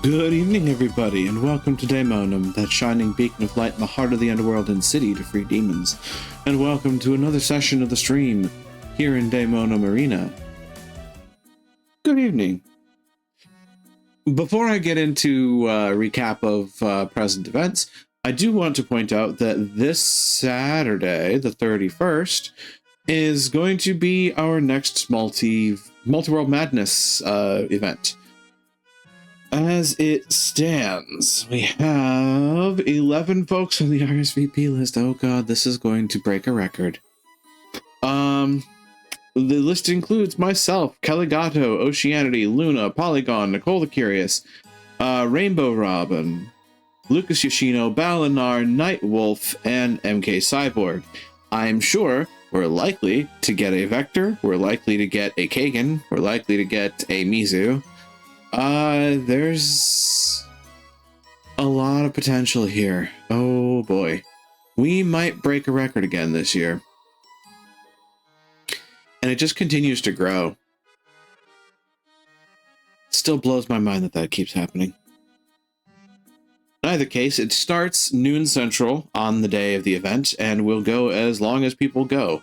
Good evening, everybody, and welcome to Daemonum, that shining beacon of light in the heart of the underworld and city to free demons. And welcome to another session of the stream here in Daemonum Arena. Good evening. Before I get into a recap of present events, I do want to point out that this Saturday, the 31st, is going to be our next Multi-World Madness event. As it stands, we have 11 folks on the RSVP list. Oh god, this is going to break a record. The list includes myself, Caligato, Oceanity, Luna, Polygon, Nicole the Curious, Rainbow Robin, Lucas Yoshino, Balinar, Nightwolf, and MK Cyborg. I'm sure we're likely to get a Vector, we're likely to get a Kagan, we're likely to get a Mizu. There's a lot of potential here. Oh boy. We might break a record again this year. And it just continues to grow. Still blows my mind that that keeps happening. In either case, it starts noon central on the day of the event and will go as long as people go.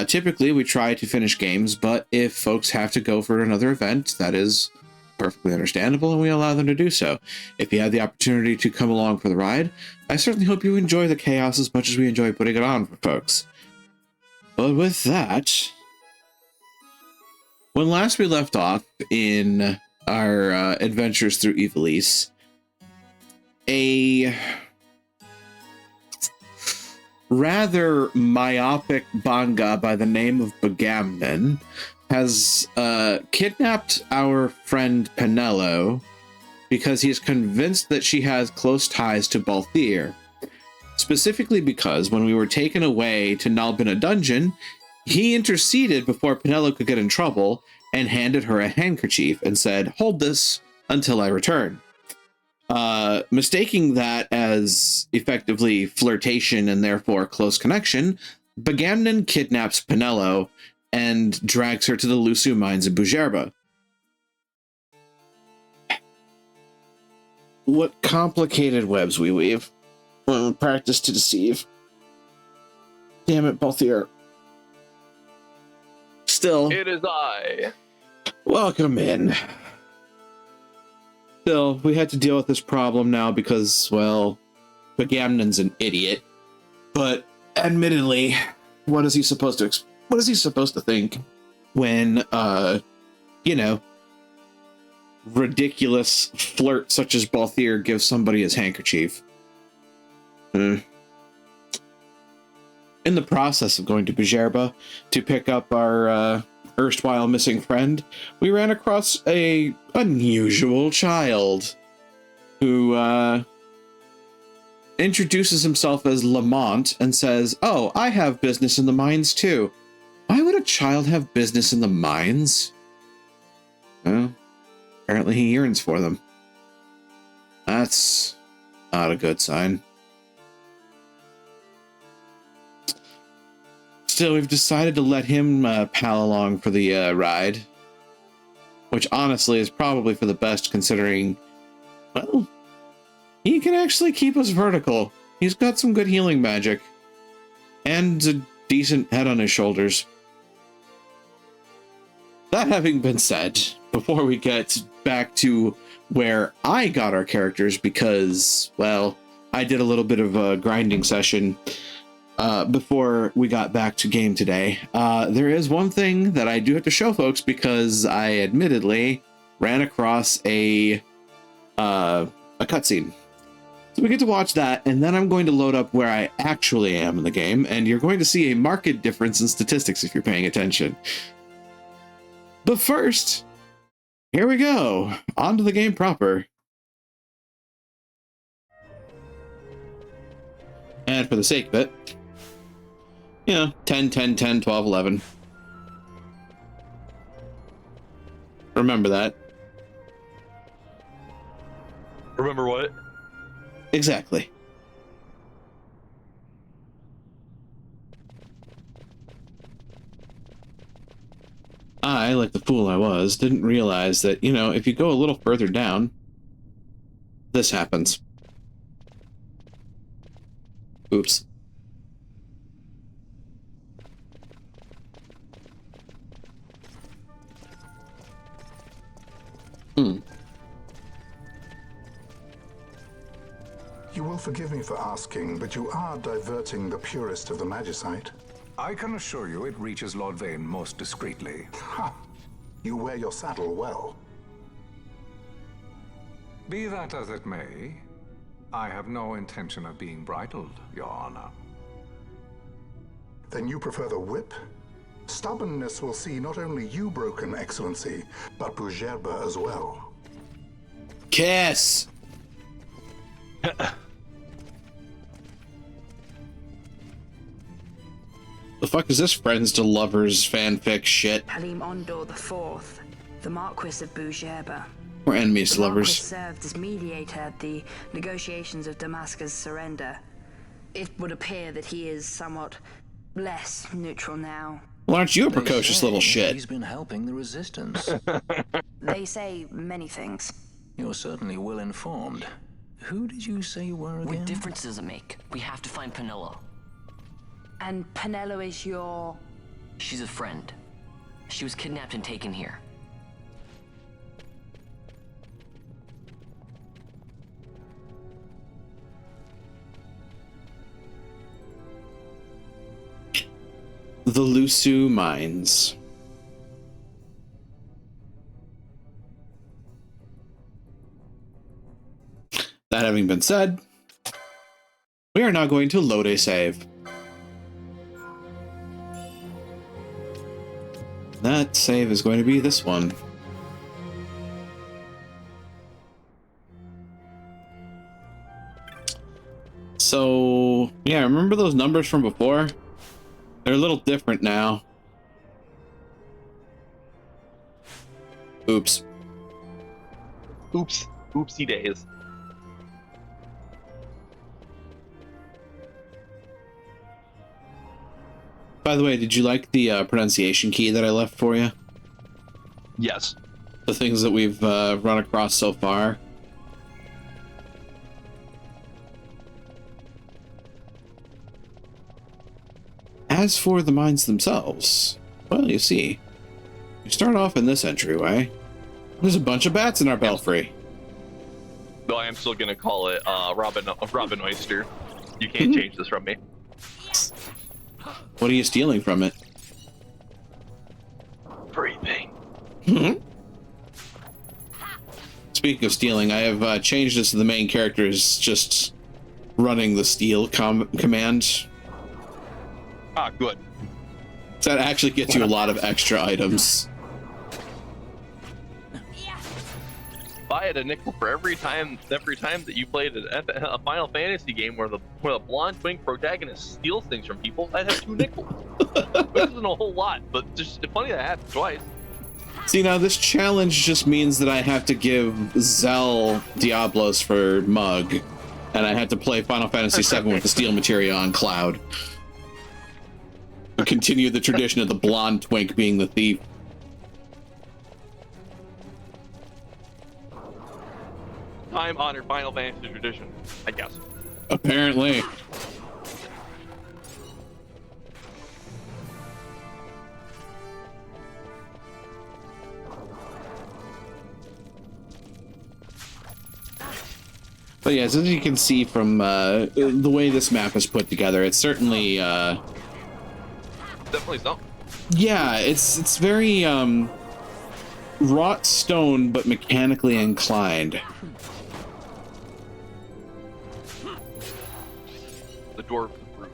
Typically, we try to finish games, but if folks have to go for another event, that is perfectly understandable, and we allow them to do so. If you have the opportunity to come along for the ride, I certainly hope you enjoy the chaos as much as we enjoy putting it on for folks. But with that, when last we left off in our adventures through Ivalice, a rather myopic Banga by the name of Bagamnon has kidnapped our friend Penelo because he is convinced that she has close ties to Balthier. Specifically because when we were taken away to Nalbina Dungeon, he interceded before Penelo could get in trouble and handed her a handkerchief and said, "Hold this until I return." Mistaking that as effectively flirtation and therefore close connection, Bagamnon kidnaps Penelo and drags her to the Lhusu Mines in Bujerba. What complicated webs we weave when we practice to deceive. Damn it, Balthier. Still, it is I. Welcome in. Still, we had to deal with this problem now because, well, Bagamnon's an idiot. But admittedly, what is he supposed to think when, ridiculous flirt such as Balthier gives somebody his handkerchief? In the process of going to Bujerba to pick up our erstwhile missing friend, we ran across a unusual child who introduces himself as Lamont and says, "Oh, I have business in the mines too." Why would a child have business in the mines? Well, apparently he yearns for them. That's not a good sign. Still, we've decided to let him pal along for the ride. Which honestly is probably for the best considering, well, he can actually keep us vertical. He's got some good healing magic. And a decent head on his shoulders. That having been said, before we get back to where I got our characters, because, well, I did a little bit of a grinding session before we got back to game today, there is one thing that I do have to show folks because I admittedly ran across a cutscene. So we get to watch that, and then I'm going to load up where I actually am in the game, and you're going to see a marked difference in statistics if you're paying attention. But first, here we go. On to the game proper. And for the sake of it, 10, 10, 10, 12, 11. Remember that. Remember what? Exactly. I, like the fool I was, didn't realize that, if you go a little further down, this happens. Oops. You will forgive me for asking, but you are diverting the purest of the Magicite. I can assure you it reaches Lord Vane most discreetly. Ha! You wear your saddle well. Be that as it may, I have no intention of being bridled, Your Honor. Then you prefer the whip? Stubbornness will see not only you broken, Excellency, but Bougerbe as well. Kiss! The fuck is this friends to lovers fanfic shit? Halim Ondore IV, the Marquis of Bougerbe. We're enemies to The Marquis lovers. served as mediator at the negotiations of Damascus' surrender. It would appear that he is somewhat less neutral now. Well, aren't you a precocious little shit? He's been helping the resistance. They say many things. You're certainly well informed. Who did you say you were again? What difference does it make? We have to find Penelo. And Penelo is your... She's a friend. She was kidnapped and taken here. The Lhusu Mines. That having been said, we are now going to load a save. That save is going to be this one. So, yeah, remember those numbers from before? They're a little different now. Oops. Oops. Oopsie days. By the way, did you like the pronunciation key that I left for you? Yes. The things that we've run across so far? As for the mines themselves, well, you see, you start off in this entryway. There's a bunch of bats in our belfry. Though I am still gonna call it Robin Oyster. You can't change this from me. What are you stealing from it? Breathing. Speaking of stealing, I have changed this to the main character is just running the steal command. Ah, good. So that actually gets you a lot of extra items. If I had a nickel for every time that you played a Final Fantasy game where a blonde twink protagonist steals things from people, I'd have 2 nickels. Which isn't a whole lot, but just funny that happened twice. See, now this challenge just means that I have to give Zell Diablos for Mug, and I had to play Final Fantasy VII with the Steel Materia on Cloud. Continue the tradition of the blonde twink being the thief. Time-honored Final Fantasy tradition, I guess. Apparently. But yes, as you can see from the way this map is put together, it's certainly Definitely something. yeah, it's very wrought stone but mechanically inclined. The dwarf fruit.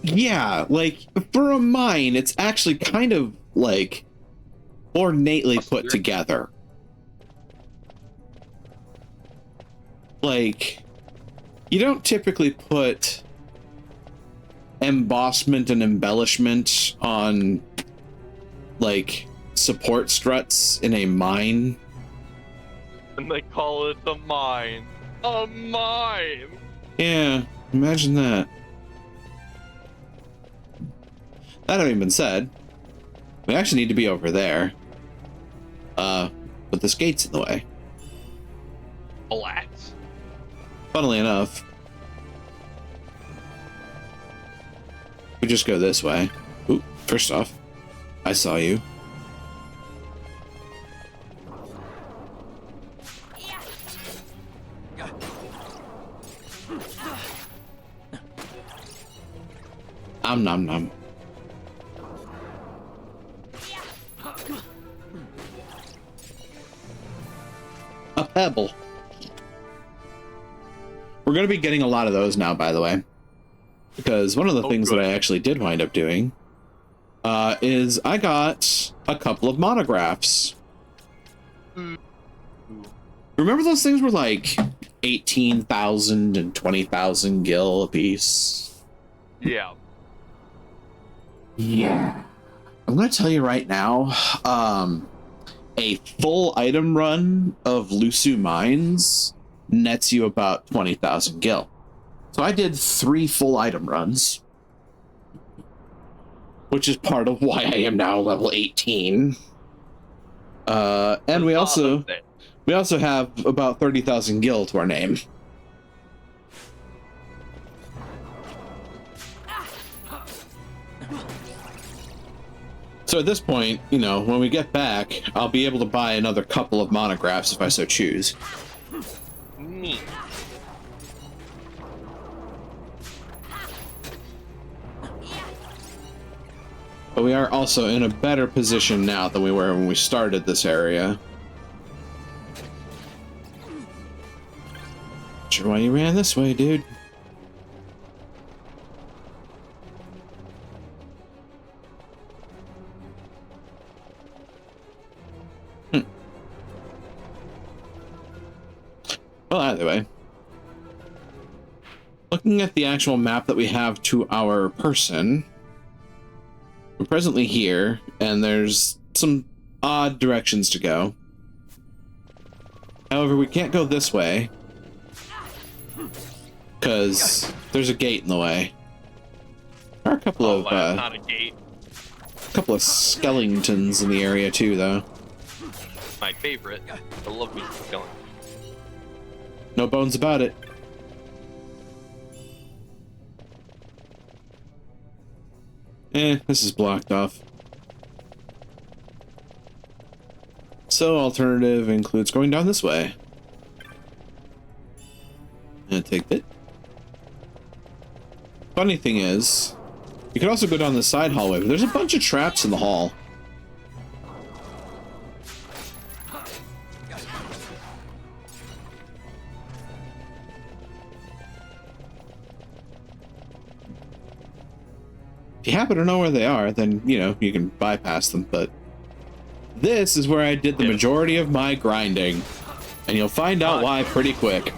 Yeah, like for a mine, it's actually kind of like ornately put together. Like, you don't typically put embossment and embellishment on like support struts in a mine. And they call it a mine. A mine! Yeah, imagine that. That having been said, we actually need to be over there. But this gate's in the way. Relax. Funnily enough, we just go this way. Ooh, first off, I saw you. Nom nom. A pebble. We're going to be getting a lot of those now, by the way, because one of the things that I actually did wind up doing is I got a couple of monographs. Remember those things were like 18,000 and 20,000 gil a piece? Yeah. Yeah. I'm going to tell you right now, a full item run of Lhusu Mines nets you about 20,000 gil. So I did 3 full item runs, which is part of why I am now level 18. And we also have about 30,000 gil to our name. So at this point, you know, when we get back, I'll be able to buy another couple of monographs if I so choose. Neat. But we are also in a better position now than we were when we started this area. Not sure why you ran this way, dude. Well, either way. Looking at the actual map that we have to our person, we're presently here, and there's some odd directions to go. However, we can't go this way, because there's a gate in the way. There are a couple of not a gate. couple of skeletons in the area too, though. My favorite. I love me some skeleton. No bones about it. This is blocked off. So alternative includes going down this way. And take it. Funny thing is, you could also go down the side hallway, but there's a bunch of traps in the hall. If you happen to know where they are, then, you know, you can bypass them, but this is where I did the majority of my grinding, and you'll find out why pretty quick.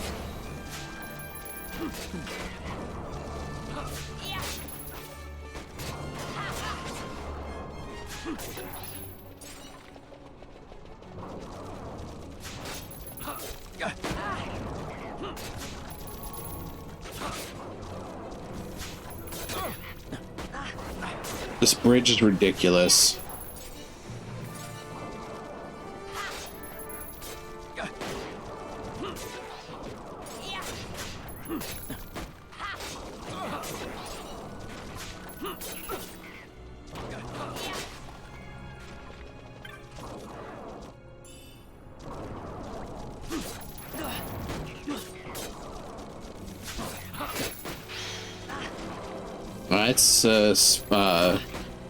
This bridge is ridiculous.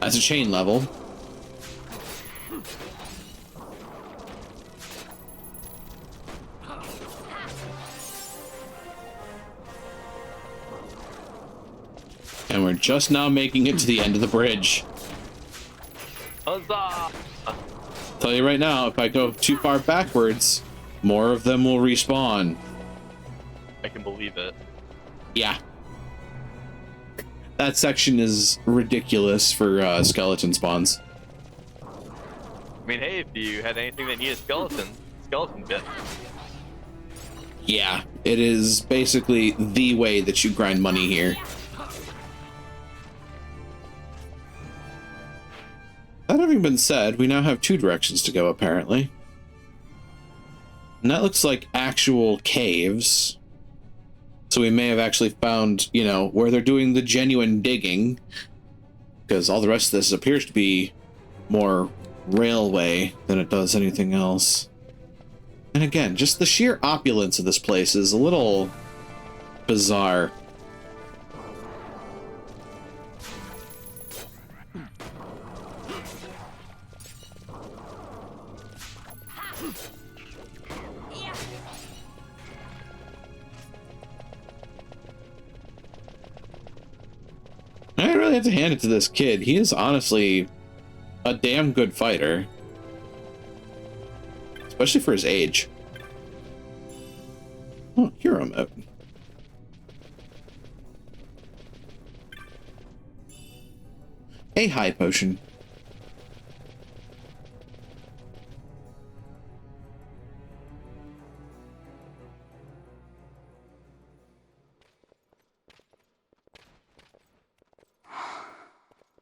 That's a chain level. And we're just now making it to the end of the bridge. Huzzah! Tell you right now, if I go too far backwards, more of them will respawn. I can believe it. Yeah. That section is ridiculous for skeleton spawns. I mean, hey, if you had anything that needed skeleton bit. Yeah, it is basically the way that you grind money here. That having been said, we now have 2 directions to go, apparently. And that looks like actual caves. So we may have actually found, you know, where they're doing the genuine digging. Because all the rest of this appears to be more railway than it does anything else. And again, just the sheer opulence of this place is a little bizarre. I really have to hand it to this kid. He is honestly a damn good fighter. Especially for his age. Oh, hero mode. A high potion.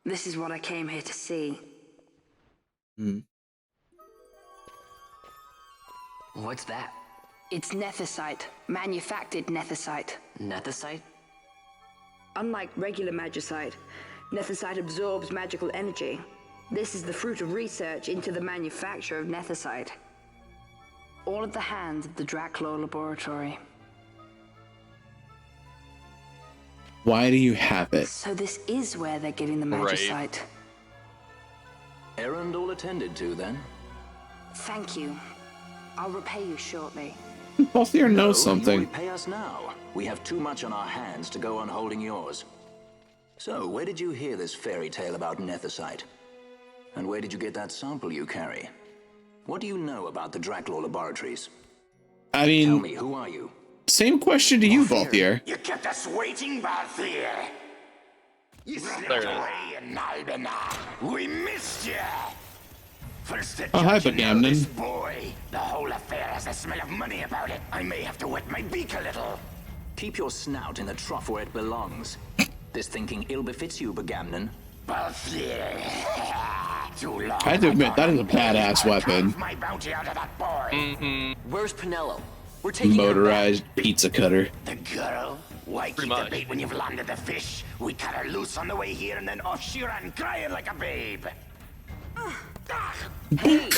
This is what I came here to see. What's that? It's nethicite, manufactured nethicite. Nethicite? Unlike regular magicite, nethicite absorbs magical energy. This is the fruit of research into the manufacture of nethicite. All at the hands of the Draclaw Laboratory. Why do you have it? So this is where they're getting the magicite. Errand all attended to, then? Thank you. I'll repay you shortly. Balthier knows You something. repay us now. We have too much on our hands to go on holding yours. So, where did you hear this fairy tale about nethicite? And where did you get that sample you carry? What do you know about the Draclaw Laboratories? I Tell mean, me, who are you? same question to you, Balthier. You kept us waiting, Balthier. You slipped There it is. away in Albina. We missed you. First to Oh, hi, judge and know this Bagamnon. boy. The whole affair has a smell of money about it. I may have to wet my beak a little. Keep your snout in the trough where it belongs. This thinking ill befits you, Bagamnon. Balthier. Too long. I have to admit, that is a badass weapon. My bounty out of that boy. Where's Penelo? We're taking her back. Motorized pizza cutter. The girl? Why keep much. the bait when you've landed the fish? We cut her loose on the way here and then off she ran crying like a babe. Hey,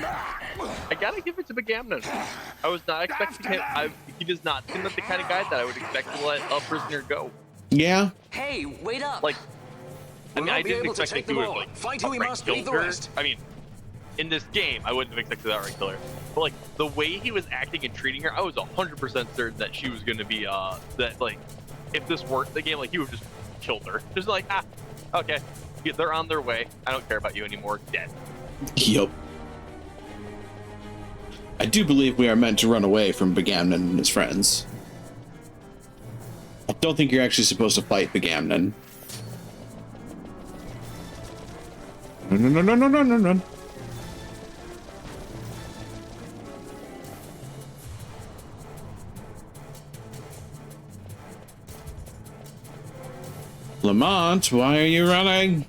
I gotta give it to Bagamnon. I was not expecting him. He does not seem like the kind of guy that I would expect to let a prisoner go. Yeah. hey, wait up! Like, I mean, not I be didn't able to expect take him to them have all. like Fight who he outright must, killed leave the her. rest. I mean, in this game, I wouldn't have expected that outright killer. But like the way he was acting and treating her, I was 100% certain that she was going to be that like if this worked the game, like he would just killed her. Just like okay, yeah, they're on their way. I don't care about you anymore. Dead. Yup. I do believe we are meant to run away from Bagamnon and his friends. I don't think you're actually supposed to fight Bagamnon. No, no, no, no, no, no, no, no. Lamont, why are you running?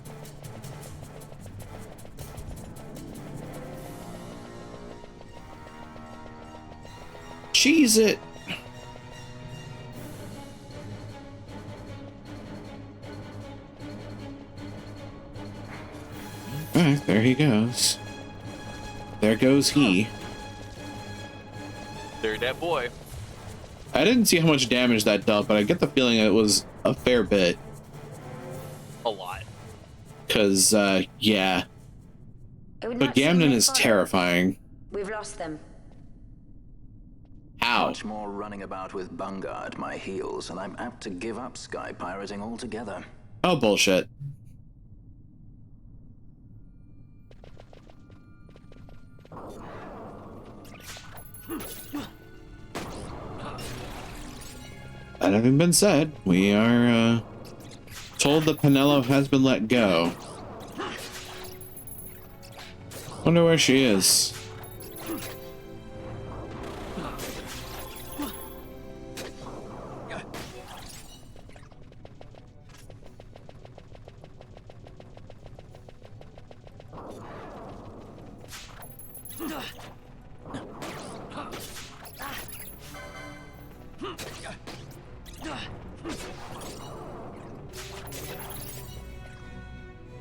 Cheese it. Alright, there he goes. There goes he. There's that boy. I didn't see how much damage that dealt, but I get the feeling it was a fair bit. A lot. Because, yeah. It would But not seem Gamnon their is fault. terrifying. We've lost them. How? Much more running about with Bunga at my heels, and I'm apt to give up sky pirating altogether. Oh, bullshit. That having been said, we are told that Penelo has been let go. Wonder where she is.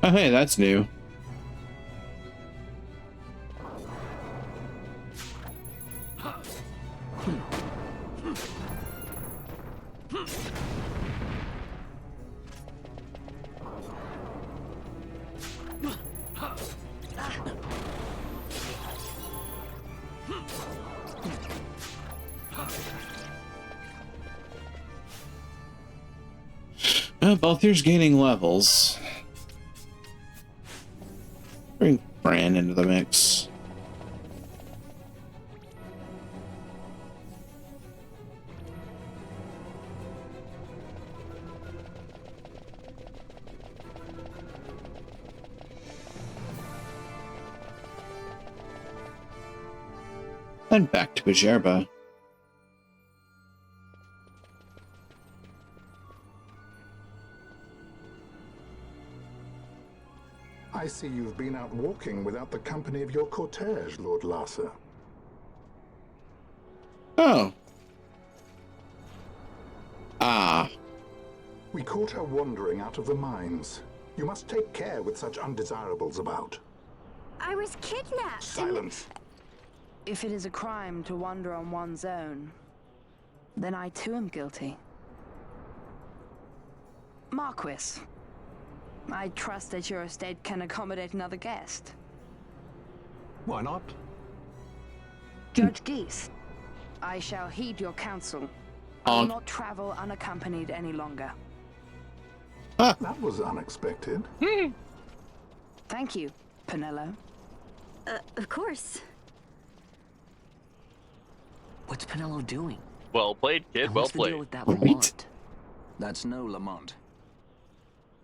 Oh, hey, that's new. Balthier's gaining levels. Bring Bran into the mix. And back to Bajerba. I see you've been out walking without the company of your cortege, Lord Larsa. Oh. Ah. We caught her wandering out of the mines. You must take care with such undesirables about. I was kidnapped. Silence. If it is a crime to wander on one's own, then I too am guilty. Marquis, I trust that your estate can accommodate another guest. Why not? Judge Geese, I shall heed your counsel. I will not travel unaccompanied any longer. That was unexpected. Thank you, Penelo. Of course. What's Penelo doing? Well played, kid. And Well what's the deal played. with that Lamont? That's no Lamont.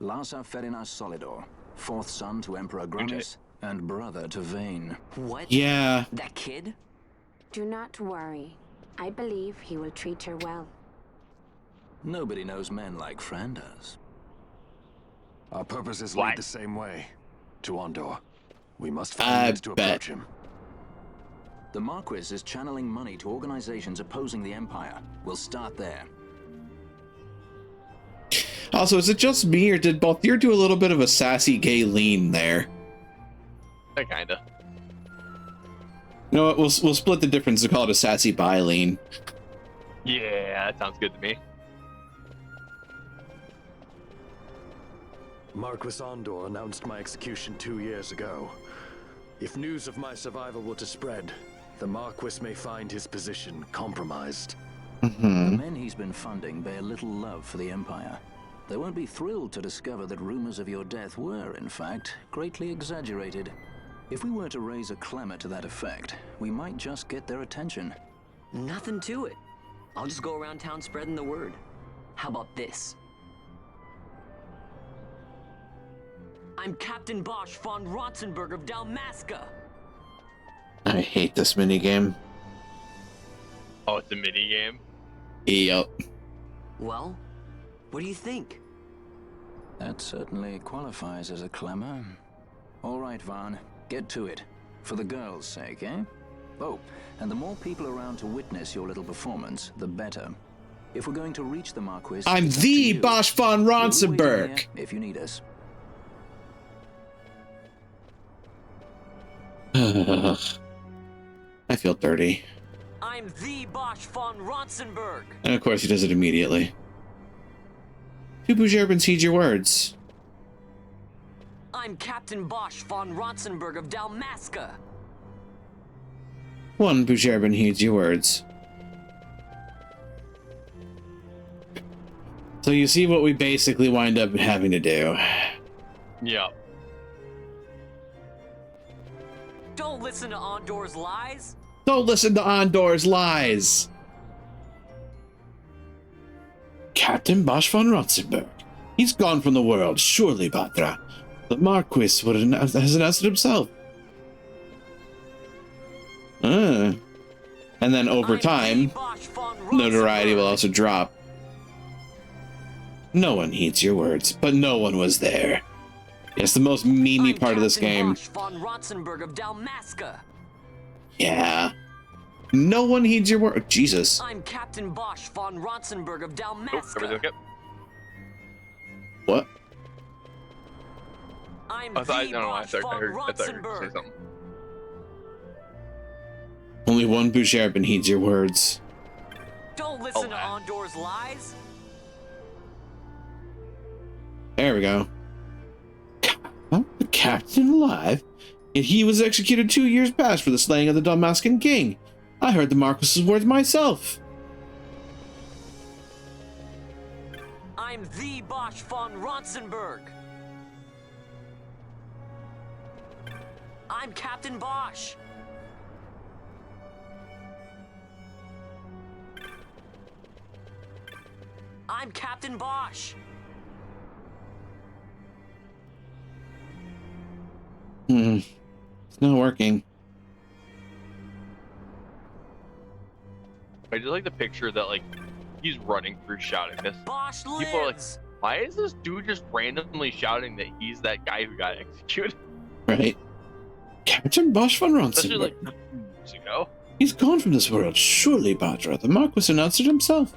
Larsa Ferinas Solidor, fourth son to Emperor Grunnis and brother to Vayne. What? Yeah. That kid? Do not worry. I believe he will treat her well. Nobody knows men like Fran does. Our purposes What? lead the same way. To Ondore. We must find ways to approach him. The Marquis is channeling money to organizations opposing the Empire. We'll start there. Also, is it just me, or did Balthier do a little bit of a sassy gay lean there? Kinda. You know what? We'll split the difference and call it a sassy bi lean. Yeah, that sounds good to me. Marquis Ondore announced my execution 2 years ago. If news of my survival were to spread, the Marquis may find his position compromised. The men he's been funding bear little love for the Empire. They won't be thrilled to discover that rumors of your death were, in fact, greatly exaggerated. If we were to raise a clamor to that effect, we might just get their attention. Nothing to it. I'll just go around town spreading the word. How about this? I'm Captain Basch Fon Ronsenberg of Dalmasca. I hate this minigame. Oh, it's a mini game. Yep. Well, what do you think? That certainly qualifies as a clamor. All right, Vaughn, get to it. For the girls' sake, eh? Oh, and the more people around to witness your little performance, the better. If we're going to reach the Marquis, I'm it's up the to you. Basch Fon We'll wait in Ronsenberg. here if you need us. I feel dirty. I'm the Basch Fon Ronsenberg. And of course he does it immediately. Two Bujerbans heed your words. I'm Captain Basch Fon Ronsenberg of Dalmasca. One Bujerban heeds your words. So you see what we basically wind up having to do. Yeah. Don't listen to Ondore's lies. Don't listen to Ondore's lies. Captain Basch Fon Ronsenberg. He's gone from the world, surely, Batra. The Marquis has announced it himself. And then over time, notoriety will also drop. No one heeds your words, but no one was there. It's the most memey part of this game. Basch Fon Ronsenberg of Dalmasca. Yeah. No one heeds your word. Jesus. I'm Captain Basch Fon Ronsenberg of Oh, Dalmasca. everything okay? What? I'm I thought, the no, I Basch thought I Fon heard you say Ronsenberg. something. Only one Bougerbin heeds your words. Don't listen to wow. Ondore's lies. There we go. The captain alive? Yet he was executed 2 years past for the slaying of the Damascan king. I heard the Marquis's words myself. I'm the Basch Fon Ronsenberg. I'm Captain Basch. I'm Captain Basch. It's not working. I just like the picture that, like, he's running through shouting this. Basch People are like, lives. why is this dude just randomly shouting that he's that guy who got executed? Right? Captain Basch Fon Especially Ronsenberg. like 2 years ago. He's gone from this world, surely, Badra. The Marquis announced it himself.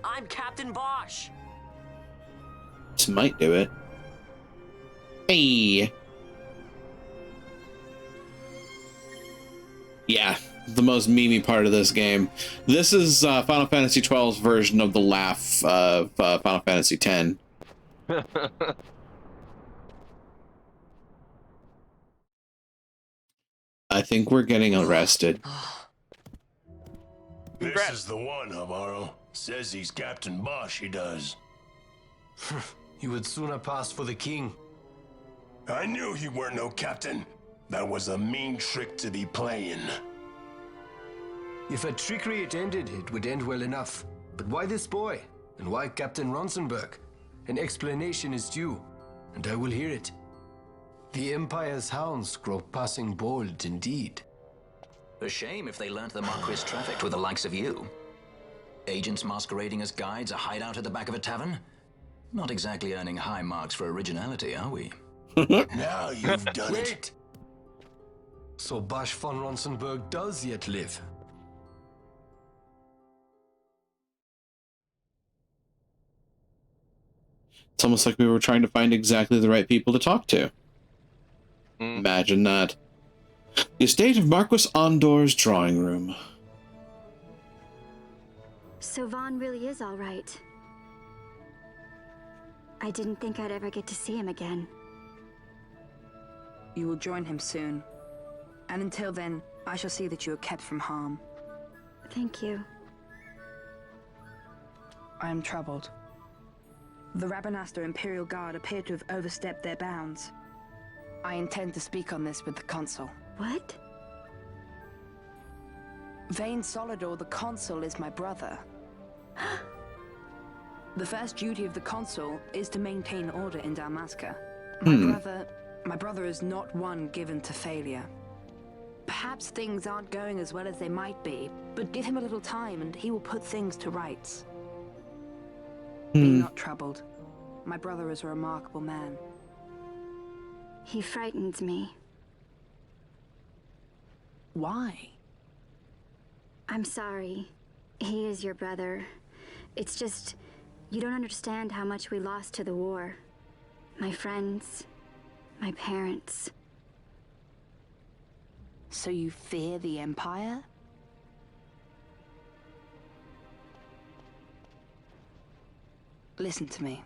I'm Captain Basch. This might do it. Hey! Yeah, the most memey part of this game. This is Final Fantasy XII's version of the laugh of Final Fantasy X. I think we're getting arrested. This is the one, Amaro. Says he's Captain Basch, he does. He would sooner pass for the king. I knew he weren't no captain. That was a mean trick to be playing. If a trickery it ended, it would end well enough. But why this boy? And why Captain Ronsenberg? An explanation is due, and I will hear it. The Empire's hounds grow passing bold indeed. A shame if they learnt the Marquis trafficked with the likes of you. Agents masquerading as guides, a hideout at the back of a tavern? Not exactly earning high marks for originality, are we? Now you've done it. Wait! So Basch Fon Ronsenberg does yet live. It's almost like we were trying to find exactly the right people to talk to. Imagine that. The estate of Marquis Ondore's drawing room. So Vaughn really is all right. I didn't think I'd ever get to see him again. You will join him soon. And until then, I shall see that you are kept from harm. Thank you. I am troubled. The Rabanastre Imperial Guard appear to have overstepped their bounds. I intend to speak on this with the Consul. What? Vane Solidor, the Consul, is my brother. The first duty of the Consul is to maintain order in Dalmasca. My brother is not one given to failure. Perhaps things aren't going as well as they might be, but give him a little time and he will put things to rights. Be not troubled. My brother is a remarkable man. He frightens me. Why? I'm sorry. He is your brother. It's just, you don't understand how much we lost to the war. My friends, my parents. So you fear the Empire? Listen to me.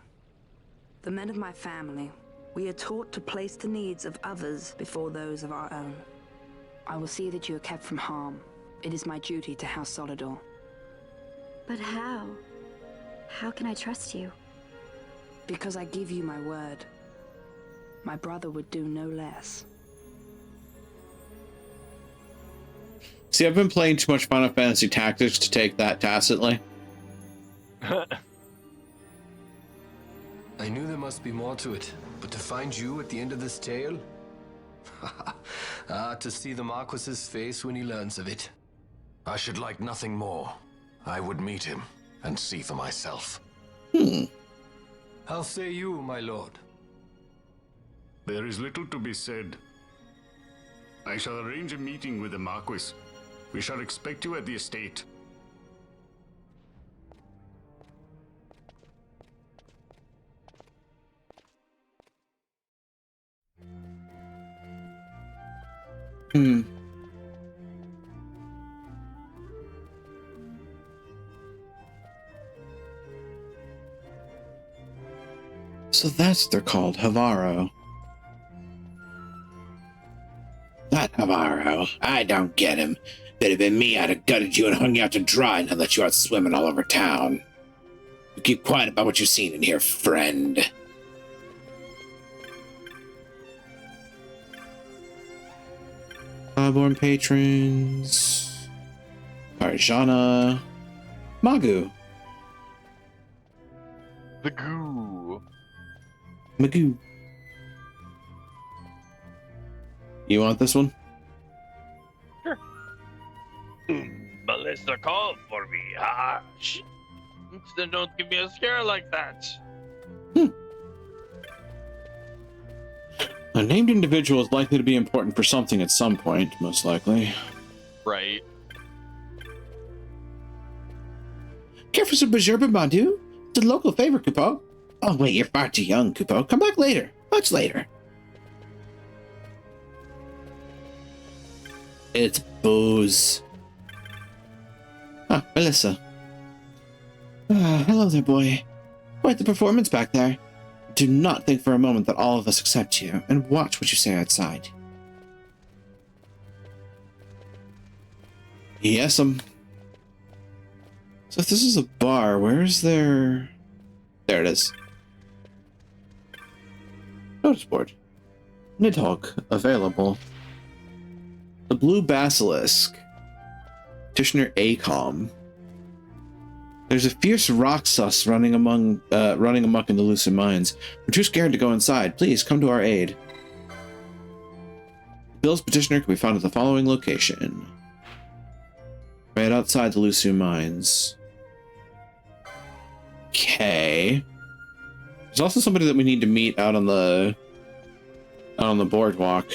The men of my family, we are taught to place the needs of others before those of our own. I will see that you are kept from harm. It is my duty to House Solidor. But how? How can I trust you? Because I give you my word. My brother would do no less. See, I've been playing too much Final Fantasy Tactics to take that tacitly. I knew there must be more to it, but to find you at the end of this tale? To see the Marquis's face when he learns of it. I should like nothing more. I would meet him and see for myself. How say you, my lord? There is little to be said. I shall arrange a meeting with the Marquis. We shall expect you at the estate. Hmm. So that's what they're called, Havaro. That Havaro. I don't get him. If it had been me, I'd have gutted you and hung you out to dry and let you out swimming all over town. You keep quiet about what you've seen in here, friend. Born patrons. Arjana. Magu. The goo. Magoo. You want this one? Sure. Melissa called for me, Ashe. Then don't give me a scare like that. A named individual is likely to be important for something at some point, most likely. Right. Care for some Bajerba Madu? It's a local favor, Kupo. Oh, wait, you're far too young, Kupo. Come back later. Much later. It's booze. Ah, Melissa. Hello there, boy. Quite the performance back there. Do not think for a moment that all of us accept you, and watch what you say outside. Yes, So if this is a bar, where's their... There it is. Notice board. Nidhogg available. The Blue Basilisk. Petitioner Acom. There's a fierce rocksus running amok in the Lhusu Mines. We're too scared to go inside. Please come to our aid. Bill's petitioner can be found at the following location. Right outside the Lhusu Mines. Okay. There's also somebody that we need to meet out on the boardwalk.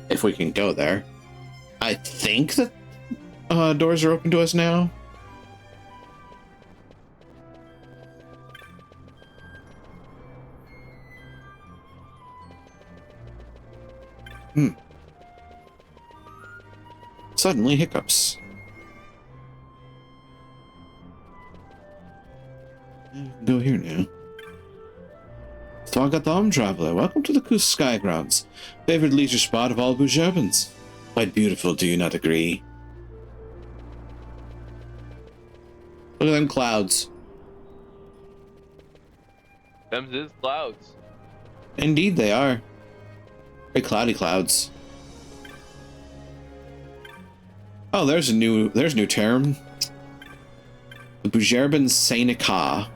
If we can go there. I think that doors are open to us now. Suddenly hiccups. Go here now. Swagatham traveler, welcome to the Kus Skygrounds, favorite leisure spot of all Bujerbans. Quite beautiful, do you not agree? Look at them clouds. Them's is clouds. Indeed they are. Very cloudy clouds. Oh, there's a new term. The Bujerban Sainika.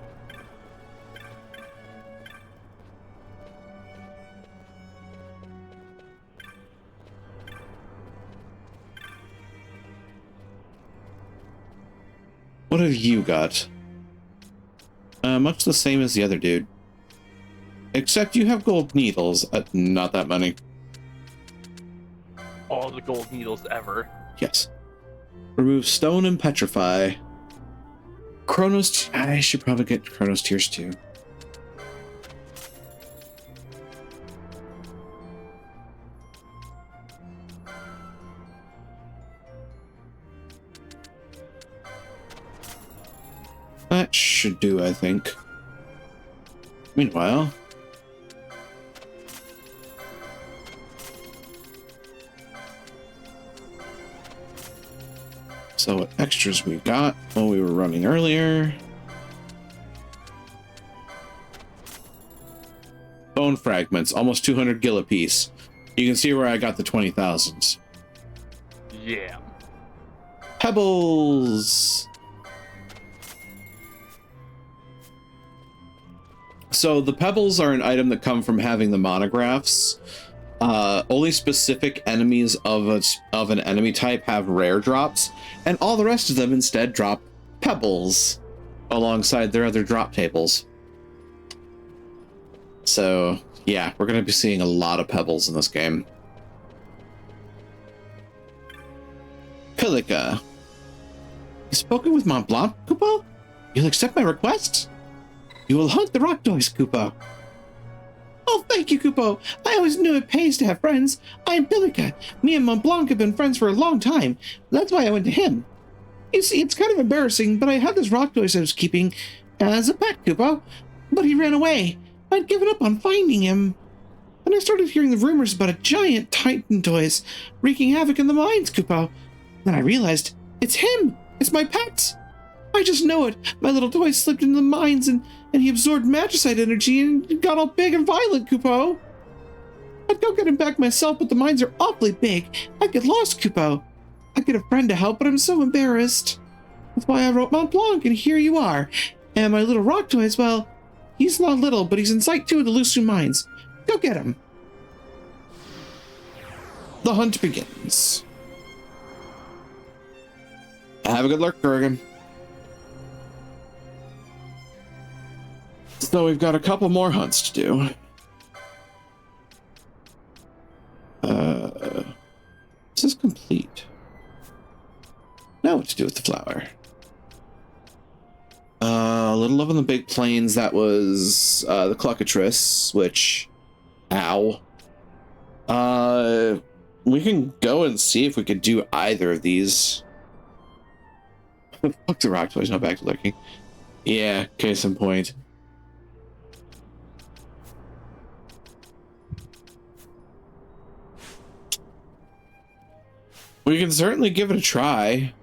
What have you got? Much the same as the other dude. Except you have gold needles. Not that many. All the gold needles ever. Yes. Remove stone and petrify. Chronos... I should probably get Chronos Tears too. That should do, I think. Meanwhile... So what extras we got while we were running earlier. Bone fragments, almost 200 gil apiece. You can see where I got the 20,000s. Yeah. Pebbles! So the pebbles are an item that come from having the monographs. Only specific enemies of an enemy type have rare drops, and all the rest of them instead drop pebbles alongside their other drop tables. So yeah, we're going to be seeing a lot of pebbles in this game. Pilika. You spoken with Mont Blanc, Kupo? You'll accept my request? You will hunt the rock dogs, Kupo. Oh, thank you, Kupo. I always knew it pays to have friends. I am Pilica. Me and Mont Blanc have been friends for a long time. That's why I went to him. You see, it's kind of embarrassing, but I had this rock toy I was keeping as a pet, Kupo. But he ran away. I'd given up on finding him. Then I started hearing the rumors about a giant Titan toys wreaking havoc in the mines, Kupo. Then I realized, it's him! It's my pet! I just know it. My little toy slipped into the mines and he absorbed magicite energy and got all big and violent, Kupo. I'd go get him back myself, but the mines are awfully big. I'd get lost, Kupo. I'd get a friend to help, but I'm so embarrassed. That's why I wrote Mont Blanc, and here you are. And my little rock toys, well, he's not little, but he's in Site 2 of the Lhusu Mines. Go get him. The hunt begins. Have a good luck, Kurgan. So we've got a couple more hunts to do. This is complete. Now what to do with the flower? A little up on the big plains, that was the Cluckatrice, which... Ow. We can go and see if we could do either of these. Fuck the rock toys, not back to lurking. Yeah, case in point. We can certainly give it a try.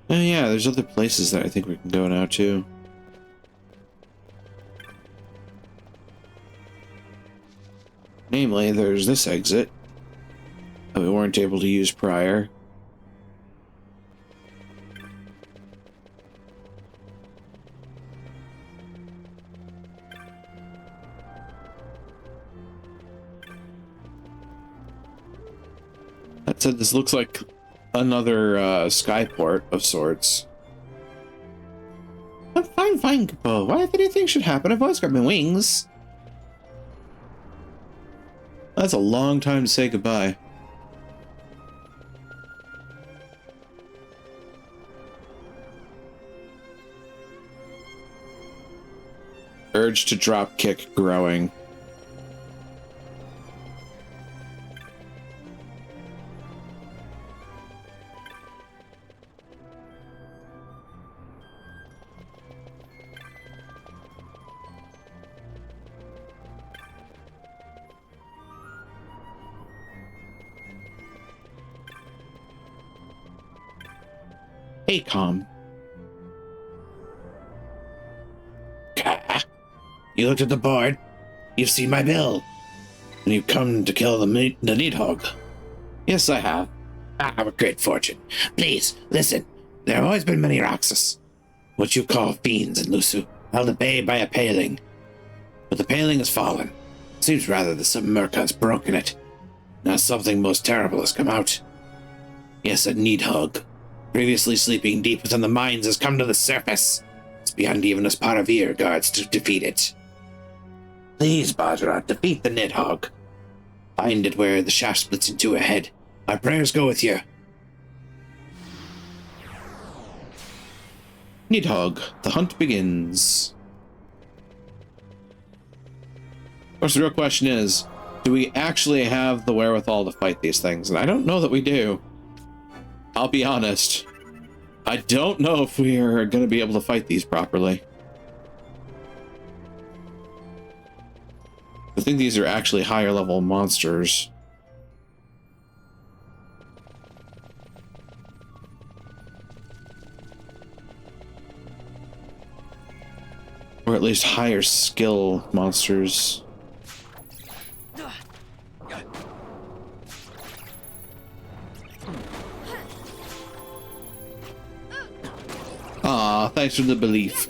Oh yeah, there's other places that I think we can go now too. Namely, there's this exit that we weren't able to use prior. That said, this looks like another skyport of sorts. I'm fine, Kupo. Why, if anything should happen, I've always got my wings. That's a long time to say goodbye. Urge to drop kick growing. Hey, Calm. You looked at the board. You've seen my bill. And you've come to kill the Needhog. Yes, I have. With great fortune. Please, listen. There have always been many Roxas, what you call fiends in Lhusu, held at bay by a paling. But the paling has fallen. Seems rather the Submerca has broken it. Now something most terrible has come out. Yes, a Needhog, previously sleeping deep within the mines, has come to the surface. It's beyond even us Paravir guards to defeat it. Please, Bajra, defeat the Needhog. Find it where the shaft splits into a head. My prayers go with you. Needhog, the hunt begins. Of course, the real question is, do we actually have the wherewithal to fight these things? And I don't know that we do. I'll be honest. I don't know if we are going to be able to fight these properly. I think these are actually higher level monsters. Or at least higher skill monsters. Aw, thanks for the belief.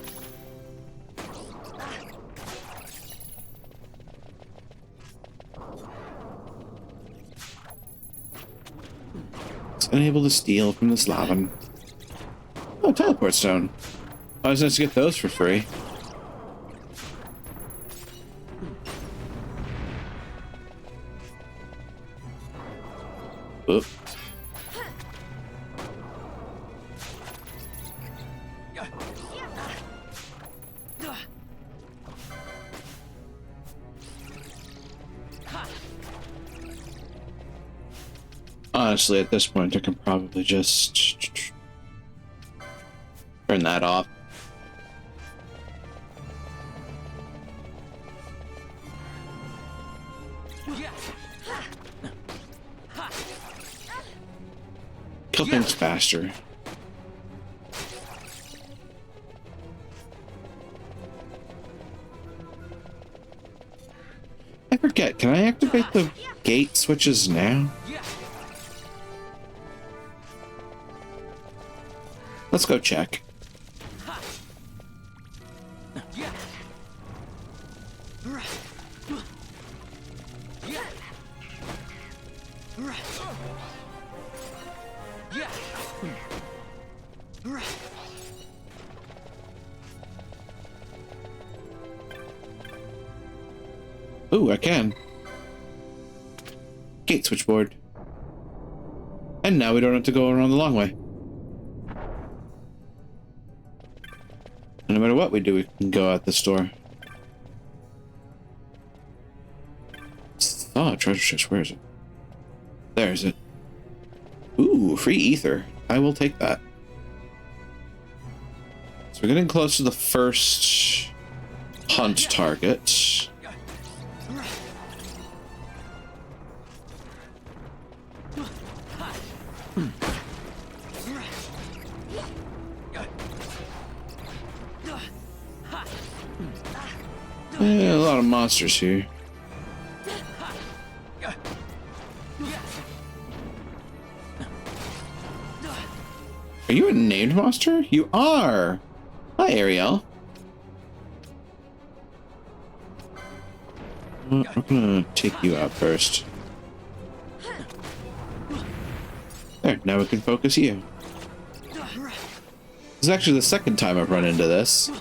It's unable to steal from the Slaven. Oh, teleport stone. I was nice to get those for free. Oop. Honestly, at this point, I can probably just turn that off. Kill things faster. I forget, can I activate the gate switches now? Let's go check. Ooh, I can. Gate switchboard. And now we don't have to go around the long way. And no matter what we do, we can go out this door. Oh, treasure chest, where is it? There is it. Ooh, free ether. I will take that. So we're getting close to the first hunt target. A lot of monsters here. Are you a named monster? You are! Hi, Ariel. I'm gonna take you out first. There, now we can focus you. This is actually the second time I've run into this.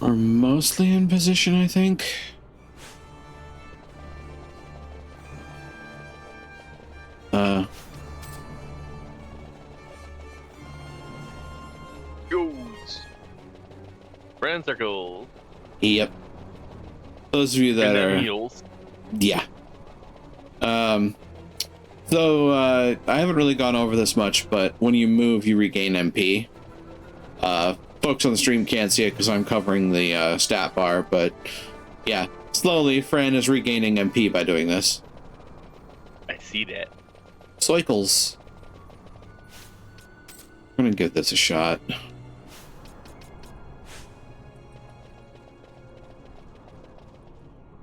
Are mostly in position, I think. Goals. Friend circle. Yep. Those of you that are heals. Yeah. So I haven't really gone over this much, but when you move, you regain MP. Folks on the stream can't see it because I'm covering the stat bar, but yeah, slowly, Fran is regaining MP by doing this. I see that. Cycles. I'm gonna give this a shot.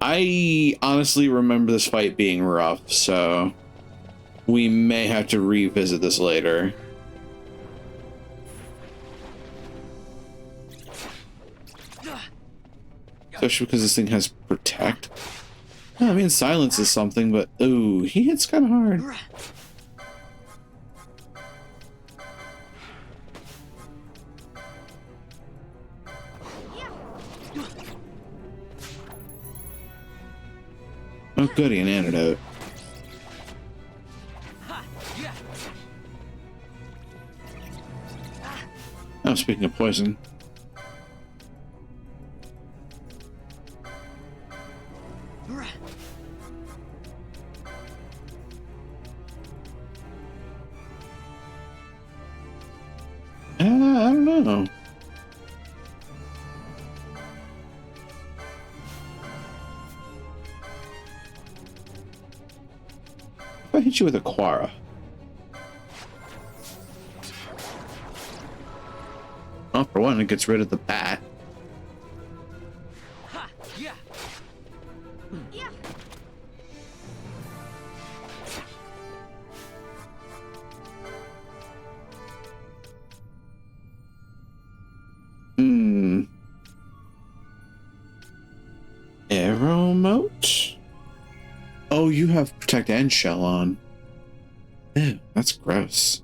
I honestly remember this fight being rough, so we may have to revisit this later. Especially because this thing has protect. I mean, silence is something, but ooh, he hits kind of hard. Oh, goody, an antidote. Oh, speaking of poison. I don't know. If I hit you with a Quara. Well, for one, it gets rid of the bat. Arrow moat? Oh, you have protect and shell on. Ew, that's gross.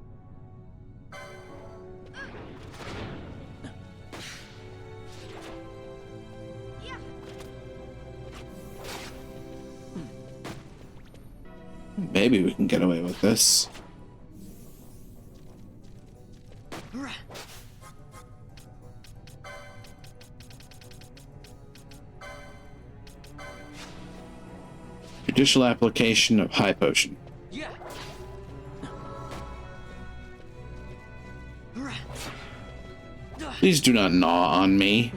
Maybe we can get away with this. Judicial application of high potion. Please do not gnaw on me.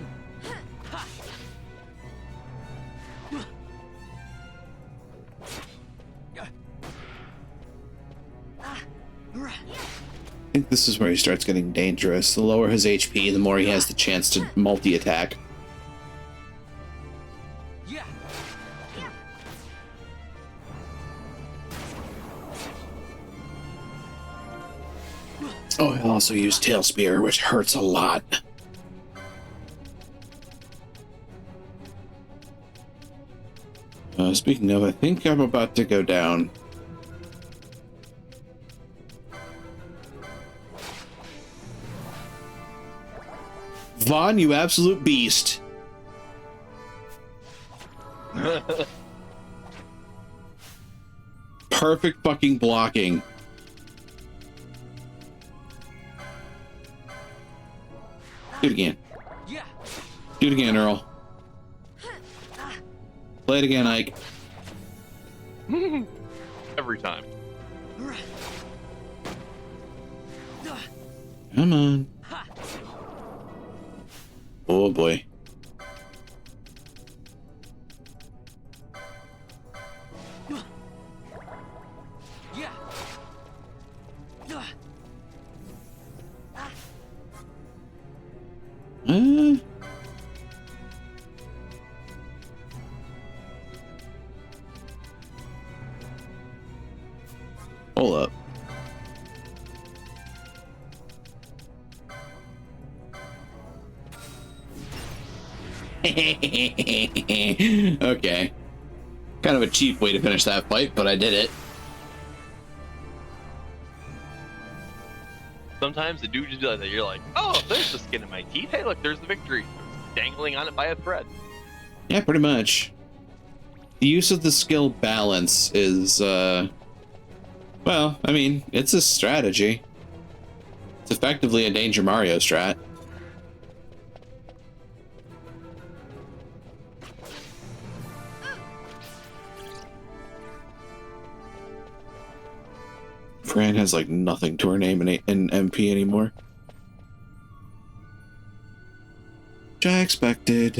I think this is where he starts getting dangerous. The lower his HP, the more he has the chance to multi-attack. Oh, he'll also use Tail Spear, which hurts a lot. Speaking of, I think I'm about to go down. Vaughn, you absolute beast. Perfect fucking blocking. Do it again. Do it again, Earl. Play it again, Ike. Every time. Come on. Oh boy. Hold up. Okay. Kind of a cheap way to finish that fight, but I did it. Sometimes the dude just does that. You're like, oh, there's the skin in my teeth. Hey, look, there's the victory. Dangling on it by a thread. Yeah, pretty much. The use of the skill balance is, well, I mean, it's a strategy. It's effectively a Danger Mario strat. Fran has like nothing to her name in MP anymore. Which I expected.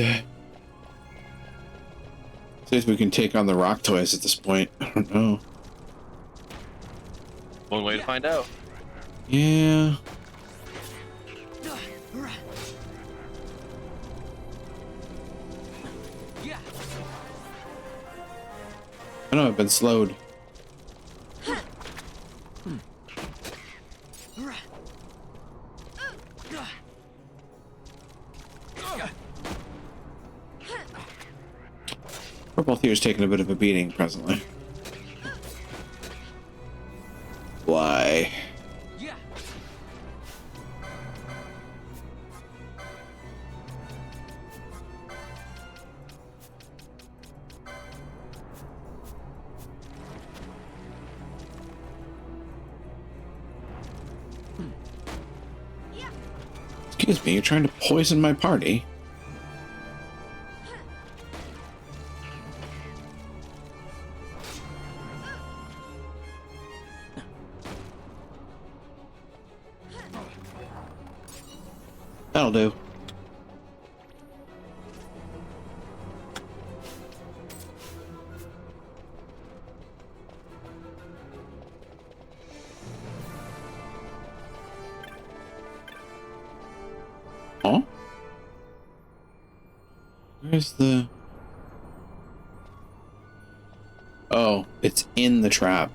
See if we can take on the rock toys at this point. I don't know. One way to find out. Yeah. I know I've been slowed. We're both here taking a bit of a beating presently. Why? Excuse me, you're trying to poison my party? That'll do. Oh? Where's the... Oh, it's in the trap.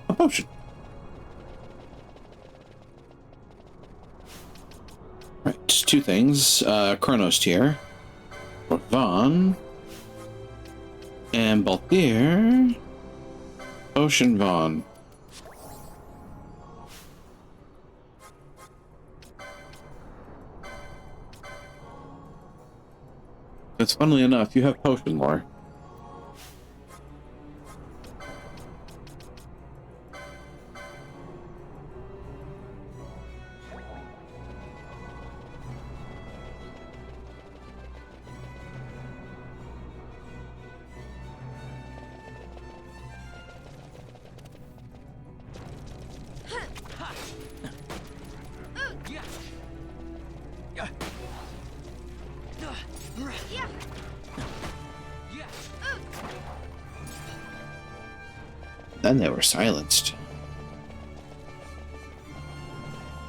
A potion. Right, two things. Chronos tier. For Vaughn. And Balthier. Ocean Vaughn. Because funnily enough, you have potion lore. Then they were silenced.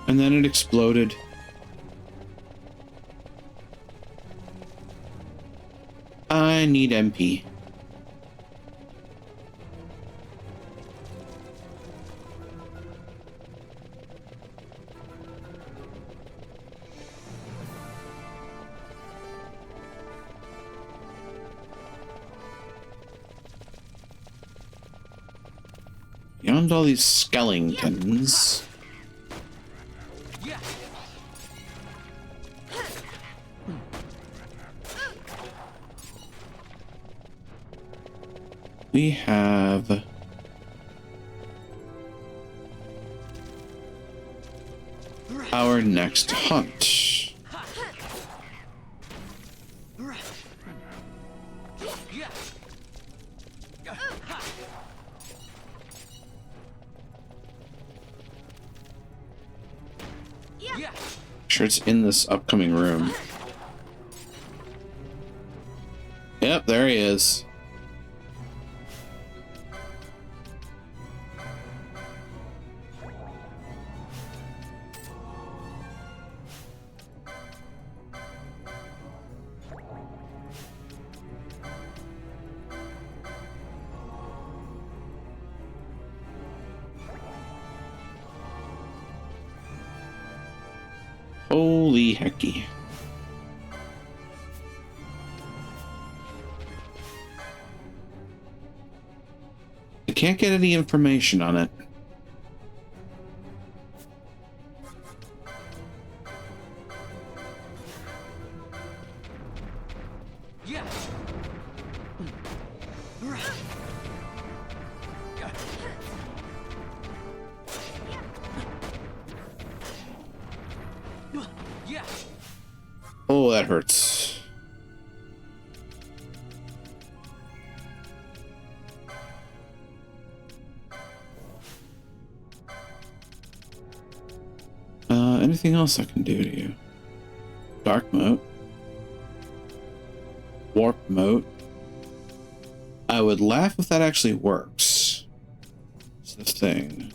And then it exploded. I need MP. Beyond all these skeletons. We have our next hunt. Sure, it's in this upcoming room. Yep, there he is. Holy hecky. I can't get any information on it. Oh, that hurts. Anything else I can do to you? Dark moat. Warp moat. I would laugh if that actually works. It's the thing.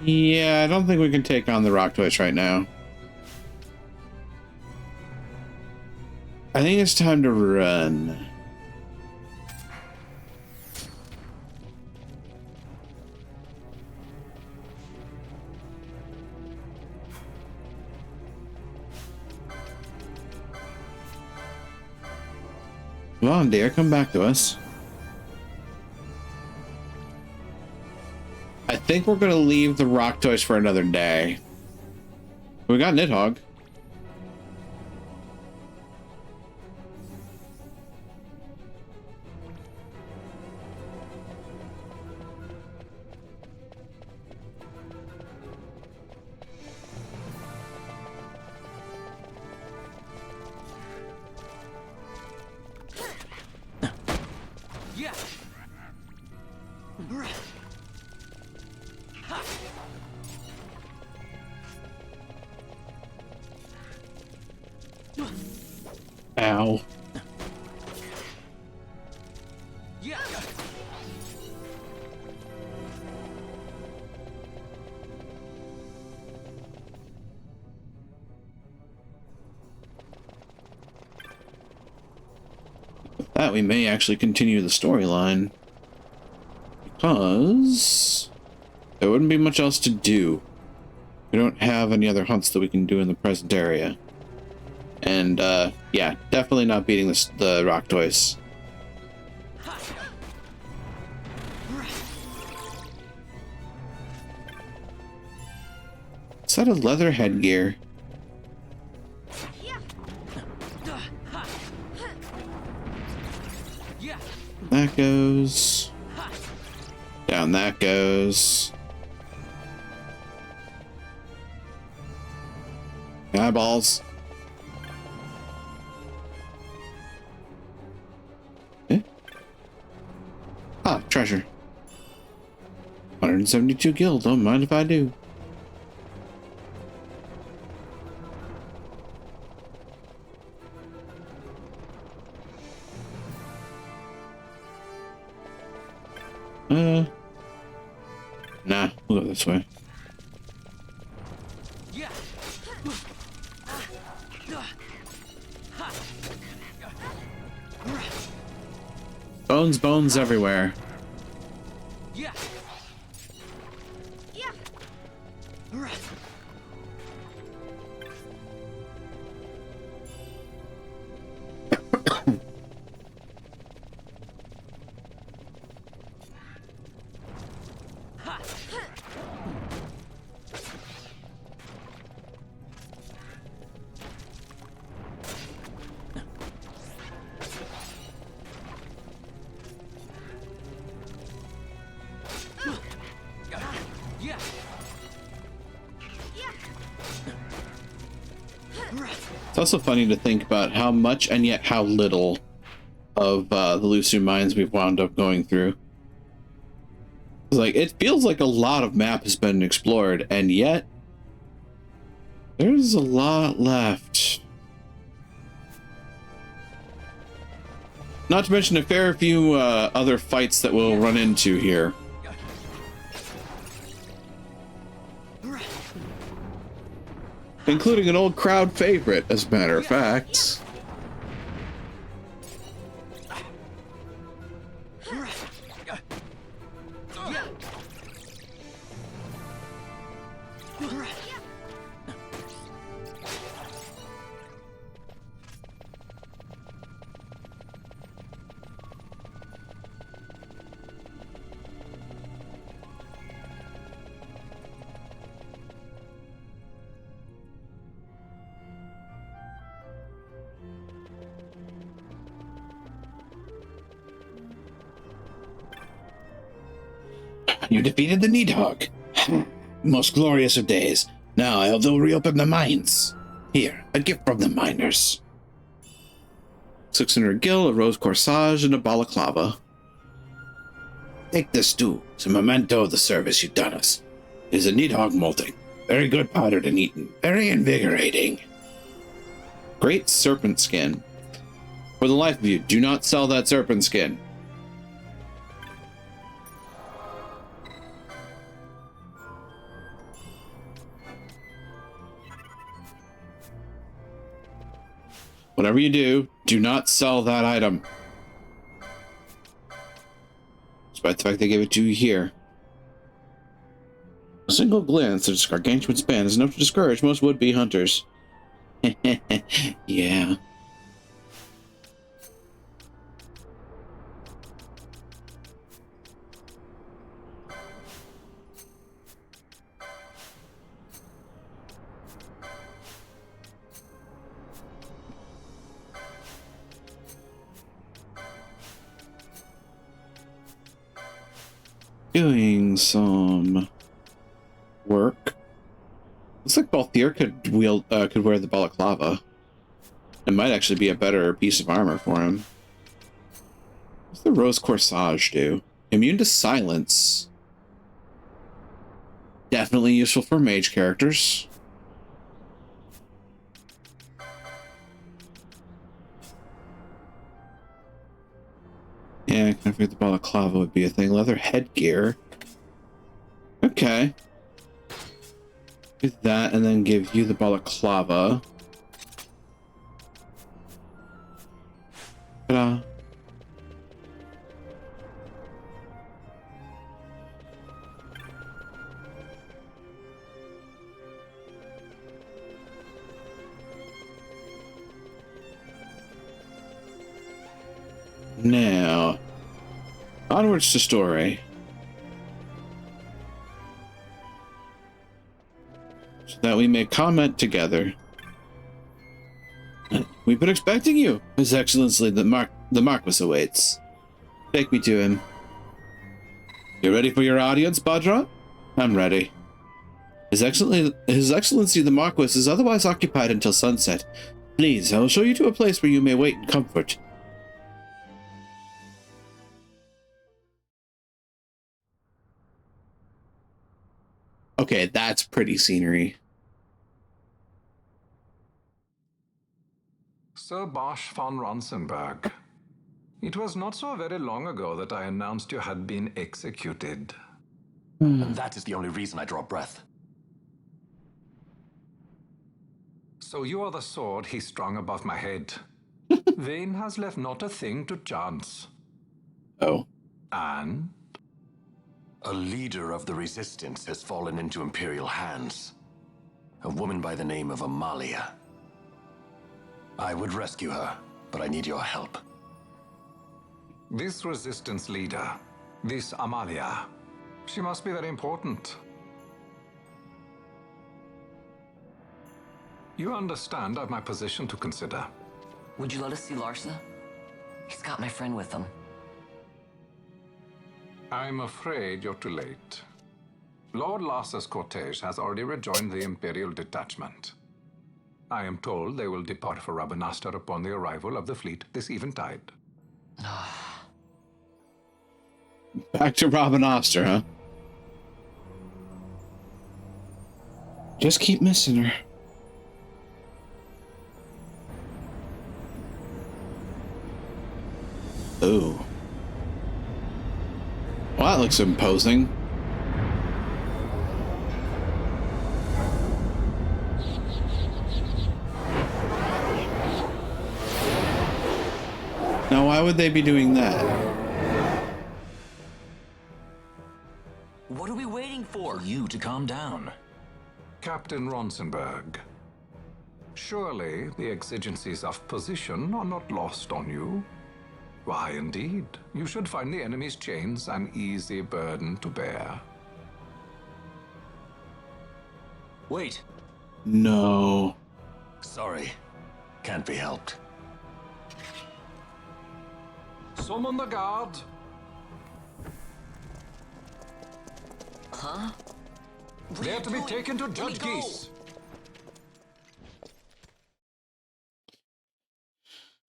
Yeah, I don't think we can take on the rock twitch right now. I think it's time to run. Come on, dear, come back to us. I think we're going to leave the rock toys for another day. We got Nidhogg. Ow. With that, we may actually continue the storyline. Because there wouldn't be much else to do. We don't have any other hunts that we can do in the present area. And, yeah, definitely not beating the rock toys. Is that a leather headgear? That goes. Down that goes. Eyeballs. Eh? Ah, treasure. 172 gil, don't mind if I do. Nah, we'll go this way. Bones, bones everywhere. It's also funny to think about how much and yet how little of the Lhusu Mines we've wound up going through. It's like, it feels like a lot of map has been explored, and yet there's a lot left. Not to mention a fair few other fights that we'll run into here. Including an old crowd favorite, as a matter of fact. You defeated the Needhog. Most glorious of days. Now I will reopen the mines. Here, a gift from the miners. 600 gil, a rose corsage, and a balaclava. Take this too. It's a memento of the service you've done us. It is a Needhog molting. Very good powdered and eaten. Very invigorating. Great serpent skin. For the life of you, do not sell that serpent skin. Whatever you do not sell that item. Despite the fact they gave it to you here. A single glance at its gargantuan span is enough to discourage most would-be hunters. Yeah. Doing some work. Looks like Balthier could wear the balaclava. It might actually be a better piece of armor for him. What's the rose corsage do? Immune to silence. Definitely useful for mage characters. Yeah, I kind of figured the balaclava would be a thing. Leather headgear. Okay. Do that and then give you the balaclava. Ta-da. Now, onwards to story. So that we may comment together. We've been expecting you. His Excellency, the Marquis awaits. Take me to him. You ready for your audience, Badra? I'm ready. His Excellency, the Marquis is otherwise occupied until sunset. Please, I will show you to a place where you may wait in comfort. Okay, that's pretty scenery. Sir Basch Fon Ronsenberg. It was not so very long ago that I announced you had been executed. And that is the only reason I draw breath. So you are the sword he strung above my head. Vane has left not a thing to chance. Oh. And? A leader of the resistance has fallen into Imperial hands. A woman by the name of Amalia. I would rescue her, but I need your help. This resistance leader, this Amalia, she must be very important. You understand I've my position to consider. Would you let us see Larsa? He's got my friend with him. I'm afraid you're too late. Lord Larsa's cortege has already rejoined the Imperial detachment. I am told they will depart for Rabanastre upon the arrival of the fleet this eventide. Back to Rabanastre, huh? Just keep missing her. Ooh. Well, that looks imposing. Now, why would they be doing that? What are we waiting for? For you to calm down. Captain Ronsenberg, surely the exigencies of position are not lost on you. Why, indeed, you should find the enemy's chains an easy burden to bear. Wait. No. Sorry. Can't be helped. Summon the guard. Huh? They are to be taken to Judge Geese.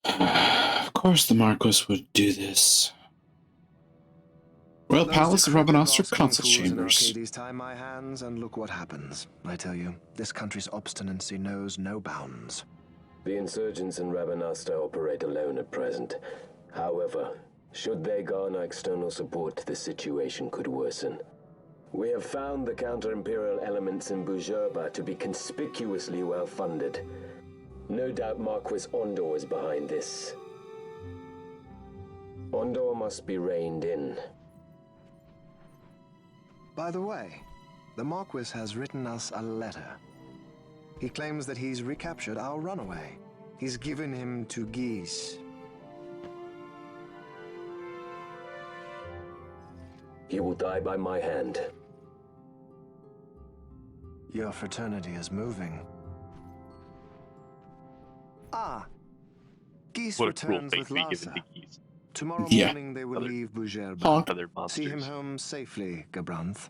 Of course the Marquis would do this. Royal Palace of Rabanastre Council Chambers. Arcades tie my hands and look what happens. I tell you, this country's obstinacy knows no bounds. The insurgents in Rabanastre operate alone at present. However, should they garner external support, the situation could worsen. We have found the counter-imperial elements in Bujerba to be conspicuously well-funded. No doubt Marquis Ondore is behind this. Ondore must be reined in. By the way, the Marquis has written us a letter. He claims that he's recaptured our runaway. He's given him to Geese. He will die by my hand. Your fraternity is moving. Ah, Geese returns with Larsa. Tomorrow morning they will leave Bujerba. See him home safely, Gabranth.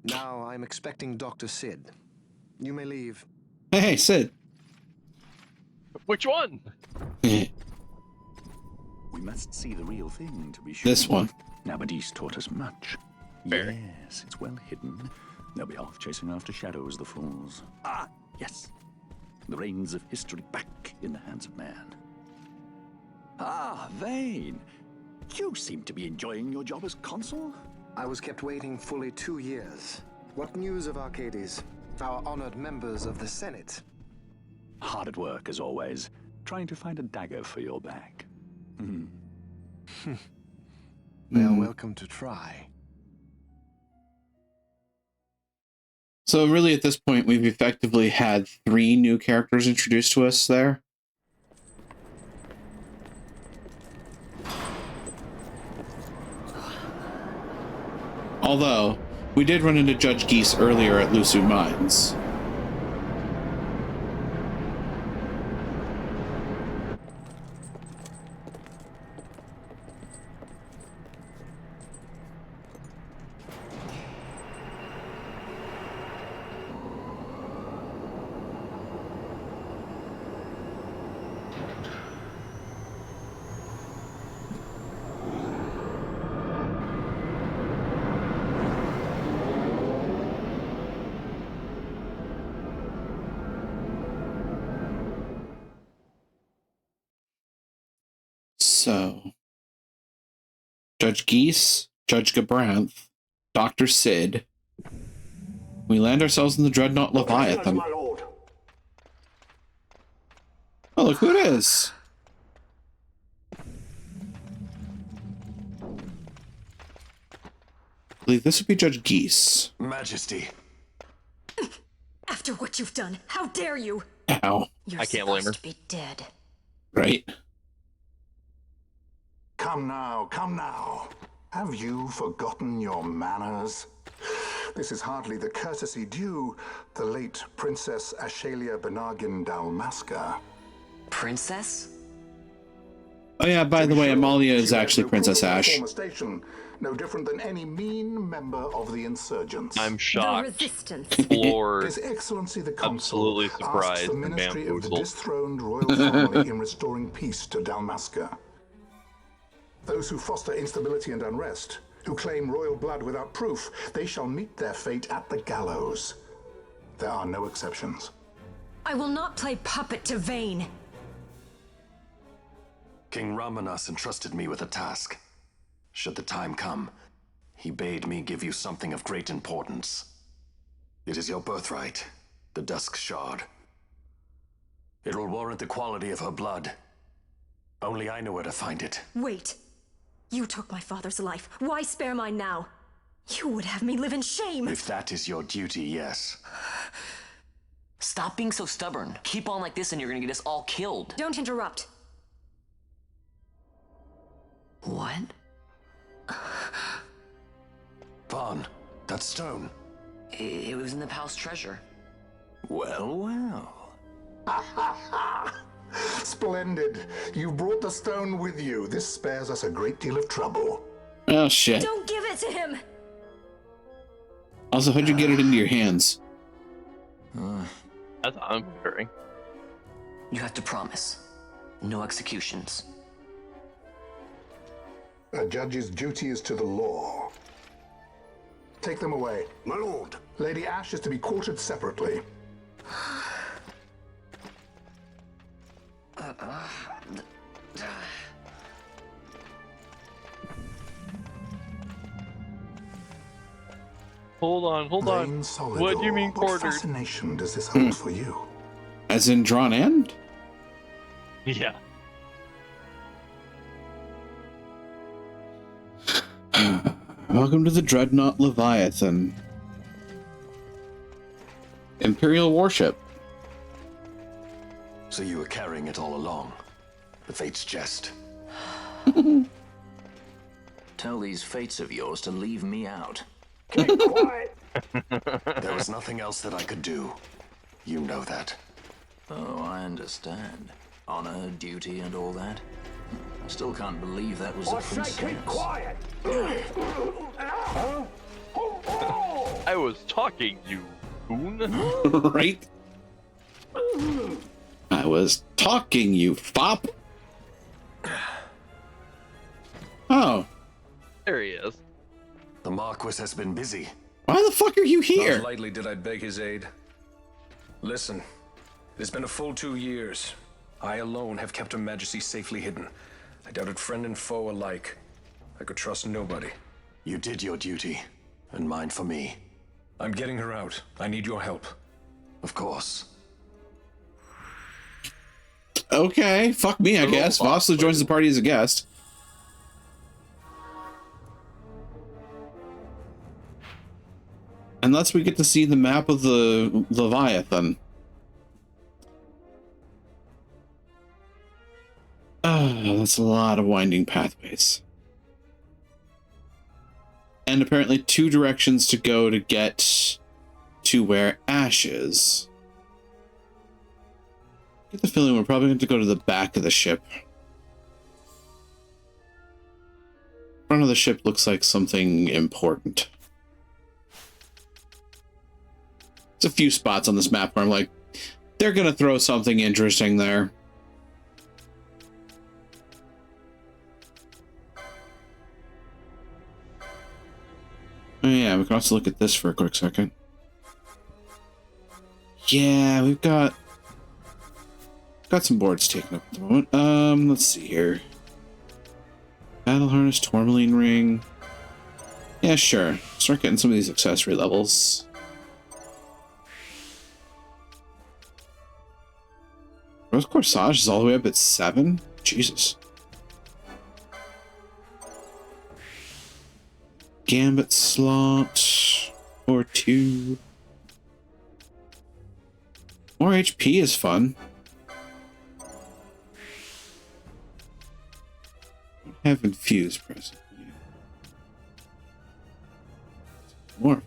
Now I'm expecting Dr. Sid. You may leave. Hey, Sid. Which one? We must see the real thing to be sure. This one. Nabadis taught us much. Fair. Yes, it's well hidden. They'll be off chasing after shadows, the fools. Ah, yes. The reins of history back in the hands of man. Ah, Vane. You seem to be enjoying your job as consul. I was kept waiting fully 2 years. What news of Arcades? Our honored members of the Senate? Hard at work, as always, trying to find a dagger for your back. They are welcome to try. So really, at this point, we've effectively had 3 new characters introduced to us there. Although, we did run into Judge Geese earlier at Lhusu Mines. So, Judge Geese, Judge Gabranth, Dr. Sid. We land ourselves in the Dreadnought Leviathan. Oh, look who it is! I believe this would be Judge Geese. Majesty. After what you've done, how dare you? Ow. You're I can't blame her. supposed to be dead. Right? Come now, come now. Have you forgotten your manners? This is hardly the courtesy due the late Princess Ashelia Benagin Dalmasca. Princess? Oh yeah, by the way, Amalia is actually Princess Ashe. Former station, no different than any mean member of the insurgents. I'm shocked. The resistance. Floored. His Excellency the Consul Absolutely asks surprised the and Ministry of the bamboozled. dethroned royal family in restoring peace to Dalmasca. Those who foster instability and unrest, who claim royal blood without proof, they shall meet their fate at the gallows. There are no exceptions. I will not play puppet to Vane. King Ramanas entrusted me with a task. Should the time come, he bade me give you something of great importance. It is your birthright, the Dusk Shard. It will warrant the quality of her blood. Only I know where to find it. Wait. You took my father's life. Why spare mine now? You would have me live in shame. If that is your duty, yes. Stop being so stubborn. Keep on like this and you're gonna get us all killed. Don't interrupt. What? Vaughn, that stone. It was in the palace treasure. Well, well. Splendid. You brought the stone with you. This spares us a great deal of trouble. Oh shit. Don't give it to him! Also, how'd you get it into your hands? That's what I'm wondering. You have to promise. No executions. A judge's duty is to the law. Take them away. My lord. Lady Ashe is to be quartered separately. Hold on. Vain Solidor, What do you mean what quartered? fascination does this hold for you? As in drawn end? Yeah. Welcome to the Dreadnought Leviathan. Imperial warship. So you were carrying it all along. The Fate's jest. Tell these fates of yours to leave me out. Keep quiet. There was nothing else that I could do. You know that. Oh, I understand. Honor, duty, and all that. I still can't believe that was a I say princess. keep quiet. I was talking, you coon. Right? I was talking, you fop. Oh. There he is. The Marquis has been busy. Why the fuck are you here? Not lightly did I beg his aid. Listen, it has been a full 2 years. I alone have kept Her Majesty safely hidden. I doubted friend and foe alike. I could trust nobody. You did your duty, and mine for me. I'm getting her out. I need your help. Of course. Okay, fuck me, I guess. Vossler joins the party as a guest. Unless we get to see the map of the Leviathan. That's a lot of winding pathways. And apparently 2 directions to go to get to where Ashe is. I get the feeling we're probably going to go to the back of the ship. Front of the ship looks like something important. There's a few spots on this map where I'm like, they're going to throw something interesting there. Oh yeah, we can also look at this for a quick second. Yeah, we've got some boards taken up at the moment. Let's see here. Battle harness, tourmaline ring. Yeah, sure. Start getting some of these accessory levels. Rose Corsage is all the way up at 7? Jesus. Gambit slot or 2. More HP is fun. Don't have infused present. More.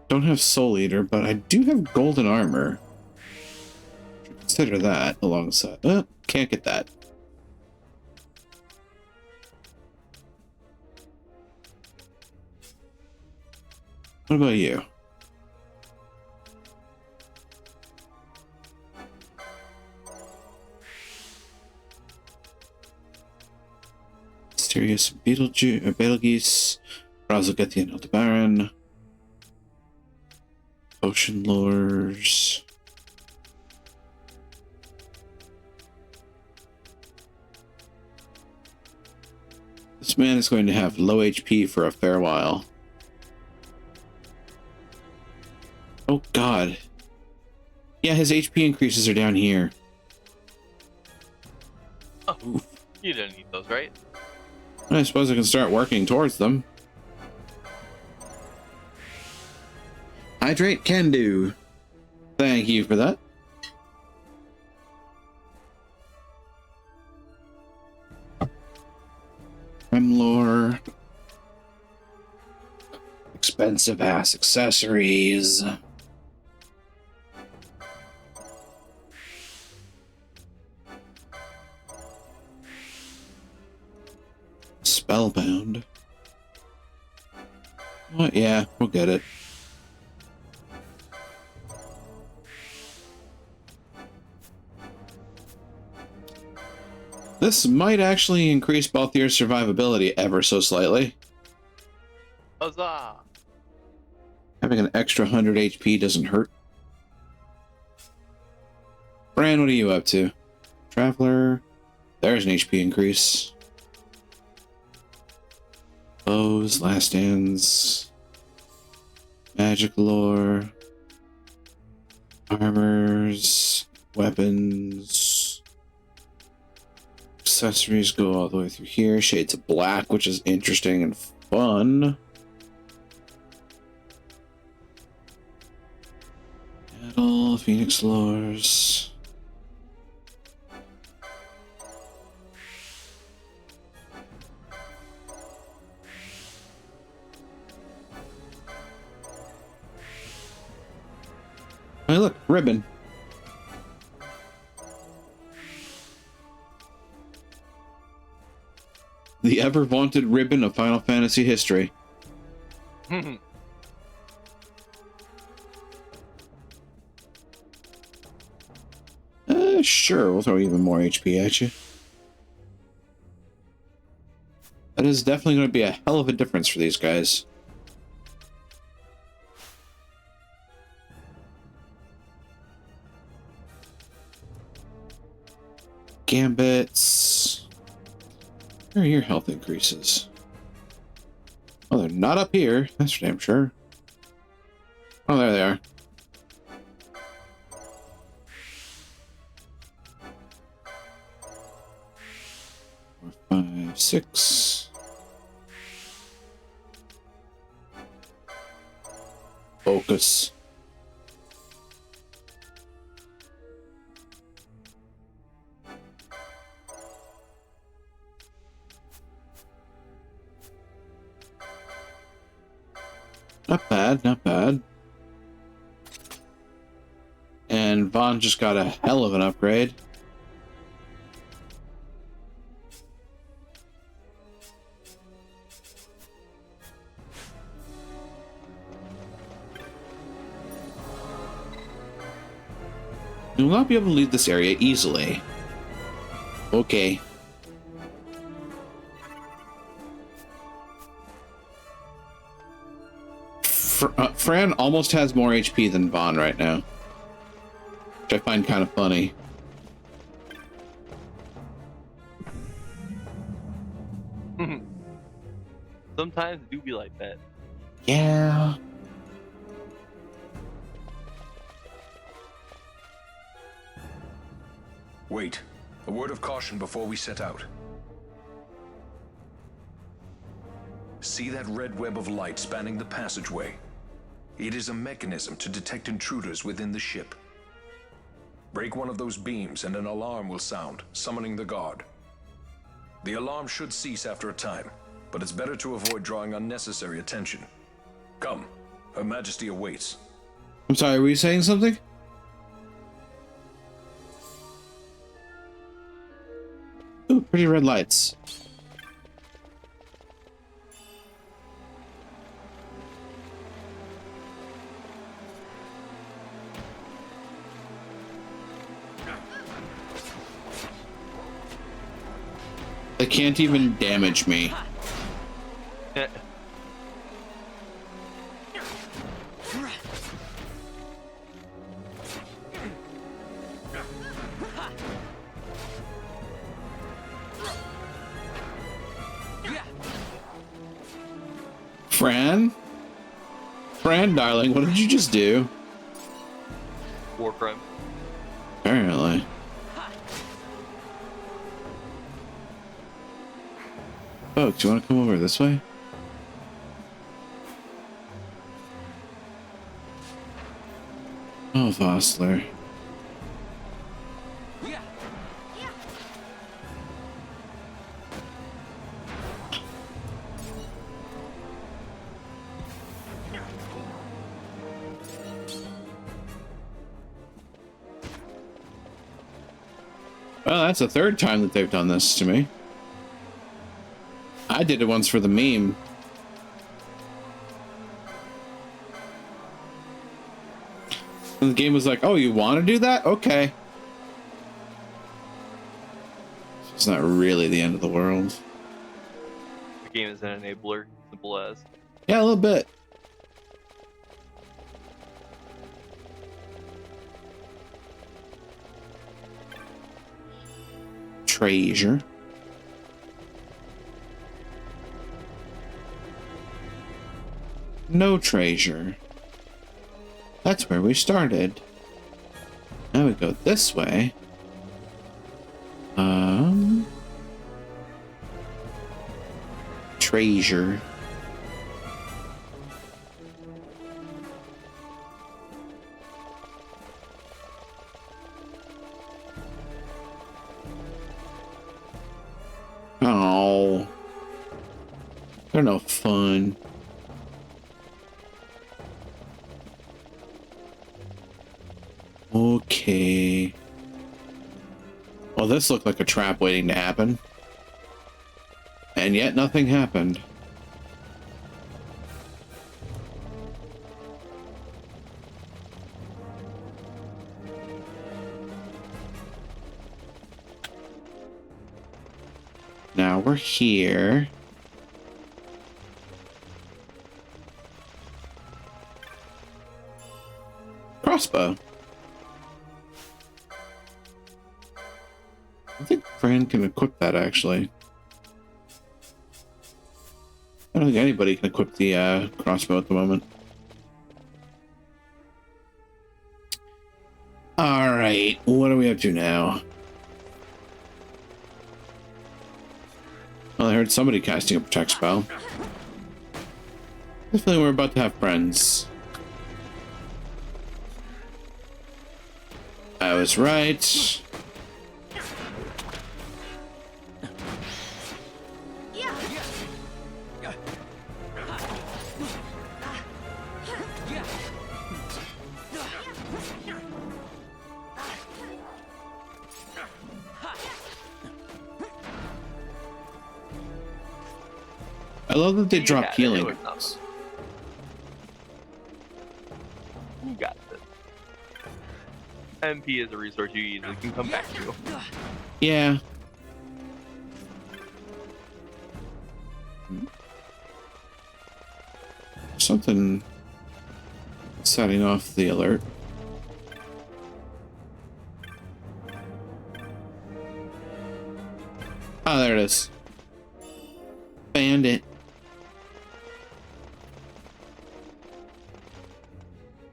Don't have Soul Eater, but I do have golden armor. Consider that alongside. Can't get that. What about you? Mysterious Betelgeuse, Razogethian and Aldebaran, Ocean Lures. This man is going to have low HP for a fair while. Oh god. Yeah, his HP increases are down here. Oh, you didn't need those, right? I suppose I can start working towards them. Hydrate can do. Thank you for that. Remlore. Expensive ass accessories. Spellbound. What? Yeah, we'll get it. This might actually increase both your survivability ever so slightly. Huzzah! Having an extra 100 HP doesn't hurt. Bran, what are you up to? Traveler. There's an HP increase. Bows, last stands. Magic lore. Armors. Weapons. Accessories go all the way through here. Shades of black, which is interesting and fun. Battle, Phoenix lores. Hey, look, ribbon. The ever-vaunted ribbon of Final Fantasy history. Sure, we'll throw even more HP at you. That is definitely going to be a hell of a difference for these guys. Gambits. Where are your health increases? Oh, they're not up here. That's for damn sure. Oh, there they are. 4, 5, 6. Focus. Not bad, not bad. And Vaughn just got a hell of an upgrade. You will not be able to leave this area easily. Okay. Fran almost has more HP than Vaughn right now, which I find kind of funny. Sometimes it do be like that. Yeah. Wait. A word of caution before we set out. See that red web of light spanning the passageway? It is a mechanism to detect intruders within the ship. Break one of those beams and an alarm will sound, summoning the guard. The alarm should cease after a time, but it's better to avoid drawing unnecessary attention. Come, Her Majesty awaits. I'm sorry, were you saying something? Ooh, pretty red lights. They can't even damage me. Fran, darling, what did you just do? War crime. Apparently. Folks, you want to come over this way? Oh, Vossler. Well, that's the third time that they've done this to me. I did it once for the meme. And the game was like, oh, you want to do that? Okay. It's not really the end of the world. The game is an enabler, simple as. Yeah, a little bit. Treasure. No treasure. That's where we started. Now we go this way. Treasure. Oh. They're no fun. Okay. Well, this looked like a trap waiting to happen. And yet nothing happened. Now we're here. Crossbow. I think Fran can equip that, actually. I don't think anybody can equip the crossbow at the moment. Alright, what do we have to do now? Well, I heard somebody casting a protect spell. I feel like we're about to have friends. I was right. I love that they drop healing. You got this. MP is a resource you easily can come back to. Yeah. Something setting off the alert. Oh, there it is. Bandit.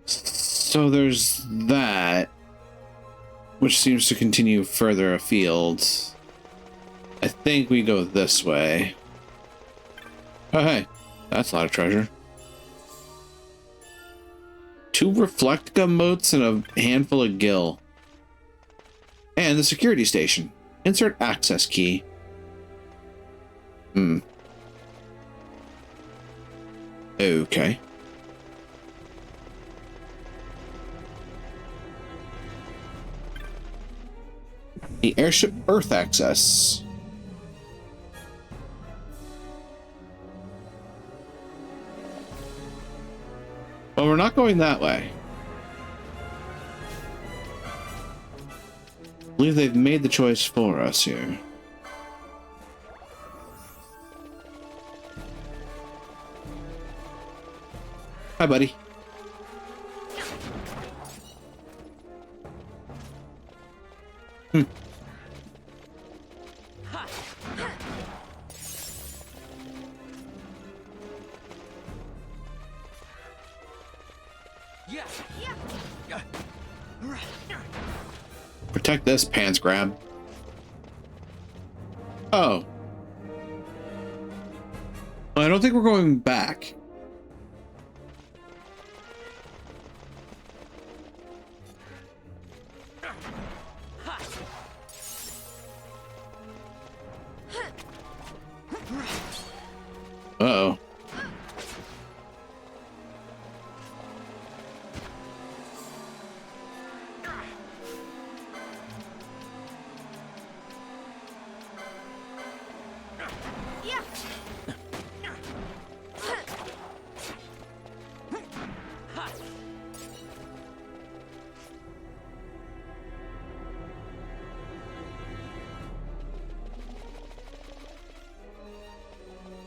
So there's that, which seems to continue further afield. I think we go this way. Oh, hey, that's a lot of treasure. 2 Reflectica motes and a handful of gil. And the security station. Insert access key. Okay. The airship berth access. Well, we're not going that way. I believe they've made the choice for us here. Hi, buddy. Protect this, pants grab. Oh. I don't think we're going back. Uh-oh.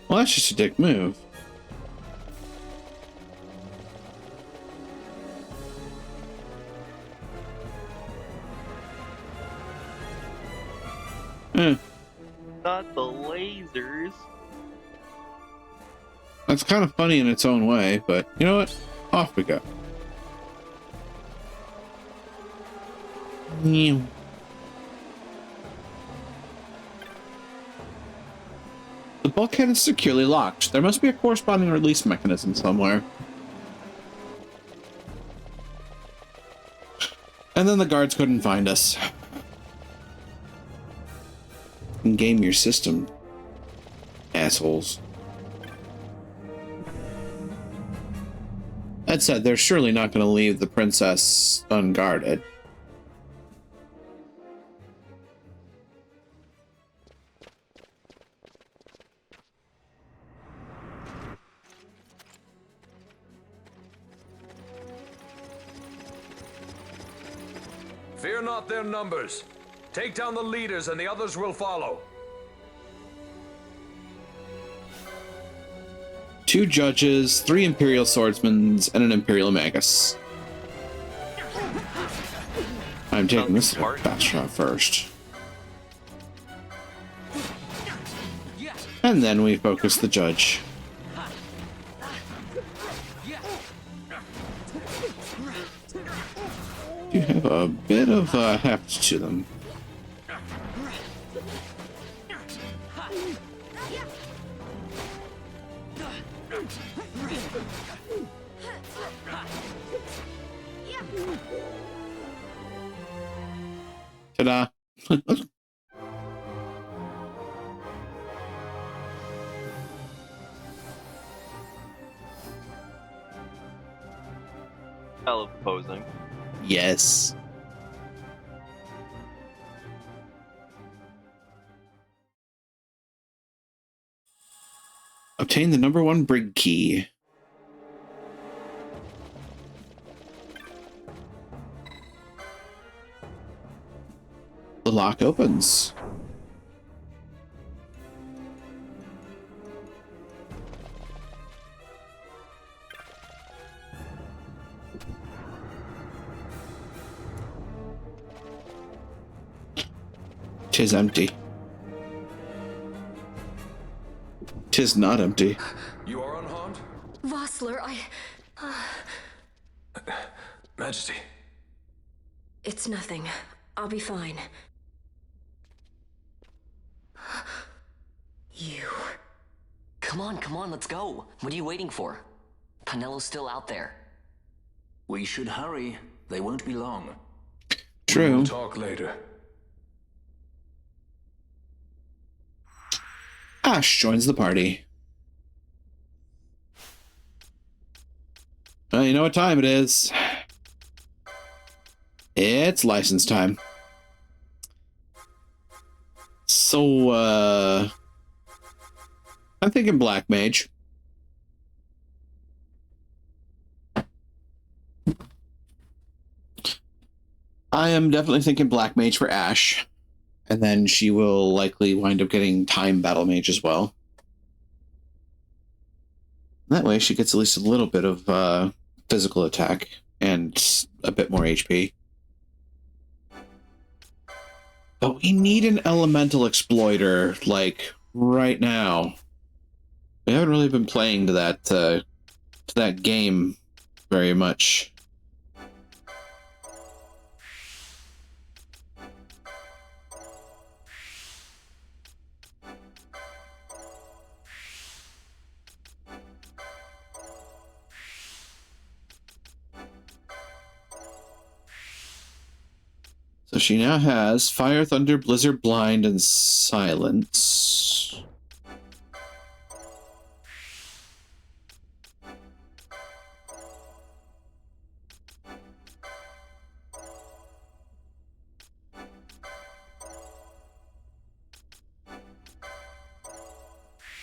Well, that's just a dick move. Not the lasers. That's kind of funny in its own way, but you know what? Off we go. The bulkhead is securely locked. There must be a corresponding release mechanism somewhere. And then the guards couldn't find us. Game your system, assholes. That said, they're surely not going to leave the princess unguarded. Fear not their numbers. Take down the leaders and the others will follow. 2 judges, 3 Imperial swordsmen, and an Imperial magus. I'm taking this fast shot first. And then we focus the judge. do have a bit of heft to them. Ta-da! I love posing. Yes. Obtain the #1 brig key. The lock opens. Tis empty. Tis not empty. You are unharmed? Vossler, Majesty. It's nothing. I'll be fine. You... Come on, let's go. What are you waiting for? Penelo's still out there. We should hurry. They won't be long. True. We'll talk later. Ashe joins the party. Well, you know what time it is. It's license time. So, I'm thinking Black Mage. I am definitely thinking Black Mage for Ashe. And then she will likely wind up getting Time Battle Mage as well. That way she gets at least a little bit of physical attack and a bit more HP. But we need an Elemental Exploiter, like, right now. We haven't really been playing to that game very much. So she now has Fire, Thunder, Blizzard, Blind, and Silence.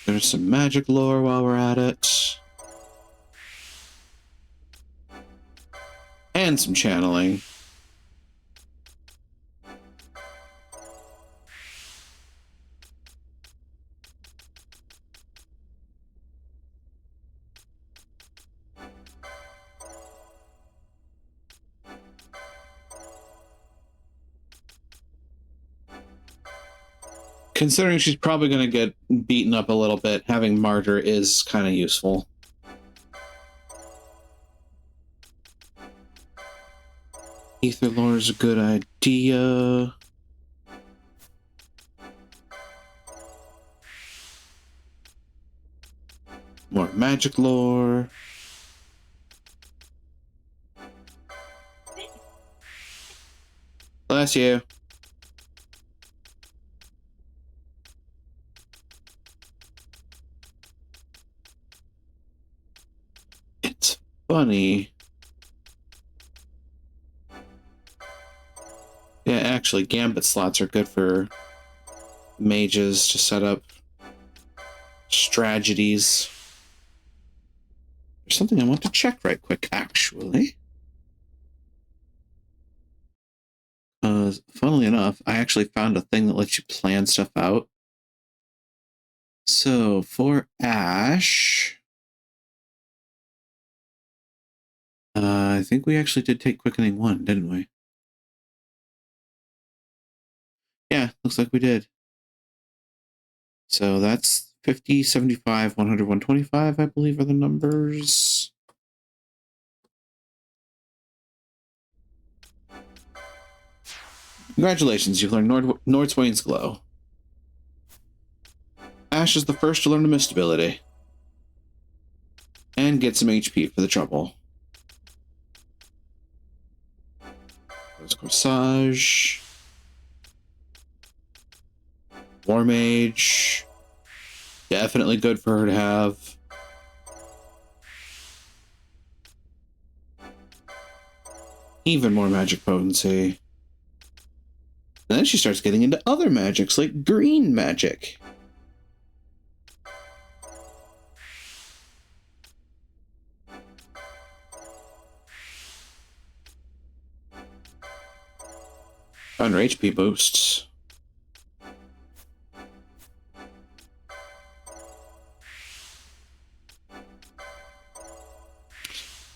There's some magic lore while we're at it. And some channeling. Considering she's probably going to get beaten up a little bit, having Martyr is kind of useful. Ether lore is a good idea. More magic lore. Bless you. It's funny. Yeah, actually, Gambit slots are good for mages to set up strategies. There's something I want to check right quick, actually. Funnily enough, I actually found a thing that lets you plan stuff out. So, for Ashe... I think we actually did take Quickening 1, didn't we? Yeah, looks like we did. So that's 50, 75, 100, 125, I believe are the numbers. Congratulations, you've learned Nordswain's Glow. Ashe is the first to learn a mist ability. And get some HP for the trouble. There's Corsage. War Mage. Definitely good for her to have. Even more magic potency. And then she starts getting into other magics, like green magic. Found her HP boosts.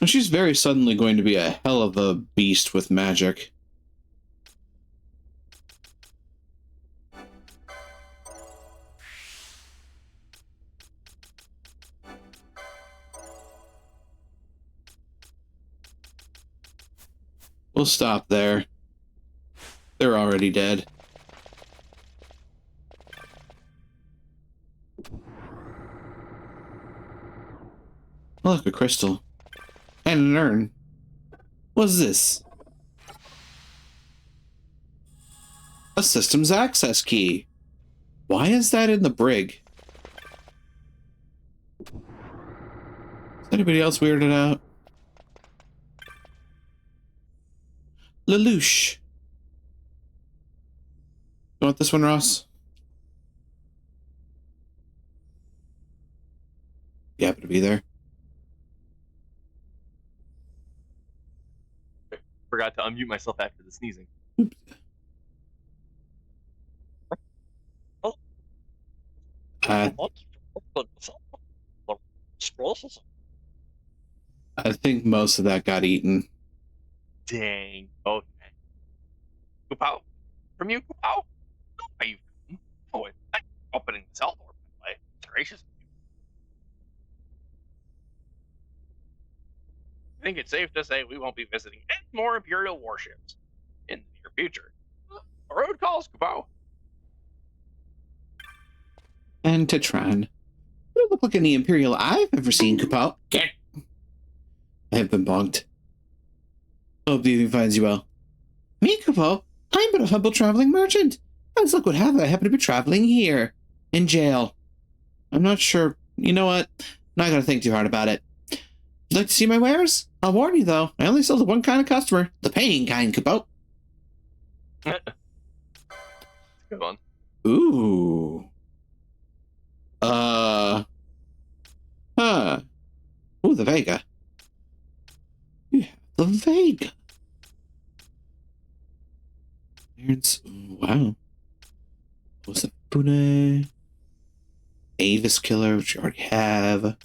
And she's very suddenly going to be a hell of a beast with magic. We'll stop there. They're already dead. Look, a crystal. And an urn. What's this? A systems access key. Why is that in the brig? Is anybody else weirded out? Lelouch. You want this one, Ross? You happen to be there. Forgot to unmute myself after the sneezing. I think most of that got eaten. Dang. Okay. Kupao. From you, Kupao? Are you? Oh, I'm opening the cell door, by the way. It's gracious. I think it's safe to say we won't be visiting any more Imperial warships in the near future. A road calls, Kupao. And Tetran. You don't look like any Imperial I've ever seen, Kupao. Get. I have been bonked. Hope the evening finds you well. Me, Kupao? I'm but a humble traveling merchant. As luck would have it, I happen to be traveling here. In jail. I'm not sure. You know what? I'm not going to think too hard about it. You'd like to see my wares? I'll warn you, though. I only sell to one kind of customer. The paying kind, Kupao. Good one. Ooh. Huh. Ooh, the Vega. Yeah, the Vega. Ooh, wow. What's the Pune? Avis Killer, which you already have.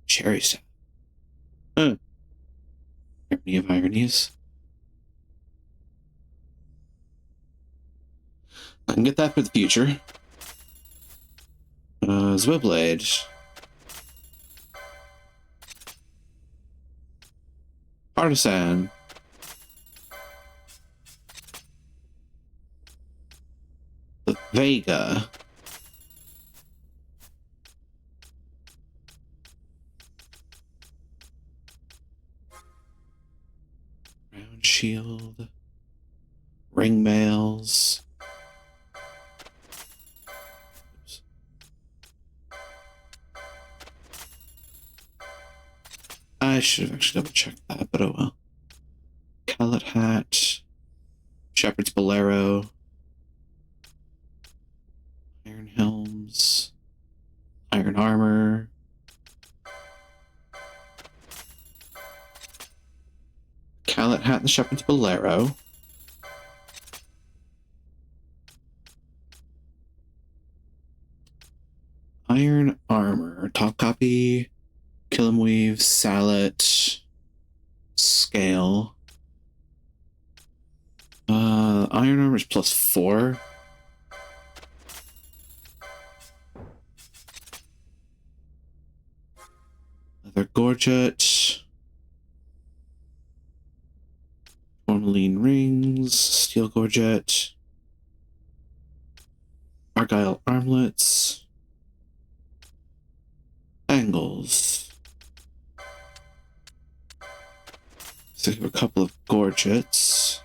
Cherry Staff. Huh. Irony of ironies. I can get that for the future. Zwibblade. Partisan. The Vega. Round Shield. Ring mails. I should have actually double checked that, but oh well. Callet hat. Shepherd's Bolero. Iron helms. Iron armor. Callet hat and the Shepherd's Bolero. Iron armor. Top copy. Killam Weave, Sallet, Scale. Iron armor is +4. Leather gorget. 4 tourmaline rings, steel gorget, argyle armlets, angles. So we have a couple of gorgets,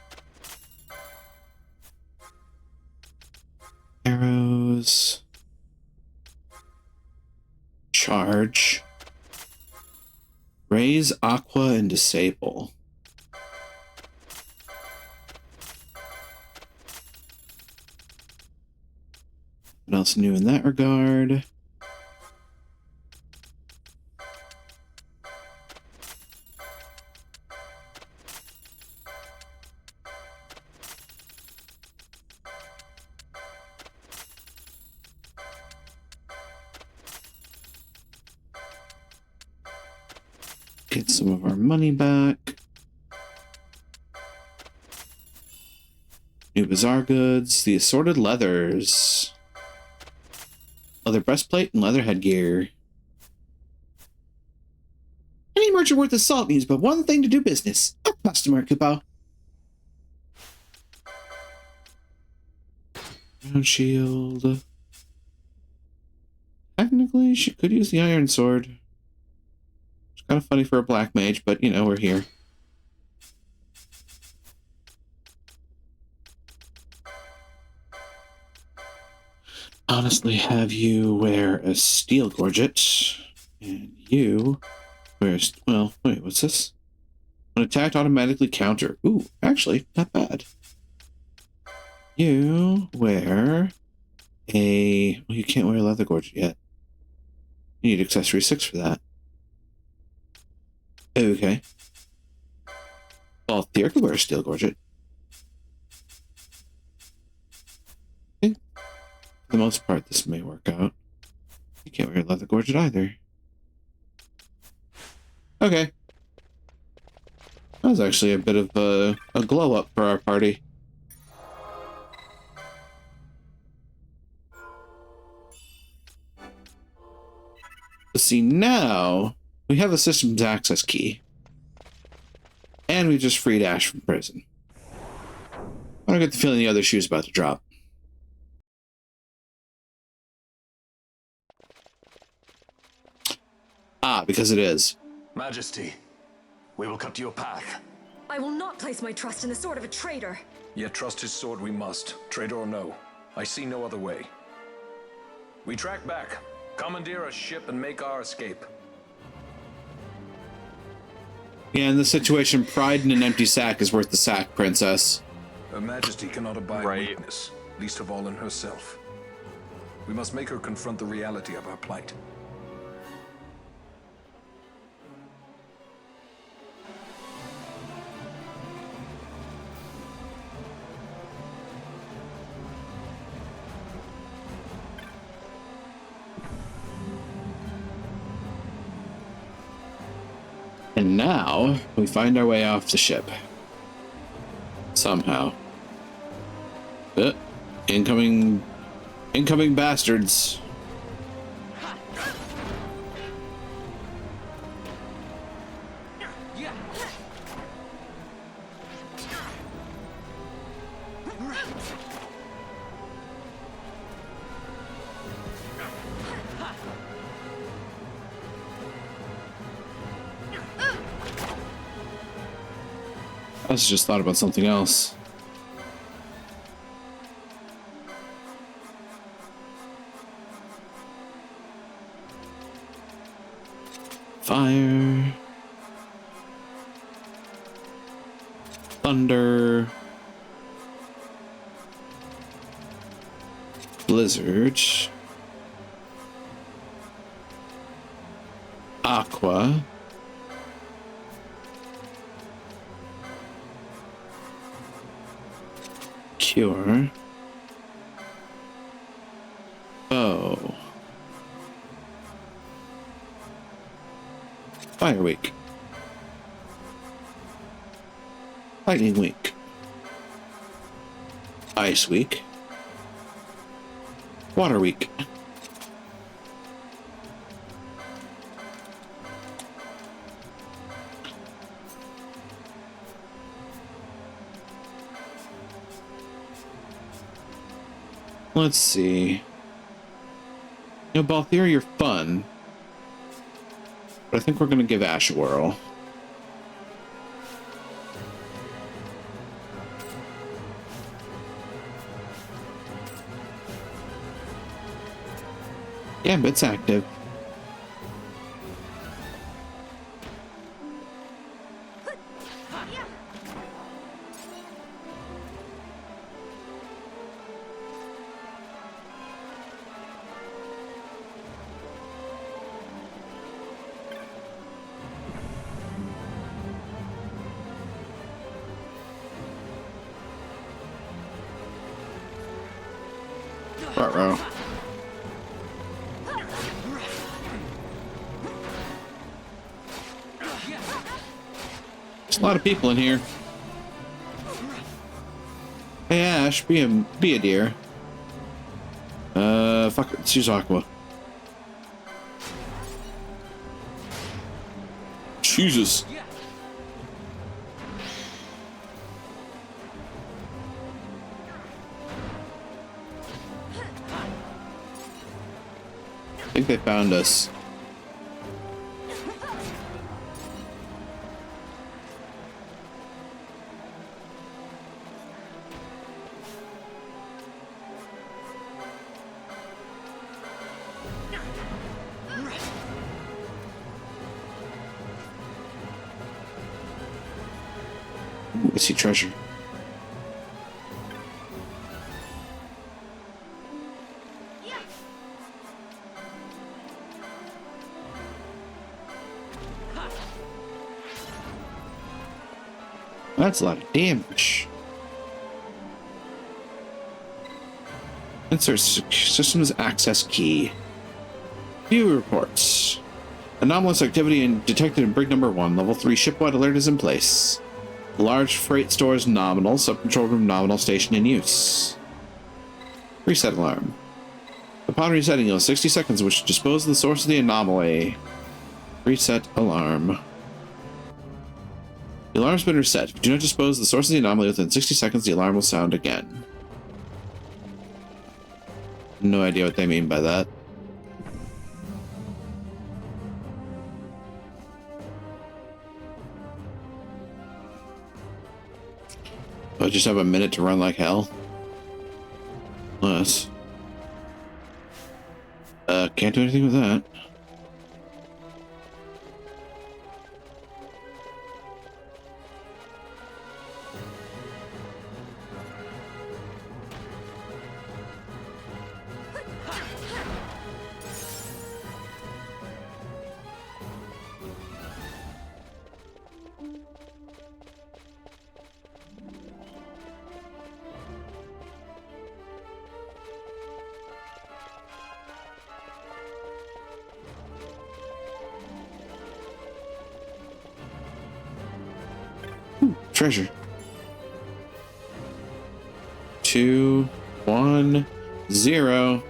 arrows, charge, raise, aqua, and disable. What else new in that regard? Get some of our money back. New bazaar goods, the assorted leathers. Leather breastplate and leather headgear. Any merchant worth his salt needs but one thing to do business. A customer, Kupo. Iron shield. Technically, she could use the iron sword. It's kind of funny for a black mage, but you know, we're here. Honestly, have you wear a steel gorget, and you wear, well, wait, what's this? When attacked, automatically counter. Ooh, actually, not bad. You wear a, well, you can't wear a leather gorget yet. You need accessory 6 for that. Okay. Well, Thea could wear a steel gorget. For the most part, this may work out. You can't wear a leather gorget either. Okay. That was actually a bit of a glow up for our party. Let's see, now we have a systems access key. And we just freed Ashe from prison. I don't get the feeling the other shoe's about to drop. Ah, because it is. Majesty, we will cut your path. I will not place my trust in the sword of a traitor. Yet trust his sword we must, traitor or no. I see no other way. We track back, commandeer a ship, and make our escape. Yeah, in this situation, pride in an empty sack is worth the sack, Princess. Her Majesty cannot abide weakness, least of all in herself. We must make her confront the reality of our plight. And now, we find our way off the ship. Somehow. Incoming bastards. I just thought about something else. Fire. Thunder. Blizzard. Aqua. Cure. Oh. Fire weak. Lightning weak. Ice weak. Water weak. Let's see. You know, Balthier, you're fun. But I think we're going to give Ashe a whirl. Yeah, Bit's active. Ruh-roh. There's a lot of people in here. Hey Ashe, be a dear. Fuck it, let's use Aqua. Jesus. I think they found us. Ooh, I see treasure. That's a lot of damage. Insert systems access key. View reports. Anomalous activity detected in brig number 1. Level 3 shipwide alert is in place. Large freight stores nominal. Sub-control room nominal station in use. Reset alarm. Upon resetting, you'll have 60 seconds in which to dispose of the source of the anomaly. Reset alarm. The alarm's been reset. If you do not dispose of the source of the anomaly within 60 seconds, the alarm will sound again. No idea what they mean by that. I just have a minute to run like hell. Unless. Can't do anything with that. Treasure. 2, 1, 0.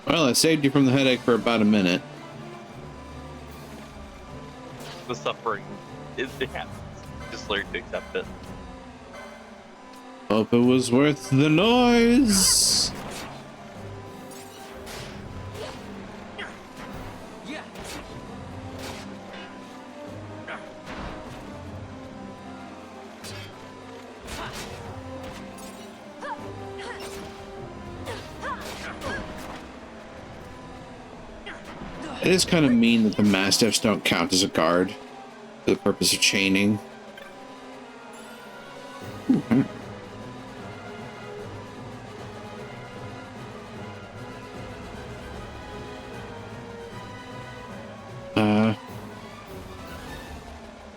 Well, I saved you from the headache for about a minute. The suffering it happens. Just learn to accept it. Hope it was worth the noise. It is kind of mean that the Mastiffs don't count as a guard for the purpose of chaining.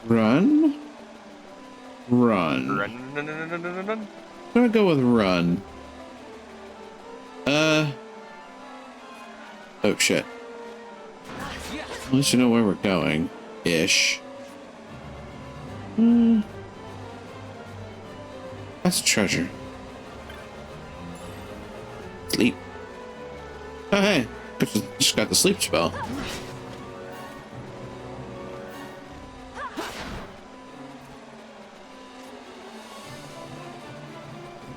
Run? Run. I'm gonna go with run. Oh shit. At least you know where we're going. Ish. That's a treasure. Sleep. Oh hey, just got the sleep spell.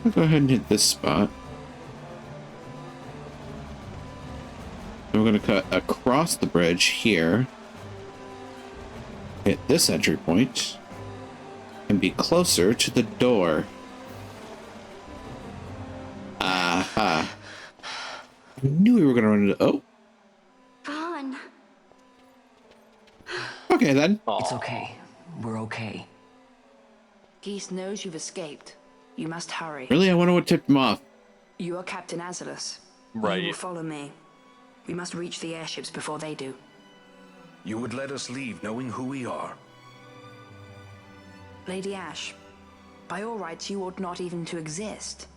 I'll go ahead and hit this spot. Then we're going to cut across the bridge here. Hit this entry point. And be closer to the door. Aha. I knew we were going to run into... Oh. Vaughn. Okay, then. It's okay. We're okay. Geese knows you've escaped. You must hurry. Really? I wonder what tipped him off. You are Captain Azulus. Right. You will follow me. We must reach the airships before they do. You would let us leave knowing who we are. Lady Ashe, by all rights you ought not even to exist.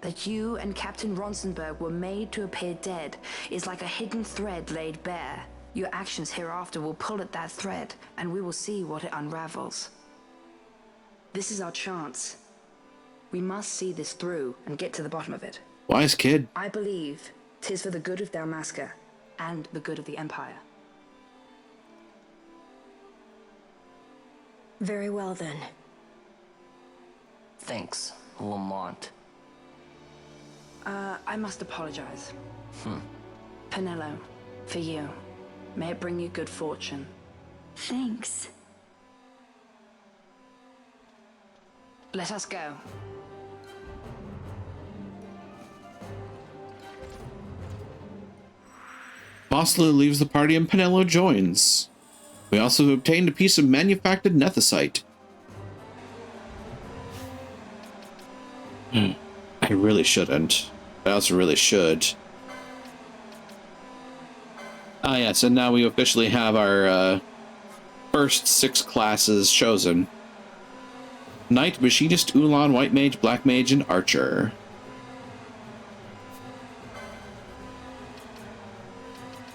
That you and Captain Ronsenberg were made to appear dead is like a hidden thread laid bare. Your actions hereafter will pull at that thread, and we will see what it unravels. This is our chance. We must see this through and get to the bottom of it. Wise kid. I believe 'tis for the good of Dalmasca and the good of the Empire. Very well, then. Thanks, Lamont. I must apologize. Penelo, for you. May it bring you good fortune. Thanks. Let us go. Bosley leaves the party and Penelo joins. We also obtained a piece of manufactured nethicite. I really shouldn't. I also really should. Ah, yes, and now we officially have our first 6 classes chosen. Knight, Machinist, Ulan, White Mage, Black Mage, and Archer.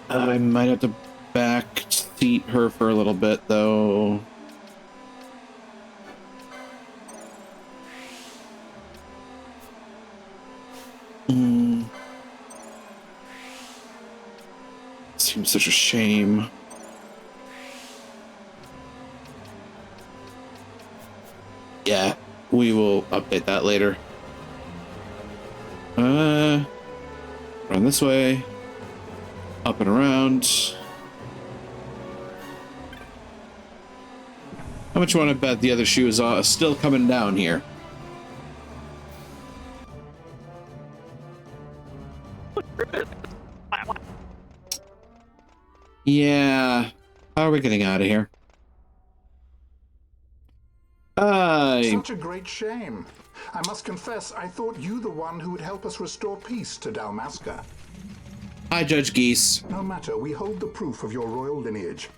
I might have to back seat her for a little bit, though. Seems such a shame. Yeah, we will update that later. Run this way. Up and around. How much you want to bet the other shoe is still coming down here? Yeah. How are we getting out of here? Such a great shame. I must confess, I thought you the one who would help us restore peace to Dalmasca. Hi, Judge Geese. No matter, we hold the proof of your royal lineage.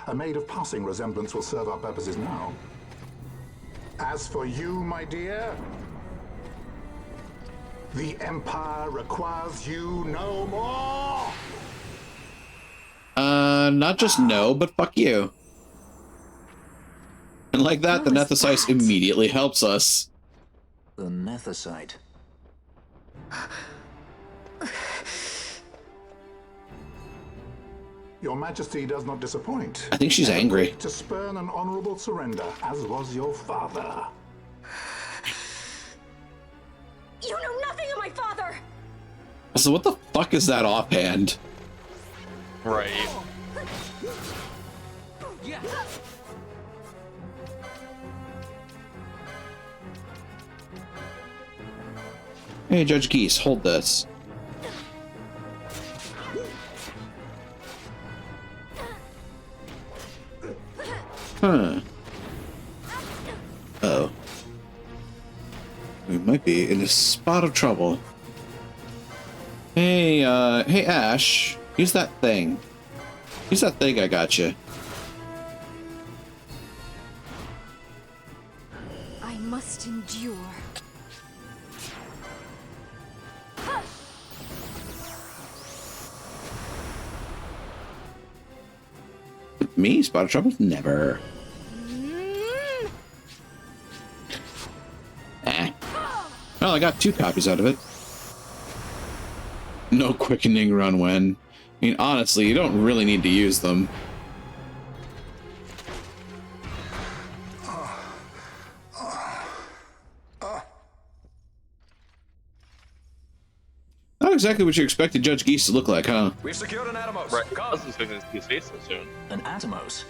A maid of passing resemblance will serve our purposes now. As for you, my dear, the Empire requires you no more! Not just no, but fuck you. And like that, the nethicite immediately helps us. The nethicite. Your Majesty does not disappoint. I think she's angry. To spurn an honorable surrender, as was your father. You know nothing of my father! So what the fuck is that offhand? Right. Hey, Judge Geese, hold this. Huh. Oh. We might be in a spot of trouble. Hey, hey Ashe, use that thing. Use that thing I got you. I must endure. Me? Spot of trouble? Never. Well, I got 2 copies out of it. No quickening run when. I mean, honestly, you don't really need to use them. exactly what you expected Judge Geese to look like, huh? We've secured an Atomos. Right. I was expecting to see his face so soon. An Atomos?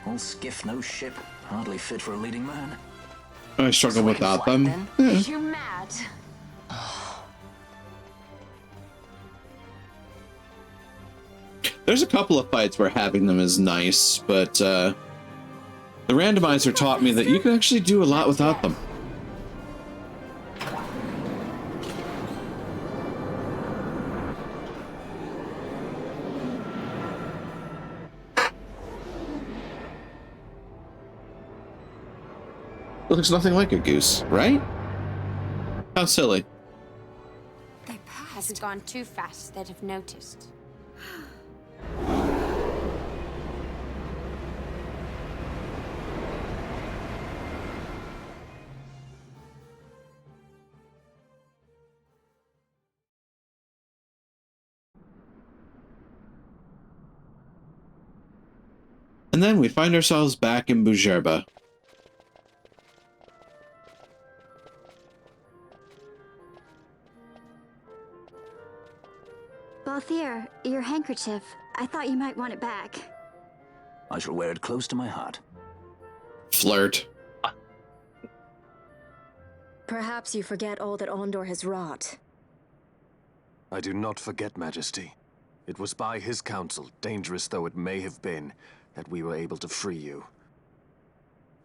All skiff, no ship. Hardly fit for a leading man. I struggle without them. Yeah. You're mad. There's a couple of fights where having them is nice, but the randomizer taught me that you can actually do a lot without them. It looks nothing like a goose, right? How silly. Their path hasn't gone too fast, they'd have noticed. And then we find ourselves back in Bujerba. Balthier, your handkerchief. I thought you might want it back. I shall wear it close to my heart. Flirt. Perhaps you forget all that Ondore has wrought. I do not forget, Majesty. It was by his counsel, dangerous though it may have been, that we were able to free you.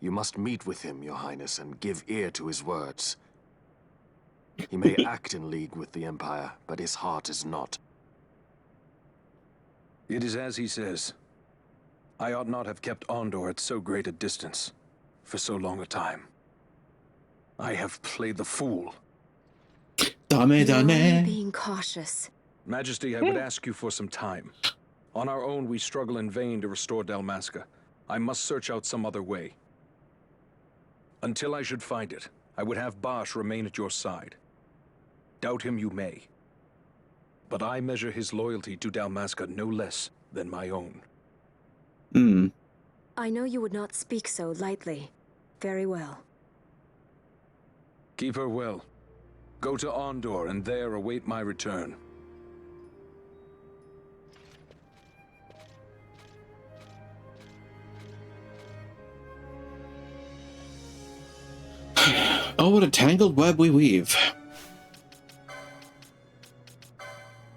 You must meet with him, Your Highness, and give ear to his words. He may act in league with the Empire, but his heart is not. It is as he says. I ought not have kept Ondore at so great a distance for so long a time. I have played the fool. Being cautious. Majesty, I would ask you for some time. On our own, we struggle in vain to restore Dalmasca. I must search out some other way. Until I should find it, I would have Basch remain at your side. Doubt him you may. But I measure his loyalty to Dalmasca no less than my own. I know you would not speak so lightly. Very well. Keep her well. Go to Ondore and there await my return. Oh, what a tangled web we weave.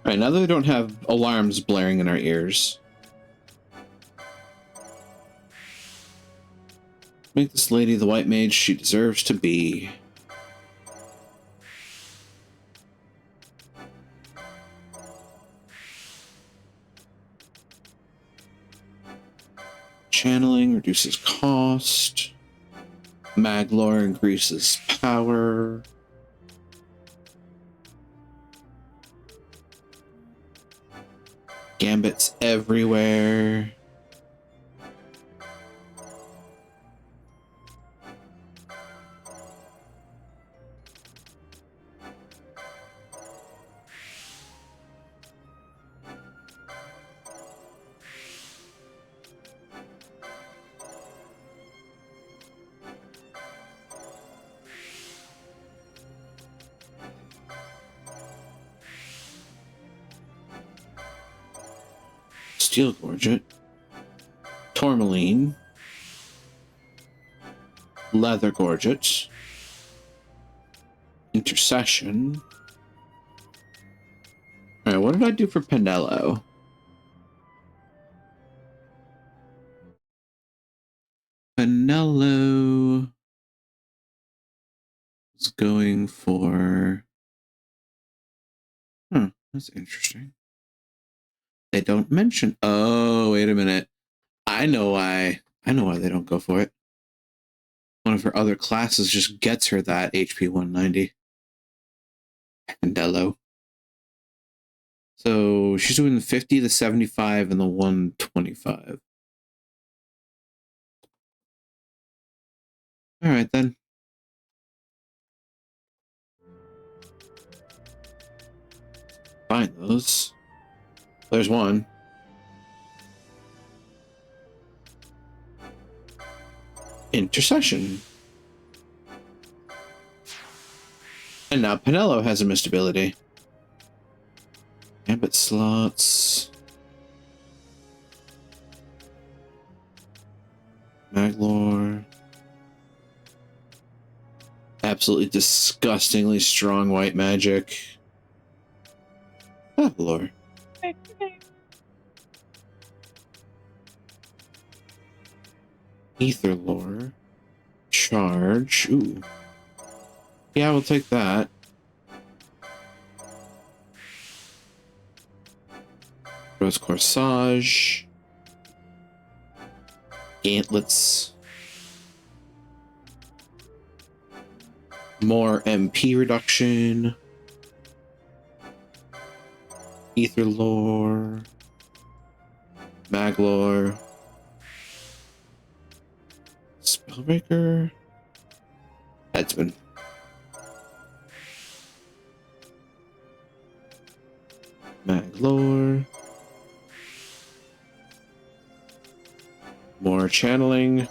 Alright, now that we don't have alarms blaring in our ears. Make this lady the white mage she deserves to be. Channeling reduces cost. Maglore increases power. Gambits everywhere. Steel Gorget, Tourmaline, Leather Gorget, Intercession. Alright, what did I do for Penelo? Penelo is going for... that's interesting. They don't mention... Oh, wait a minute. I know why. I know why they don't go for it. One of her other classes just gets her that HP 190. Penelo. So she's doing the 50, the 75, and the 125. Alright then. Find those. There's one. Intercession. And now Penelo has a missed ability. slots. Maglore. Absolutely disgustingly strong white magic. Maglore. Ether lore. Charge. Ooh. Yeah, we'll take that. Rose Corsage. Gauntlets. More MP reduction. Ether lore. Maglore. Spellbreaker. Headsman. Maglore. More channeling.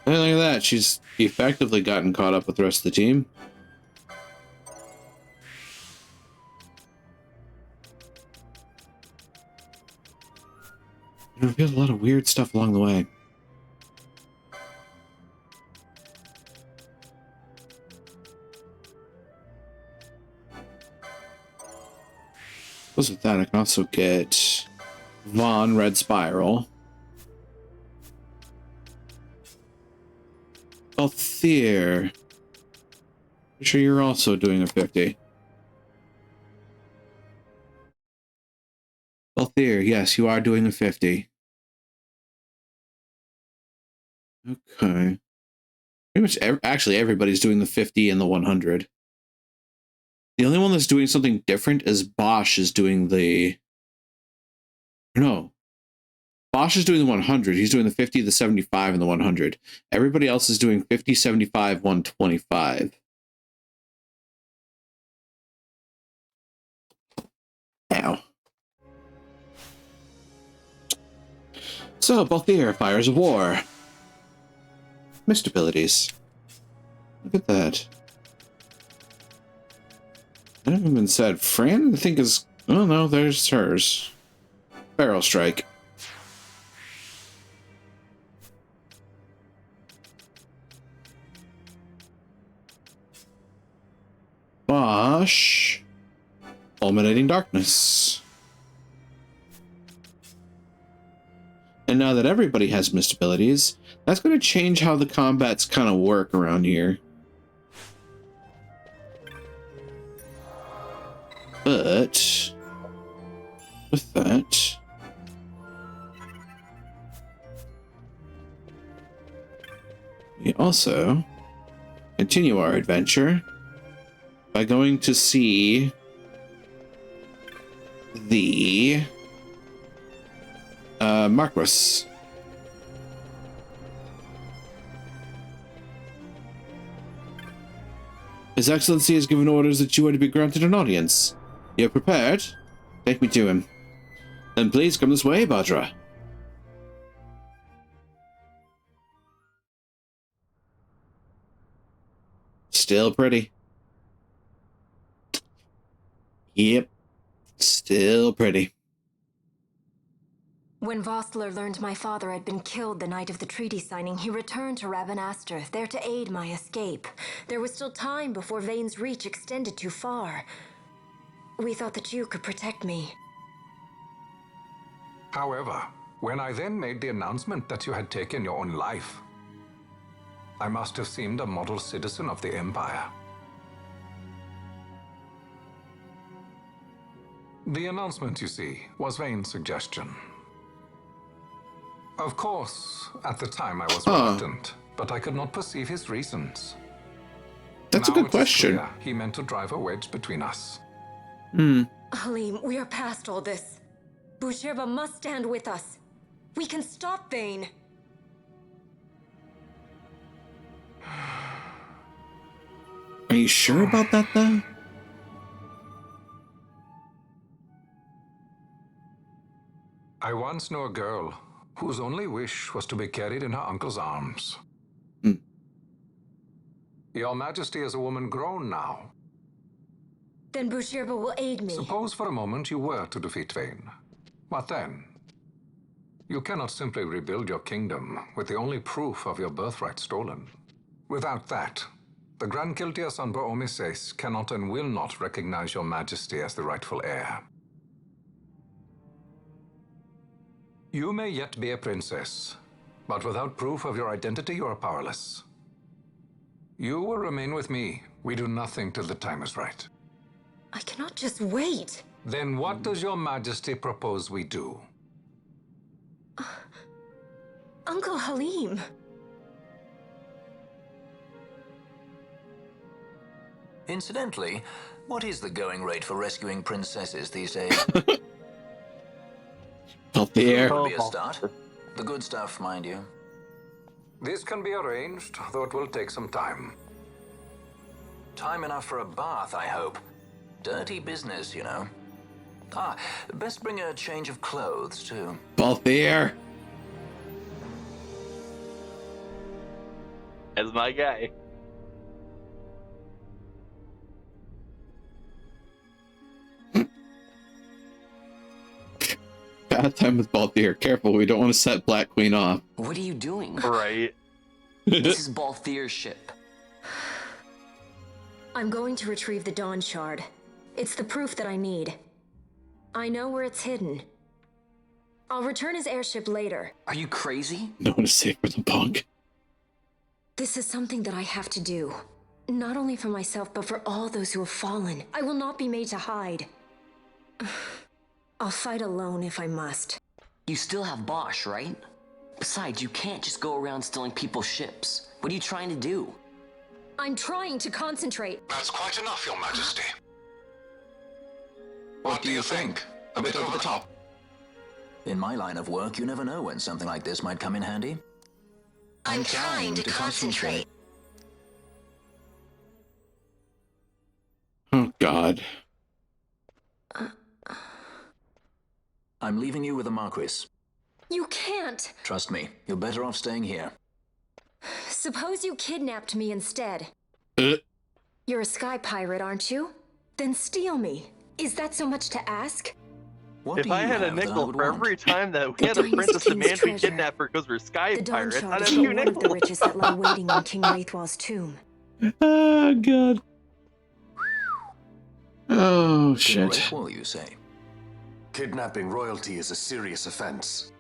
And look at that, she's effectively gotten caught up with the rest of the team. It revealed a lot of weird stuff along the way. With that, I can also get Vaughn Red Spiral. Althir. I'm sure you're also doing a 50. Althir, yes, you are doing a 50. Okay. Pretty much, actually, everybody's doing the 50 and the 100. The only one that's doing something different is Basch is doing the... No. Basch is doing the 100. He's doing the 50, the 75, and the 100. Everybody else is doing 50, 75, 125. Ow. So, Balthier, Fires of War. Missed abilities. Look at that. That hasn't been said. Fran, I think, is... Oh, no, there's hers. Barrel Strike. Basch. Fulminating Darkness. And now that everybody has missed abilities, that's going to change how the combats kind of work around here. But with that, we also continue our adventure by going to see the Marquis. His Excellency has given orders that you are to be granted an audience. You're prepared? Take me to him. Then please come this way, Badra. Still pretty. Yep. Still pretty. When Vossler learned my father had been killed the night of the treaty signing, he returned to Rabanastre, there to aid my escape. There was still time before Vane's reach extended too far. We thought that you could protect me. However, when I then made the announcement that you had taken your own life, I must have seemed a model citizen of the Empire. The announcement, you see, was Vane's suggestion. Of course, at the time I was reluctant, but I could not perceive his reasons. That's a good question. Clear, he meant to drive a wedge between us. Halim, we are past all this. Bushirba must stand with us. We can stop Vane. Are you sure about that, though? I once knew a girl whose only wish was to be carried in her uncle's arms. Your Majesty is a woman grown now. Then Bushirba will aid me. Suppose for a moment you were to defeat Vayne. What then? You cannot simply rebuild your kingdom with the only proof of your birthright stolen. Without that, the Grand Kiltias on Bo-Omises cannot and will not recognize your Majesty as the rightful heir. You may yet be a princess, but without proof of your identity, you are powerless. You will remain with me. We do nothing till the time is right. I cannot just wait. Then what does your Majesty propose we do? Uncle Halim. Incidentally, what is the going rate for rescuing princesses these days? Balthier. Would be a start. The good stuff, mind you. This can be arranged, though it will take some time. Time enough for a bath, I hope. Dirty business, you know. Ah, best bring a change of clothes, too. Balthier. As my guy. Bad time with Balthier. Careful, we don't want to set Black Queen off. What are you doing? Right. This is Balthier's ship. I'm going to retrieve the Dawn Shard. It's the proof that I need. I know where it's hidden. I'll return his airship later. Are you crazy? No one is safe for the punk. This is something that I have to do. Not only for myself, but for all those who have fallen. I will not be made to hide. I'll fight alone if I must. You still have Basch, right? Besides, you can't just go around stealing people's ships. What are you trying to do? I'm trying to concentrate. That's quite enough, Your Majesty. What do you think? A bit over the top. In my line of work, you never know when something like this might come in handy. I'm trying to concentrate. Oh, God. I'm leaving you with the Marquis. You can't. Trust me, you're better off staying here. Suppose you kidnapped me instead. You're a sky pirate, aren't you? Then steal me. Is that so much to ask? If I had a nickel for every time that we had a princess demand we kidnap her because we're sky pirates, I'd have 2 one of the nickels. riches that lie waiting in King Raithwall's tomb. Oh, God. Oh, shit. Raithwall, you say? Kidnapping royalty is a serious offense.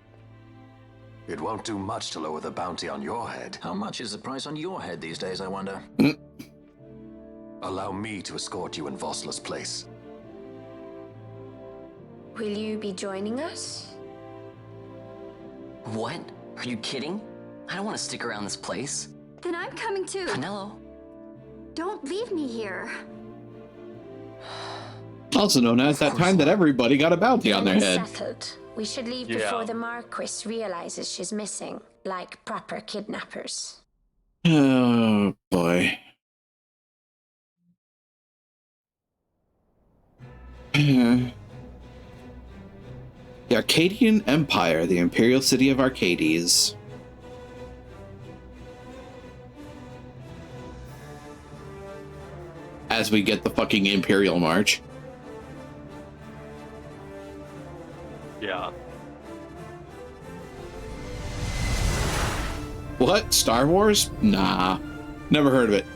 It won't do much to lower the bounty on your head. How much is the price on your head these days, I wonder? Allow me to escort you in Vosla's place. Will you be joining us? What? Are you kidding? I don't want to stick around this place. Then I'm coming too. Penelo. Don't leave me here. Also known as that time that everybody got a bounty on their head. Settled. We should leave before the Marquis realizes she's missing, like proper kidnappers. Oh, boy. The Arcadian Empire, the imperial city of Arcades. As we get the fucking Imperial March. Yeah. What? Star Wars? Nah. Never heard of it.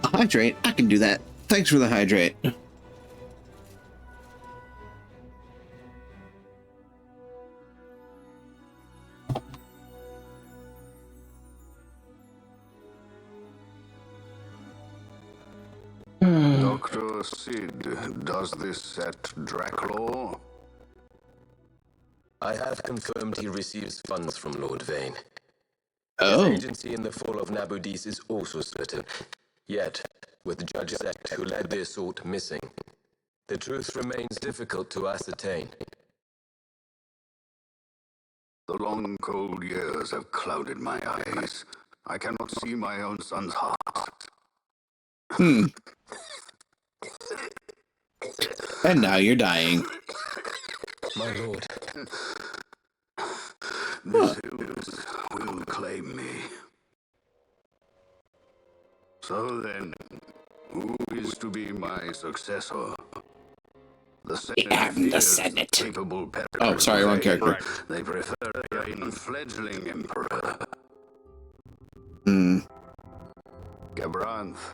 Hydrate? I can do that. Thanks for the hydrate. Dr. Sid, does this set Draculaw? I have confirmed he receives funds from Lord Vayne. Oh. His agency in the fall of Nabudis is also certain. Yet, with Judge Zect, who led the assault, missing, the truth remains difficult to ascertain. The long, cold years have clouded my eyes. I cannot see my own son's heart. And now you're dying. My lord. This illness will claim me. So then, who is to be my successor? The Senate fears capable Oh, sorry, wrong character. They prefer a young fledgling emperor. Gabranth,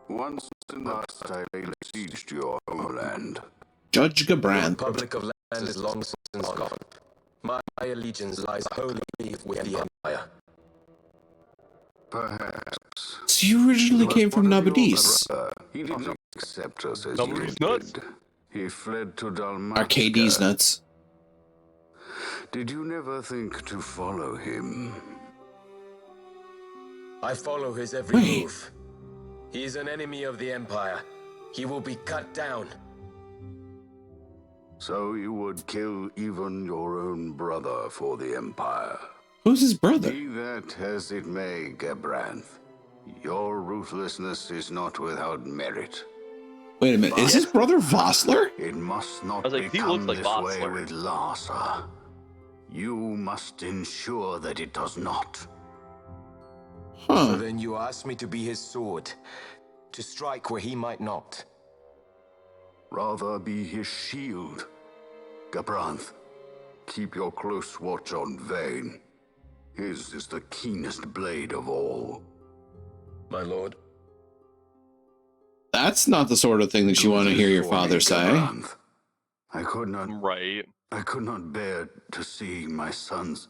once in the past I laid siege to your homeland. Judge The Gabranth. Republic of Land is long since gone. My allegiance lies wholly with the Empire. Perhaps. So you originally came from Nabadis. He did not accept us as you did. He fled to Dalmasca. Arcades nuts. Did you never think to follow him? I follow his every move. He is an enemy of the Empire. He will be cut down. So you would kill even your own brother for the Empire? Who's his brother? Be that as it may, Gabranth. Your ruthlessness is not without merit. Wait a minute, is his brother Vossler? It must not he become looks like this way Vossler. with Larsa. You must ensure that it does not. So then you ask me to be his sword, to strike where he might not. Rather be his shield. Gabranth, keep your close watch on Vayne. His is the keenest blade of all. My lord. That's not the sort of thing that you want to hear your father say. I could not. Right. I could not bear to see my sons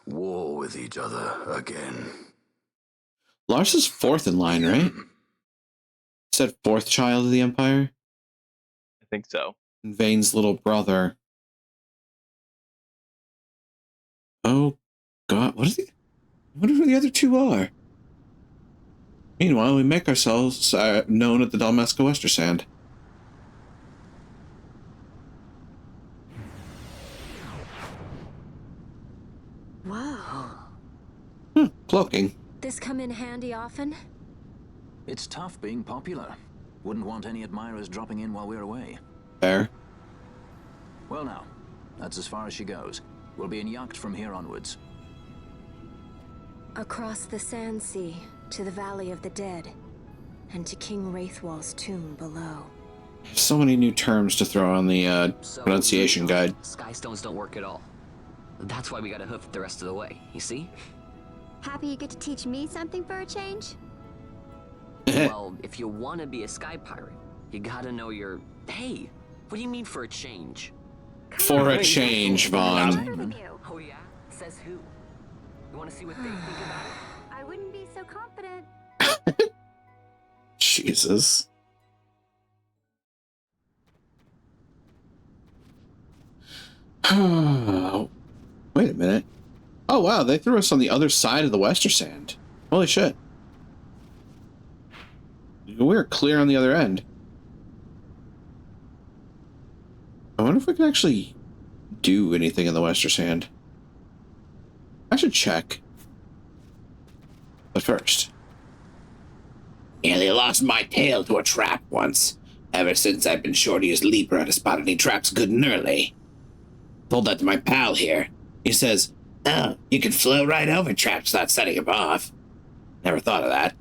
war with each other again. Lars is fourth in line, right? Said fourth child of the Empire? I think so. And Vayne's little brother. Oh, God. What is he? I wonder who the other two are. Meanwhile, we make ourselves known at the Dalmasca Westersand. Whoa. Cloaking. This come in handy often? It's tough being popular. Wouldn't want any admirers dropping in while we're away. Fair. Well now, that's as far as she goes. We'll be in yacht from here onwards. Across the Sand Sea, to the Valley of the Dead, and to King Raithwall's tomb below. So many new terms to throw on the pronunciation guide. Skystones don't work at all. That's why we gotta hoof it the rest of the way, you see? Happy you get to teach me something for a change? Well, if you want to be a sky pirate, you gotta know your... Hey, what do you mean for a change? For a change, Vaughn. Oh yeah? Says who? You want to see what they think about it? I wouldn't be so confident. Jesus. Wait a minute. Oh, wow, they threw us on the other side of the Westersand. Holy shit. We're clear on the other end. I wonder if we can actually do anything in the Westersand. I should check. But first. Nearly lost my tail to a trap once. Ever since I've been sure to use Libra to spot any traps good and early. Told that to my pal here. He says, oh, you can float right over traps without setting them off. Never thought of that.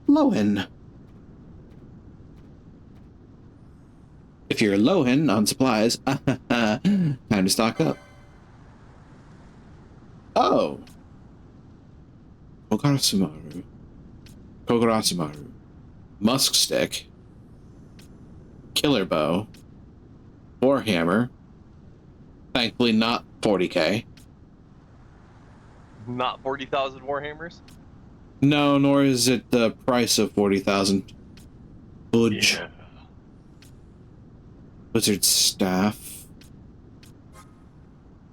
Lohan. If you're Lohan on supplies, time to stock up. Oh. Kogarasumaru. Musk stick. Killer bow. Warhammer. Thankfully not 40k. Not 40,000 Warhammers? No, nor is it the price of 40,000. Budge. Yeah. Wizard staff.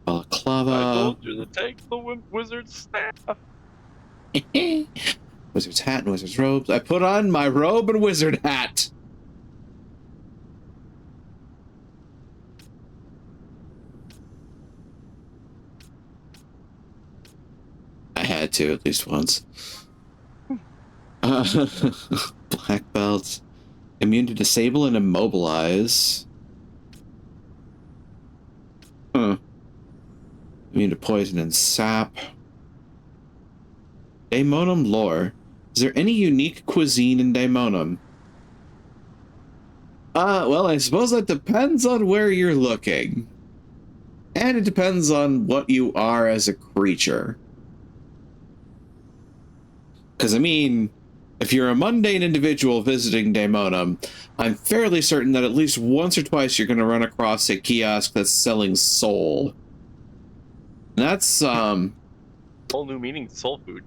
Balaclava. I told you to take the wizard staff. Wizard's hat and wizard's robes. I put on my robe and wizard hat. tried to at least once. Black belt. Immune to disable and immobilize. Huh. Immune to poison and sap. Daemonum lore. Is there any unique cuisine in Daemonum? Well, I suppose that depends on where you're looking. And it depends on what you are as a creature. Because, I mean, if you're a mundane individual visiting Daemonum, I'm fairly certain that at least once or twice you're going to run across a kiosk that's selling soul. And that's, whole new meaning to soul food.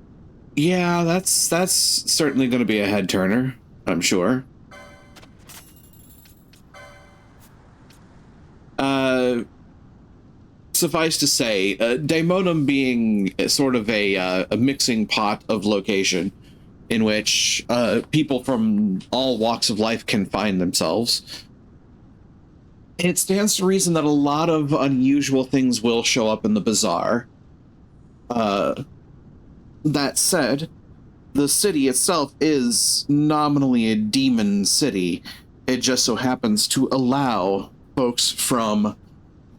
Yeah, that's certainly going to be a head turner, I'm sure. Suffice to say, Daemonum being sort of a mixing pot of location in which people from all walks of life can find themselves, it stands to reason that a lot of unusual things will show up in the bazaar. That said, the city itself is nominally a demon city. It just so happens to allow folks from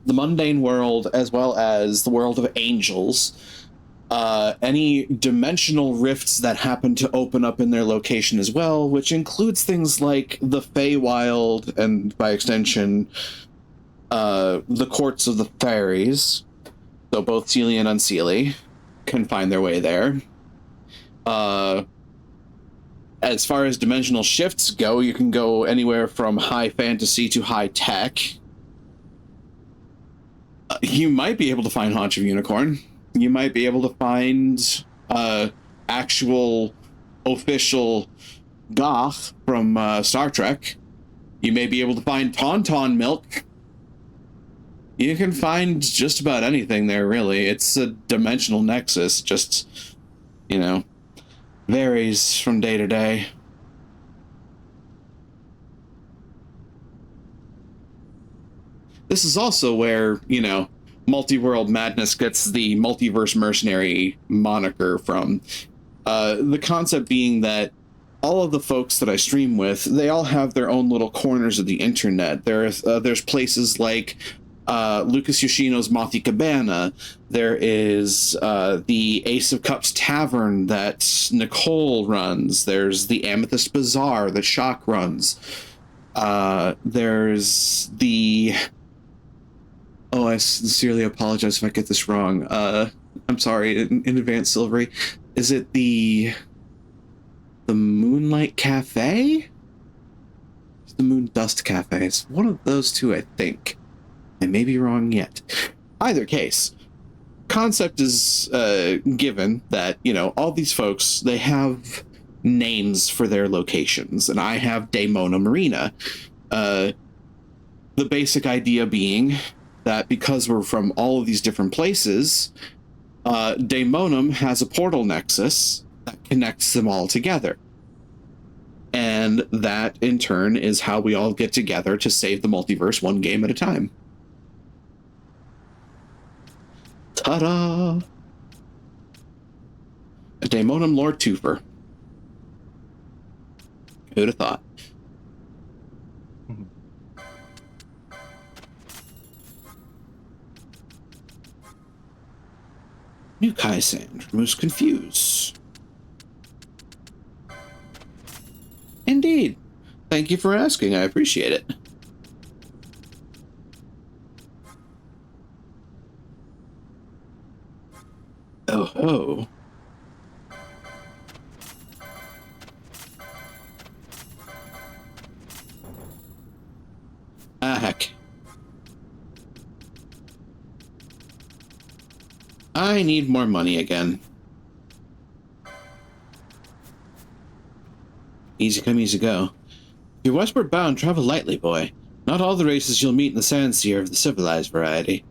the mundane world as well as the world of angels, any dimensional rifts that happen to open up in their location as well, which includes things like the Feywild and, by extension, the courts of the fairies. So both Seelie and Unseelie can find their way there. As far as dimensional shifts go, you can go anywhere from high fantasy to high tech. You might be able to find Haunch of Unicorn. You might be able to find actual official goth from Star Trek. You may be able to find Tauntaun milk. You can find just about anything there, really. It's a dimensional nexus, just, you know, varies from day to day. This is also where, you know, Multi-World Madness gets the Multiverse Mercenary moniker from. The concept being that all of the folks that I stream with, they all have their own little corners of the internet. There's places like Lucas Yoshino's Mothi Cabana. There is the Ace of Cups Tavern that Nicole runs. There's the Amethyst Bazaar that Shock runs. There's the... Oh, I sincerely apologize if I get this wrong. I'm sorry, in advance, Silvery. Is it the Moonlight Cafe? It's the Moon Dust Cafe. It's one of those two, I think. I may be wrong yet. Either case, concept is given that, you know, all these folks, they have names for their locations, and I have Daemona Marina. The basic idea being that because we're from all of these different places, Daemonum has a portal nexus that connects them all together. And that, in turn, is how we all get together to save the multiverse one game at a time. Ta-da! A Daemonum lore twofer. Who'd have thought? New Kaisand removes confuse. Indeed. Thank you for asking. I appreciate it. Oh ho. Ah, heck. I need more money again. Easy come, easy go. If you're westward bound, travel lightly, boy. Not all the races you'll meet in the Sandseer of the civilized variety.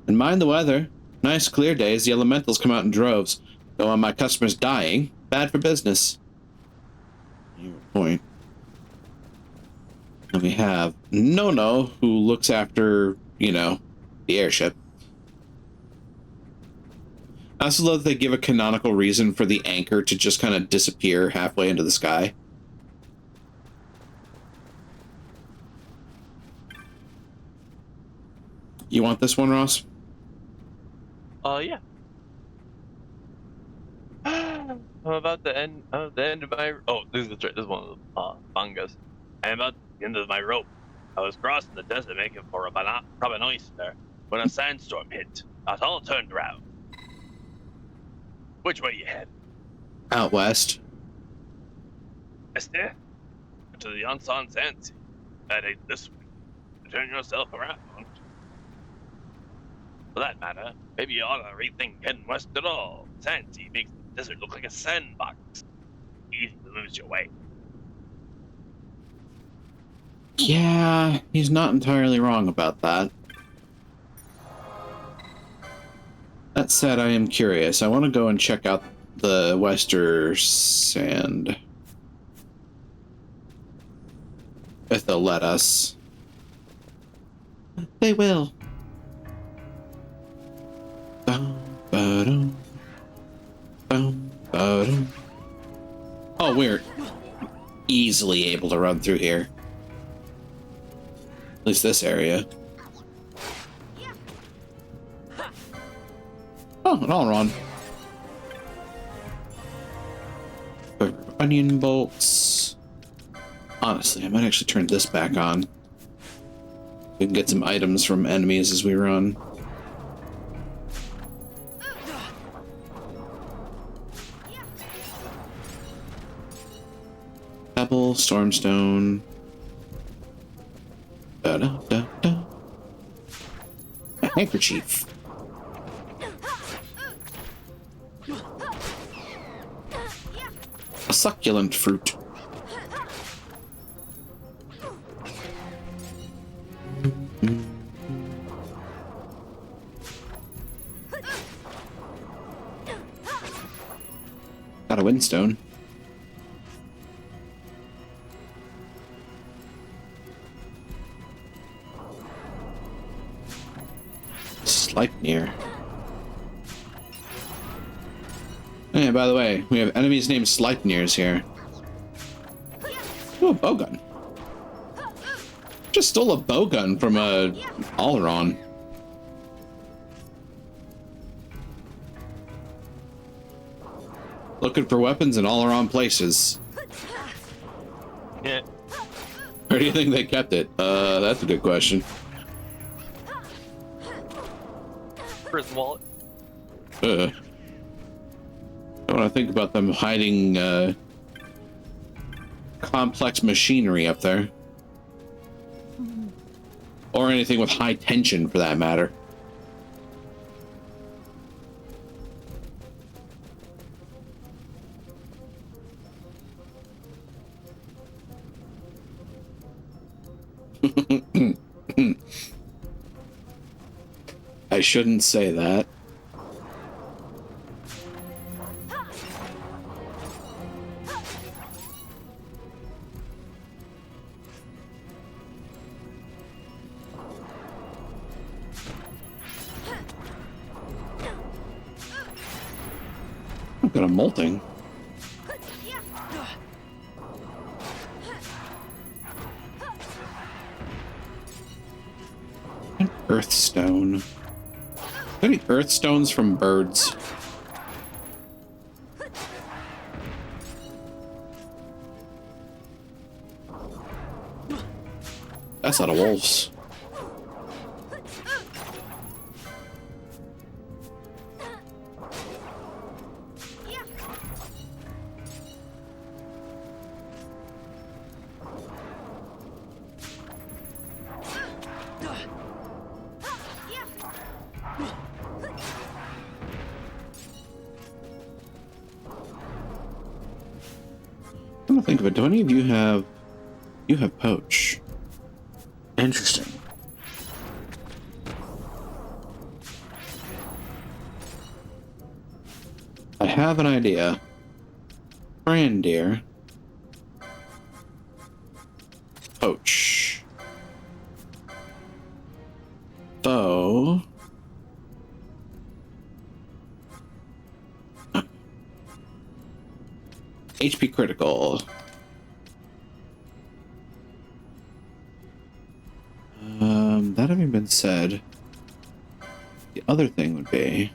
And mind the weather. Nice clear days, the elementals come out in droves. Though on my customers dying, bad for business. Your point. And we have Nono, who looks after, you know, the airship. I also love that they give a canonical reason for the anchor to just kind of disappear halfway into the sky. You want this one, Ross? Yeah. I'm about the end of my. Oh, this is one of the mangas. I'm about the end of my rope. I was crossing the desert making for a Robin oyster when a sandstorm hit. Us all turned around. Which way you head? Out west. West there? To the Yonsan Sandsea. Heading this way. Turn yourself around. For that matter, maybe you ought to rethink heading west at all. Sandsea makes the desert look like a sandbox. Easy to lose your way. Yeah, he's not entirely wrong about that. That said, I am curious. I want to go and check out the Westersand. If they'll let us. They will. Oh, we're easily able to run through here. At least this area. Oh, an all-around. Onion bolts. Honestly, I might actually turn this back on. We can get some items from enemies as we run. Pebble, Stormstone. Da-da-da-da. A handkerchief. A succulent fruit. Got a windstone. Sleipnir. Hey, by the way, we have enemies named Sleipnirs here. Ooh, a bowgun. Just stole a bowgun from a Oleron. Looking for weapons in Oleron places. Yeah. Where do you think they kept it? That's a good question. Prison wallet. I want to think about them hiding complex machinery up there. Or anything with high tension, for that matter. I shouldn't say that. I've got a molting. An earthstone. Any earthstones from birds? That's not a wolf's. I'm gonna think of it. Do any of you have... You have poach. Interesting. I have an idea. Brandir. Poach. Bow. HP critical. That having been said, the other thing would be...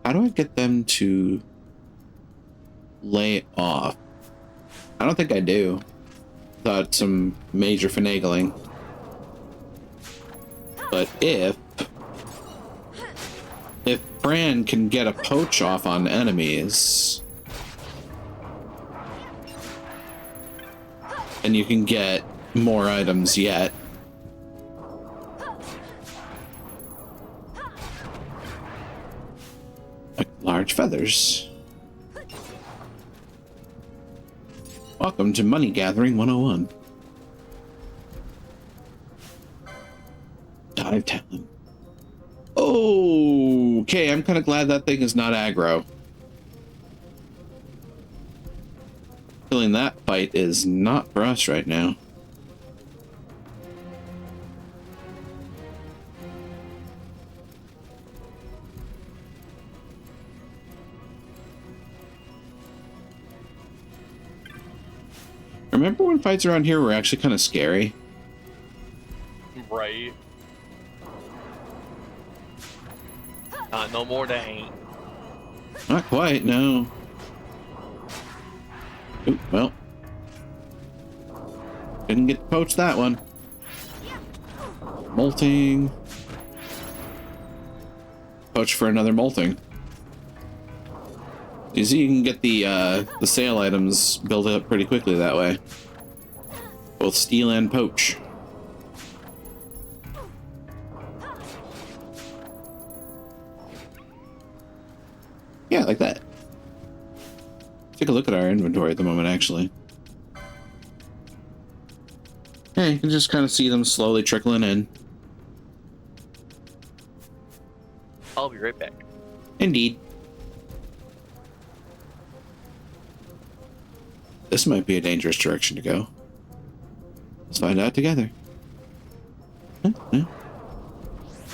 How do I get them to lay off? I don't think I do. Without some major finagling. But if Fran can get a poach off on enemies, and you can get more items yet. Like large feathers. Welcome to Money Gathering 101. Dive talent. Okay, I'm kind of glad that thing is not aggro. Feeling that fight is not for us right now. Remember when fights around here were actually kind of scary? Right. No more they ain't. Not quite, no. Oop, well. Didn't get to poach that one. Molting. Poach for another molting. You see, you can get the sale items built up pretty quickly that way. Both steal and poach. Yeah, like that. Take a look at our inventory at the moment, actually. Yeah, you can just kind of see them slowly trickling in. I'll be right back. Indeed. This might be a dangerous direction to go. Let's find out together.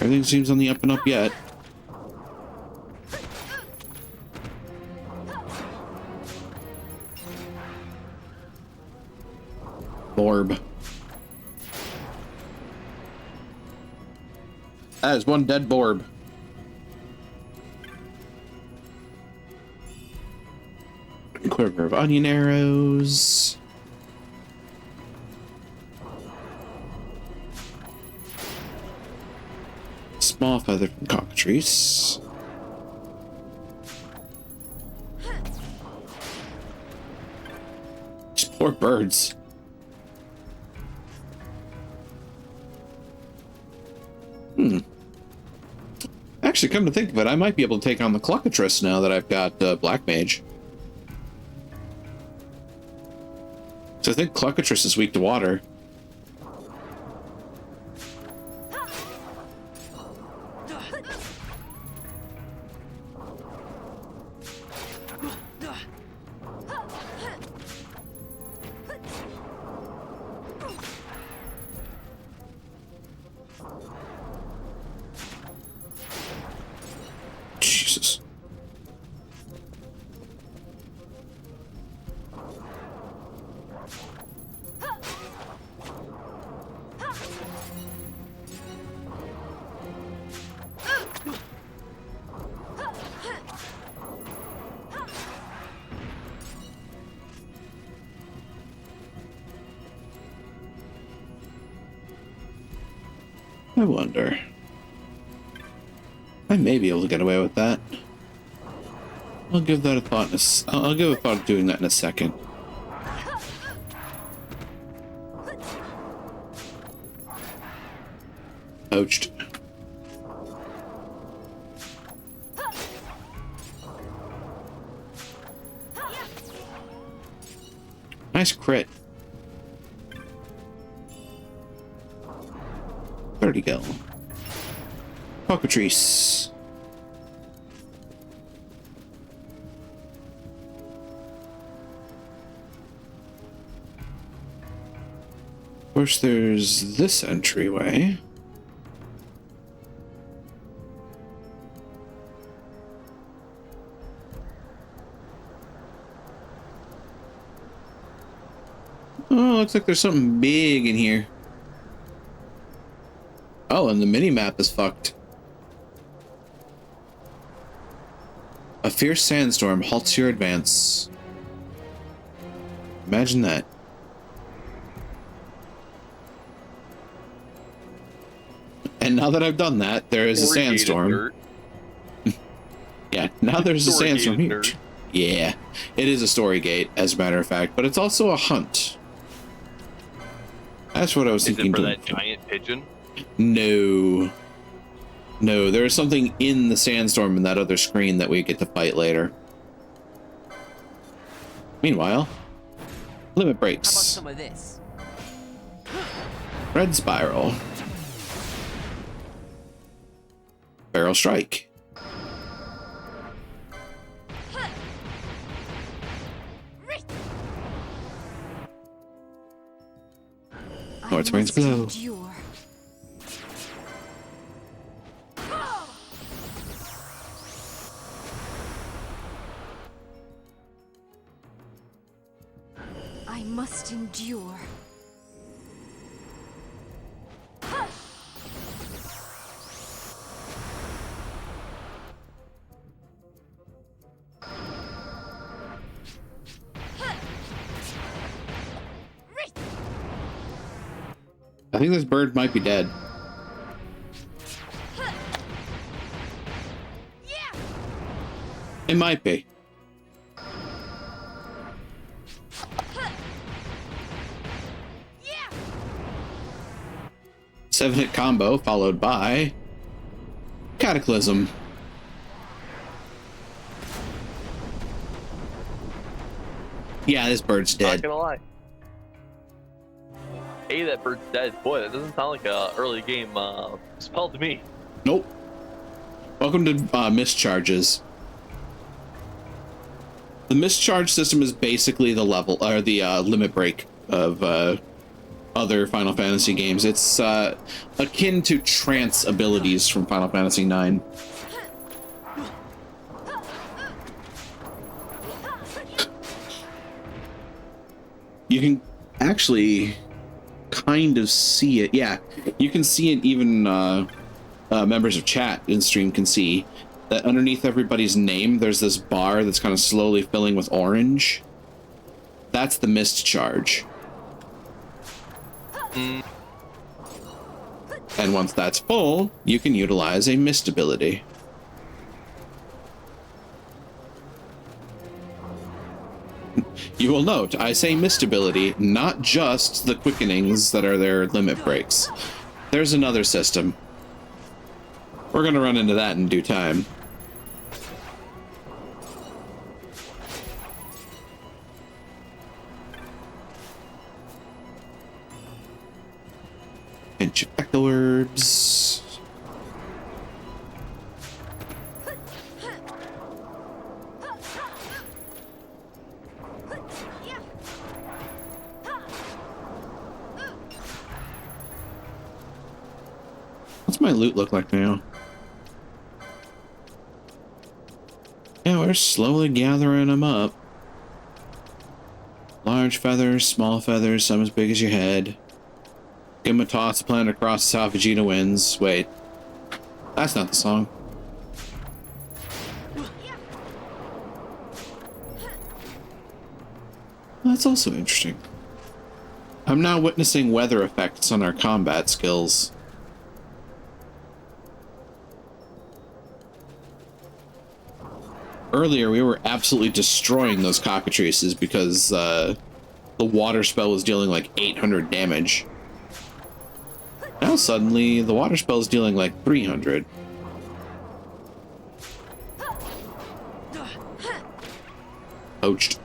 Everything seems on the up and up yet. Orb. That is one dead Borb. Quiver of onion arrows. Small feather from cockatrice. These poor birds. Actually, come to think of it, I might be able to take on the Cluckatrice now that I've got Black Mage. So I think Cluckatrice is weak to water. Jesus. I wonder. I may be able to get away with that. I'll give that a thought. I'll give a thought of doing that in a second. Poached. Nice crit. 30 gil. Cockatrice. Of course, there's this entryway. looks like there's something big in here. Oh, and the mini-map is fucked. A fierce sandstorm halts your advance. Imagine that. And now that I've done that, there is a sandstorm. Yeah, now there's a sandstorm here. Yeah, it is a story gate, as a matter of fact, but it's also a hunt. That's what I was thinking. Is it for that giant pigeon? No. No, there is something in the sandstorm in that other screen that we get to fight later. Meanwhile, limit breaks. How about some of this? Red spiral. Barrel strike. North Wind's blow. I must endure. I think this bird might be dead. It might be. Seven-hit combo followed by Cataclysm. Yeah, this bird's dead. Not gonna lie. Hey, that bird's dead. Boy, that doesn't sound like a early game spell to me. Nope. Welcome to mischarges. The mischarge system is basically the level or the limit break of other Final Fantasy games. It's akin to trance abilities from Final Fantasy IX. You can actually kind of see it. Yeah, you can see it. Even members of chat in stream can see that underneath everybody's name there's this bar that's kind of slowly filling with orange. That's the mist charge. And once that's full, you can utilize a mist ability. You will note, I say mist ability, not just the quickenings that are their limit breaks. There's another system. We're going to run into that in due time. Pinch of echo herbs. What's my loot look like now? Yeah, we're slowly gathering them up. Large feathers, small feathers, some as big as your head. Give him a toss, planet across the South Vegeta winds. Wait. That's not the song. That's also interesting. I'm now witnessing weather effects on our combat skills. Earlier, we were absolutely destroying those cockatrices because the water spell was dealing like 800 damage. Now suddenly, the water spell is dealing like 300. Poached.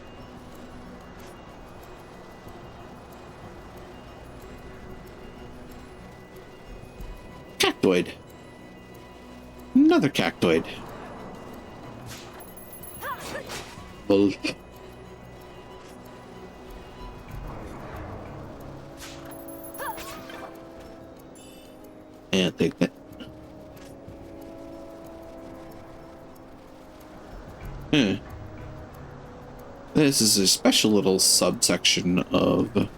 Cactoid. Another cactoid. Bull. Yeah, take that. This is a special little subsection of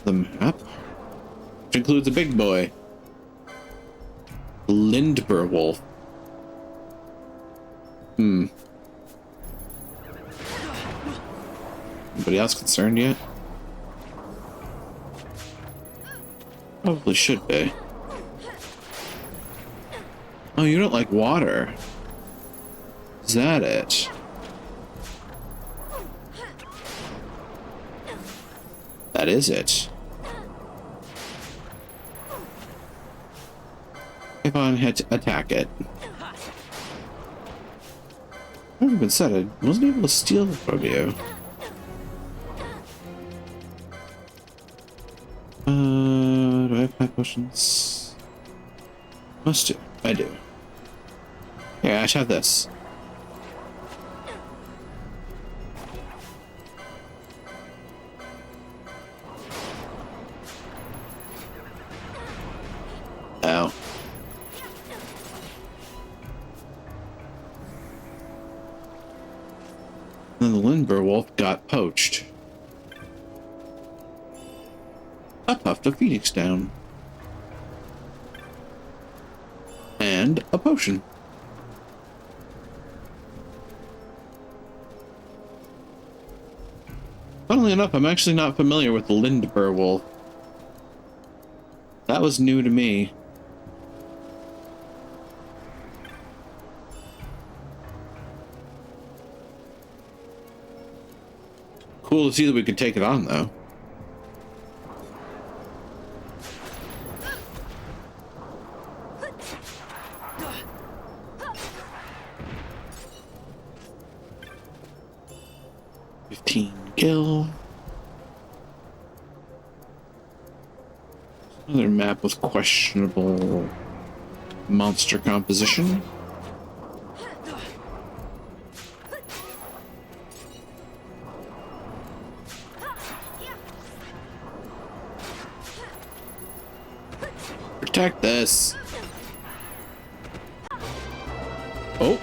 the map, which includes a big boy, Lindber Wolf. Anybody else concerned yet? Probably should be. Oh, you don't like water. Is that it? That is it. If I had to attack it. I haven't been said I wasn't able to steal from you. Do I have 5 potions? Must do. I do. Here, I should have this. Ow. Then the Lindber Wolf got poached. A tuft of Phoenix down. And a potion. Funnily enough, I'm actually not familiar with the Lindber Wolf. That was new to me. Cool to see that we could take it on, though. Gil. Another map with questionable monster composition. Protect this. Oh.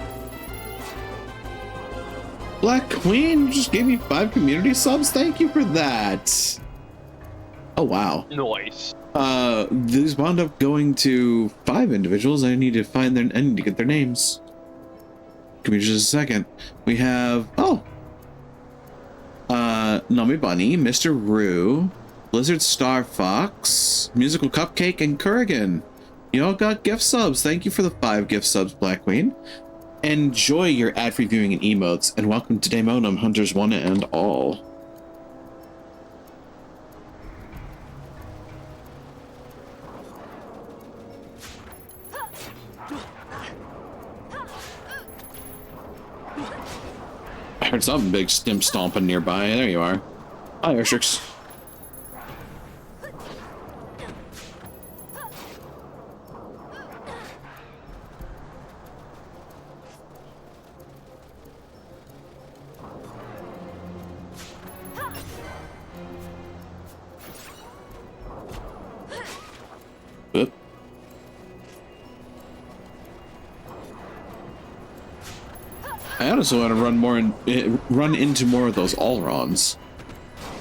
Black Queen just gave me 5 community subs. Thank you for that. Oh wow. Nice. These wound up going to 5 individuals. I need to find their. I need to get their names. Give me just a second. We have Nami Bunny, Mr. Rue, Blizzard Star Fox, Musical Cupcake, and Kurrigan. You all got gift subs. Thank you for the 5 gift subs, Black Queen. Enjoy your ad-free viewing and emotes, and welcome to Daemonum, Hunters one and all. I heard something big stim stomping nearby. There you are. Hi, Urstrix. I honestly want to run into more of those Allrons.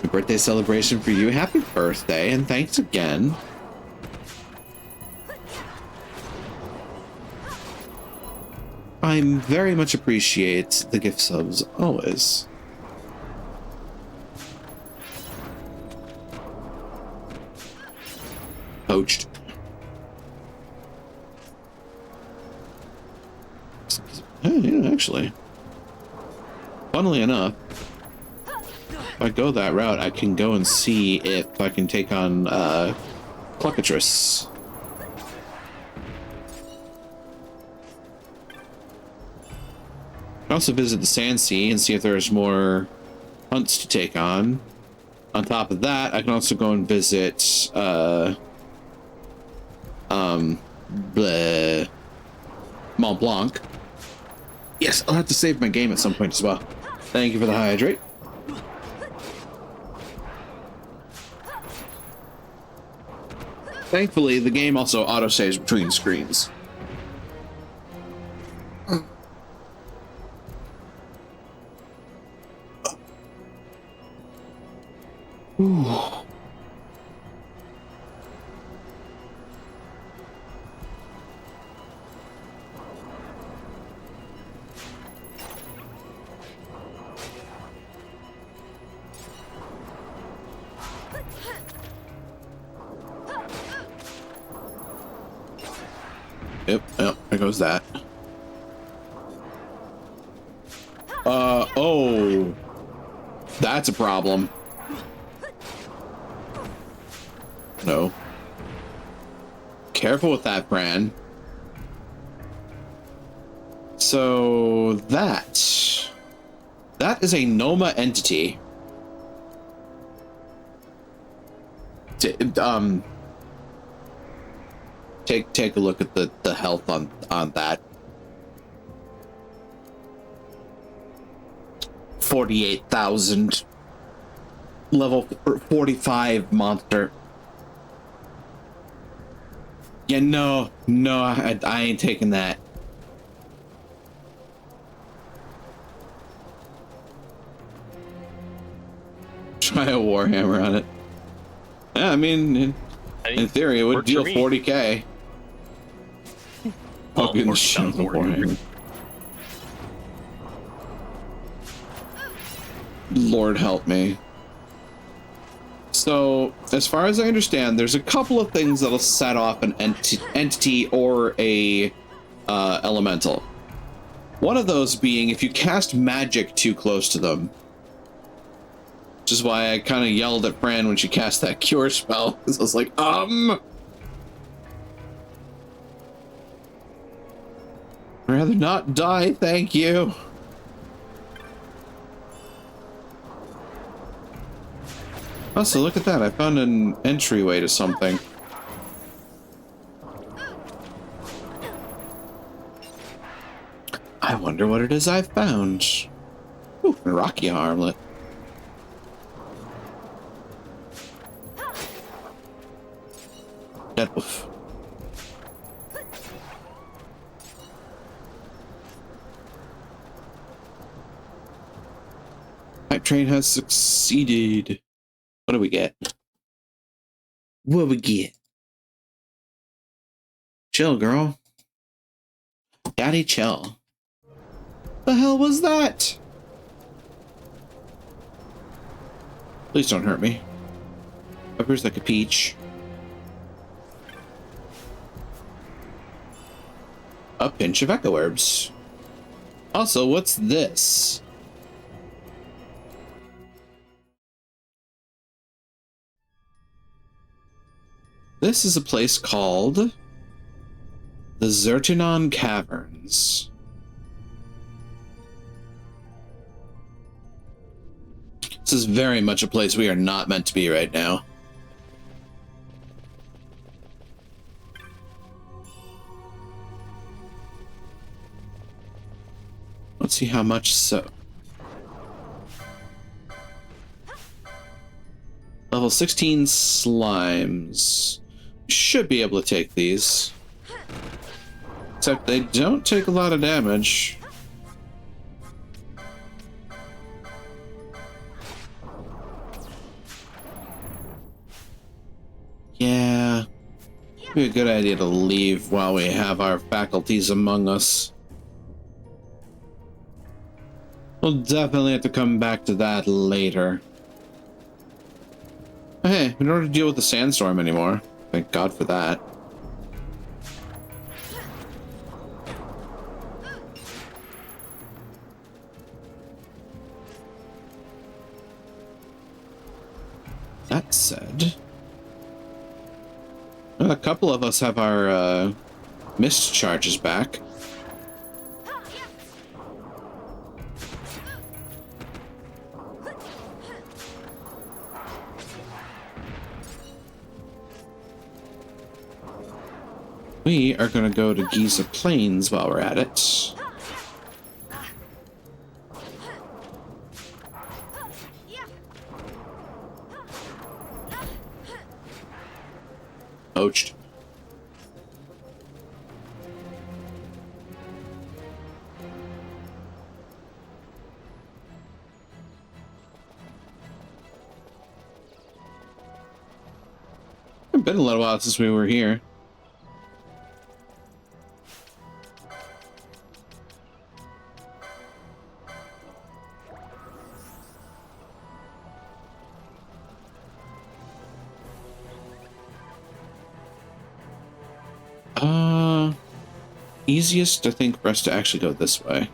A birthday celebration for you. Happy birthday, and thanks again. I very much appreciate the gift subs, always. Poached. Yeah, actually. Funnily enough, if I go that route, I can go and see if I can take on Cluckatrice. I can also visit the Sand Sea and see if there's more hunts to take on. On top of that, I can also go and visit Mont Blanc. Yes, I'll have to save my game at some point as well. Thank you for the hydrate. Thankfully, the game also auto-saves between screens. Ooh. Yep, there goes that. Oh. That's a problem. No. Careful with that, Bran. So that is a Noma entity. Take a look at the health on that. 48,000. Level 45 monster. Yeah, no, I ain't taking that. Try a Warhammer on it. Yeah, I mean, in theory, it would deal 40k. Fucking shit, Warhammer. Lord help me. So, as far as I understand, there's a couple of things that'll set off an entity or a elemental. One of those being if you cast magic too close to them. Which is why I kind of yelled at Fran when she cast that cure spell. Because I was like, I'd rather not die, thank you. Oh, so look at that. I found an entryway to something. I wonder what it is I found. Ooh, a rocky armlet. Dead wolf. Pipe train has succeeded. What do we get? What do we get? Chill, girl. Daddy, chill. The hell was that? Please don't hurt me. Appears like a peach. A pinch of echo herbs. Also, what's this? This is a place called the Zertinon Caverns. This is very much a place we are not meant to be right now. Let's see how much so. Level 16 slimes. Should be able to take these. Except they don't take a lot of damage. Yeah. It'd be a good idea to leave while we have our faculties among us. We'll definitely have to come back to that later. Hey, we don't have to deal with the sandstorm anymore. Thank God for that. That said, a couple of us have our mist charges back. We are going to go to Giza Plains while we're at it. Poached. It's been a little while since we were here. easiest, I think, for us to actually go this way.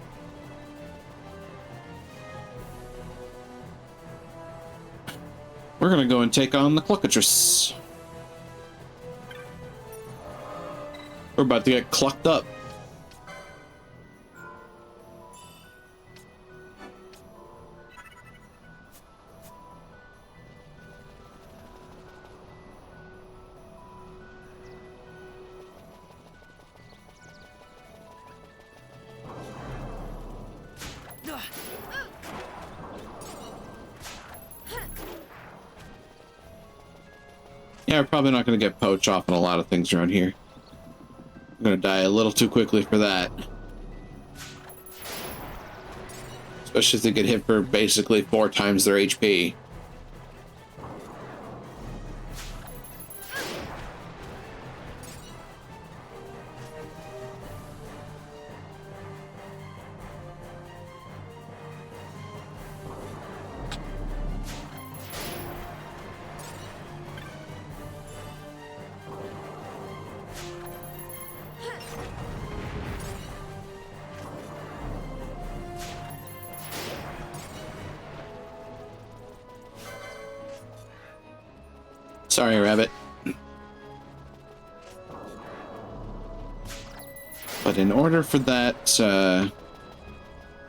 We're gonna go and take on the Cluckatrice. We're about to get clucked up. Yeah, we're probably not going to get poached off on a lot of things around here. I'm going to die a little too quickly for that. Especially if they get hit for basically 4 times their HP. Sorry, rabbit. But in order for that,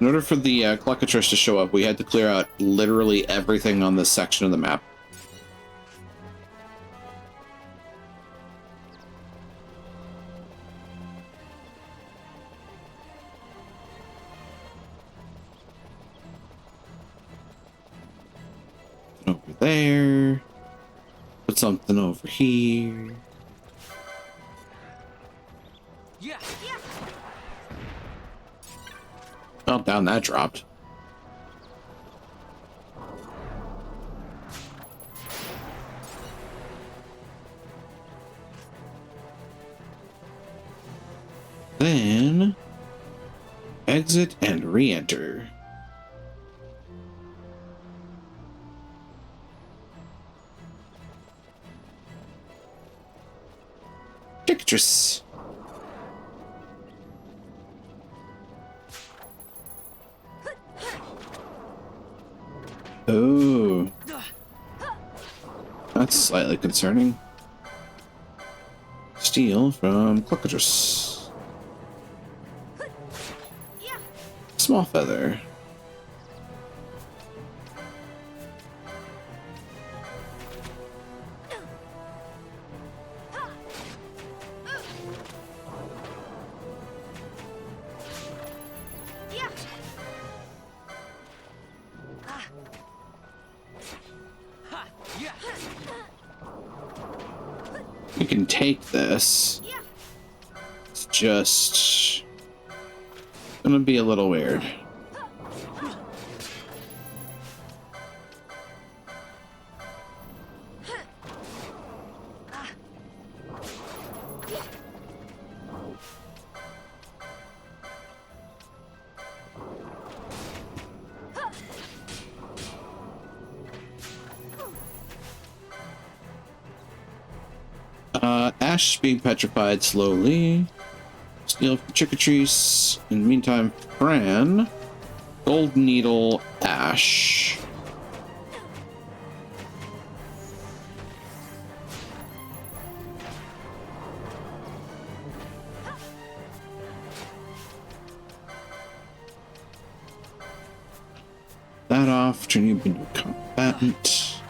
in order for the Cluckatrice to show up, we had to clear out literally everything on this section of the map. Over there. Put something over here. Yeah. Oh, down that dropped. Then exit and re-enter. Pictures. Oh, that's slightly concerning. Steal from Cluckatrice. Small feather. You can take this. It's just gonna be a little weird. Ash is being petrified slowly. Steal from Chicatrice. In the meantime, Fran. Gold Needle, Ash. That off, turn you into a combatant.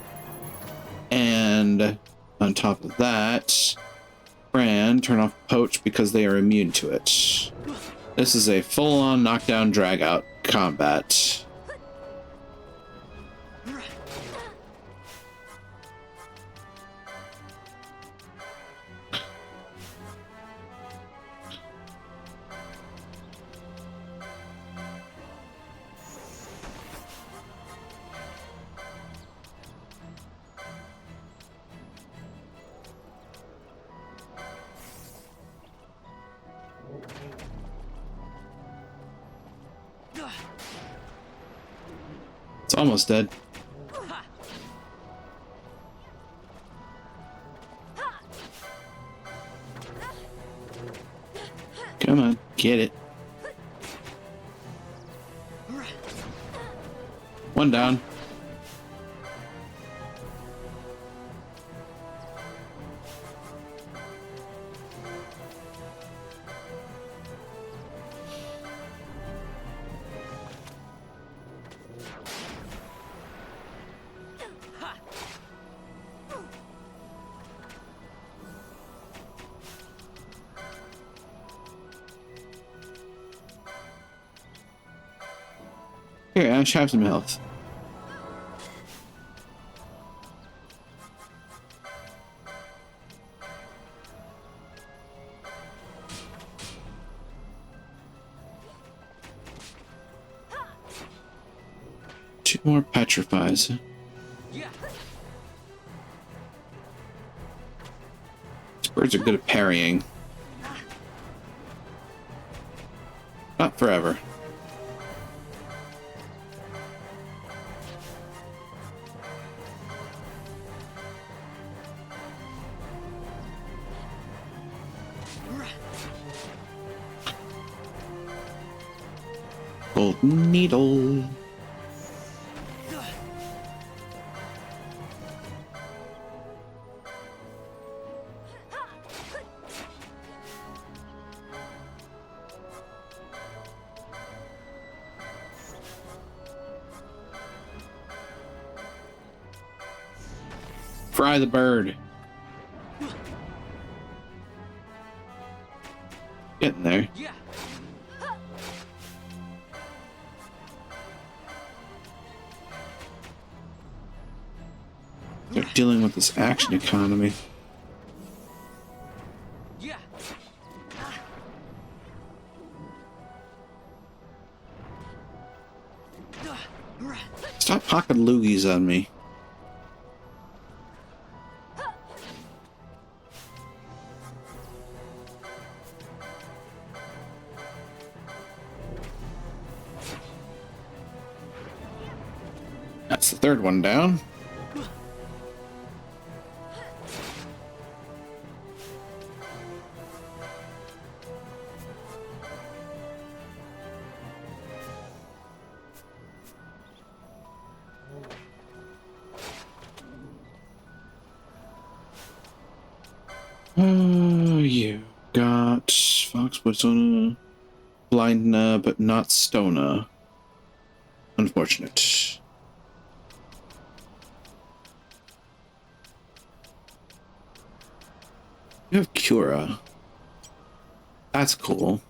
And on top of that, Fran, turn off Poach because they are immune to it. This is a full-on knockdown, drag-out combat. It's almost dead. Come on, get it. One down. Here, Ash, have some health. Two more petrifies. These birds are good at parrying. Not forever. Golden needle. Fry the bird. Getting there. They're dealing with this action economy. Stop pocket loogies on me. That's the third one down. You got Foxwoods on Blindna, but not Stona. Unfortunate. You have Cura. That's cool.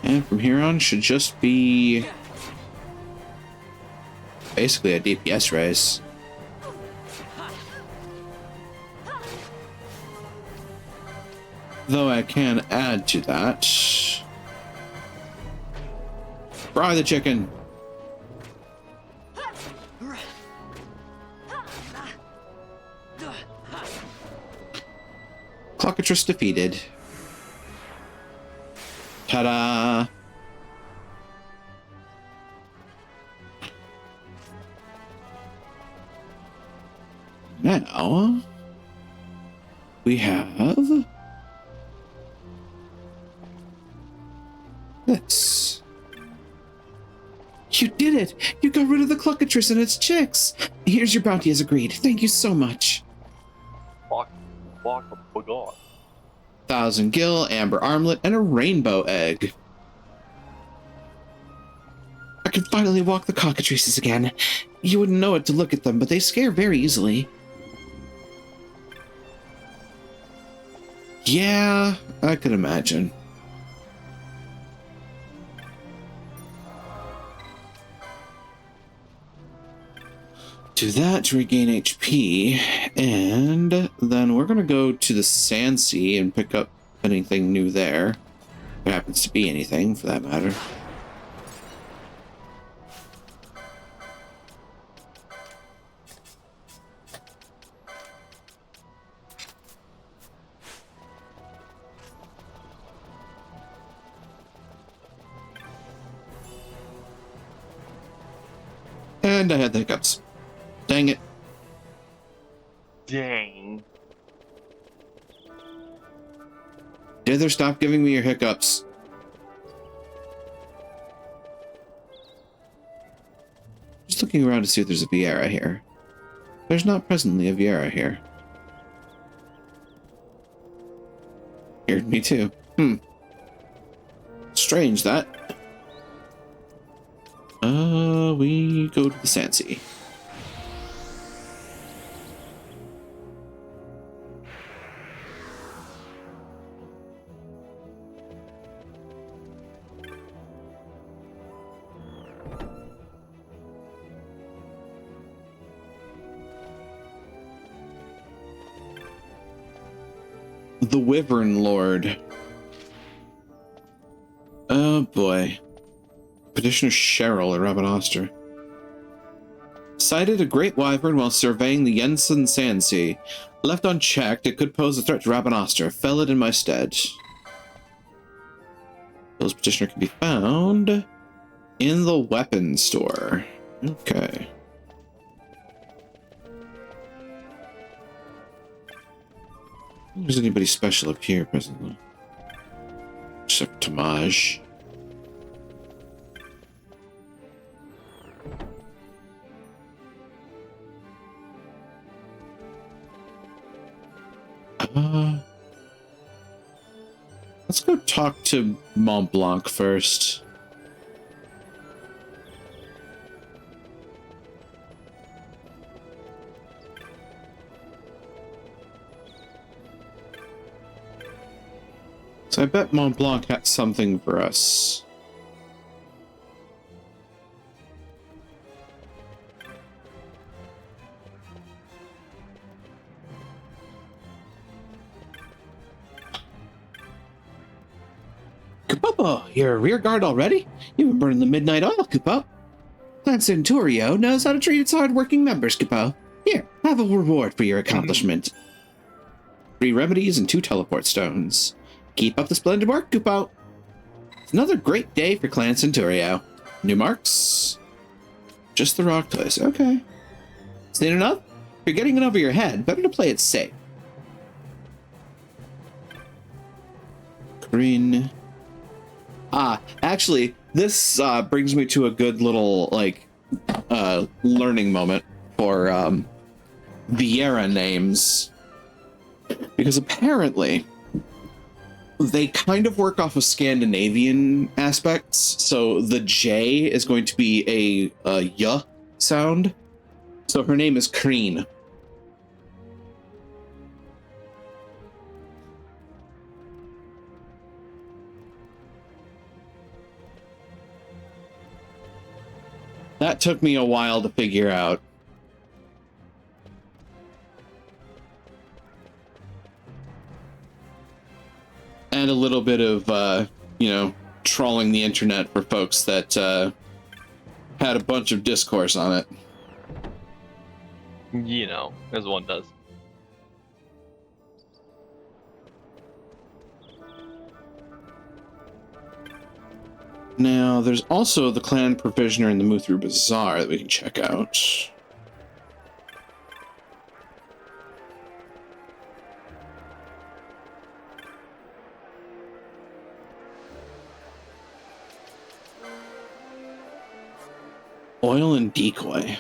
And from here on should just be basically a DPS race. Though I can add to that. Fry the chicken. Clockatrice defeated. Ta-da! Now we have this. You did it! You got rid of the Cluckatrice and its chicks! Here's your bounty as agreed. Thank you so much. Fuck my god. 1,000 gil, amber armlet, and a rainbow egg. I can finally walk the cockatrices again. You wouldn't know it to look at them, but they scare very easily. Yeah, I could imagine. Do that to regain HP, and then we're going to go to the Sand Sea and pick up anything new there. If it happens to be anything, for that matter. And I had the hiccups. Dang it. Dang. Dither, stop giving me your hiccups. Just looking around to see if there's a Viera here. There's not presently a Viera here. Here, me too. Strange that. We go to the Sandsea. The Wyvern Lord. Oh boy. Petitioner Cheryl at Rabanastre. Sighted a great wyvern while surveying the Yensen Sandsea. Left unchecked, it could pose a threat to Rabanastre. Fell it in my stead. Those petitioner can be found in the weapons store. Okay. There's anybody special up here presently? Except Tamaj. Let's go talk to Mont Blanc first. So I bet Mont Blanc had something for us. Kupopo, you're a rear guard already? You've been burning the midnight oil, Kupo. Clan Centurio knows how to treat its hard-working members, Kupo. Here, have a reward for your accomplishment. 3 remedies and 2 teleport stones. Keep up the splendid work, Kupo. It's another great day for Clan Centurio. New marks? Just the rock toys. Okay. Seen enough? If you're getting it over your head, better to play it safe. Green. Actually, this brings me to a good little, like, learning moment for Viera names. Because apparently, they kind of work off of Scandinavian aspects. So the J is going to be a Y sound. So her name is Kreen. That took me a while to figure out. And a little bit of, you know, trawling the internet for folks that had a bunch of discourse on it. You know, as one does. Now, there's also the Clan Provisioner in the Muthru Bazaar that we can check out. Oil and Decoy.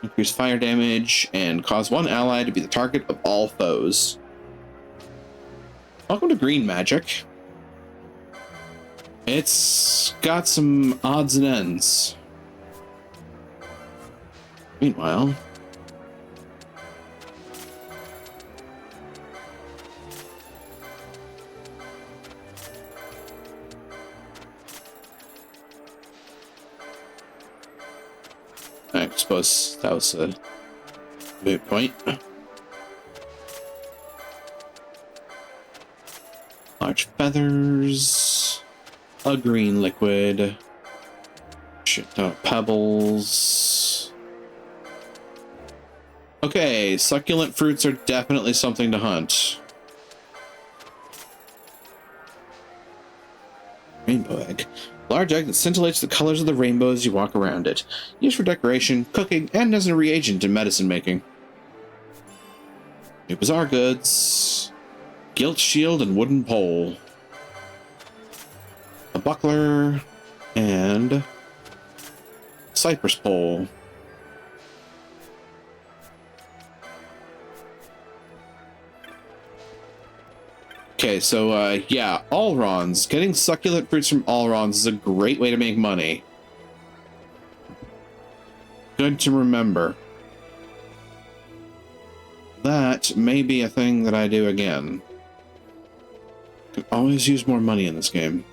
Increase fire damage and cause one ally to be the target of all foes. Welcome to Green Magic. It's got some odds and ends. Meanwhile, I suppose that was a moot point. Large feathers. A green liquid. Shit ton of pebbles. Okay, succulent fruits are definitely something to hunt. Rainbow egg. Large egg that scintillates the colors of the rainbow as you walk around it. Used for decoration, cooking, and as a reagent in medicine making. New bazaar goods. Gilt shield and wooden pole. A buckler and cypress pole. Okay, so, yeah, Alrons. Getting succulent fruits from Alrons is a great way to make money. Good to remember. That may be a thing that I do again. Can always use more money in this game.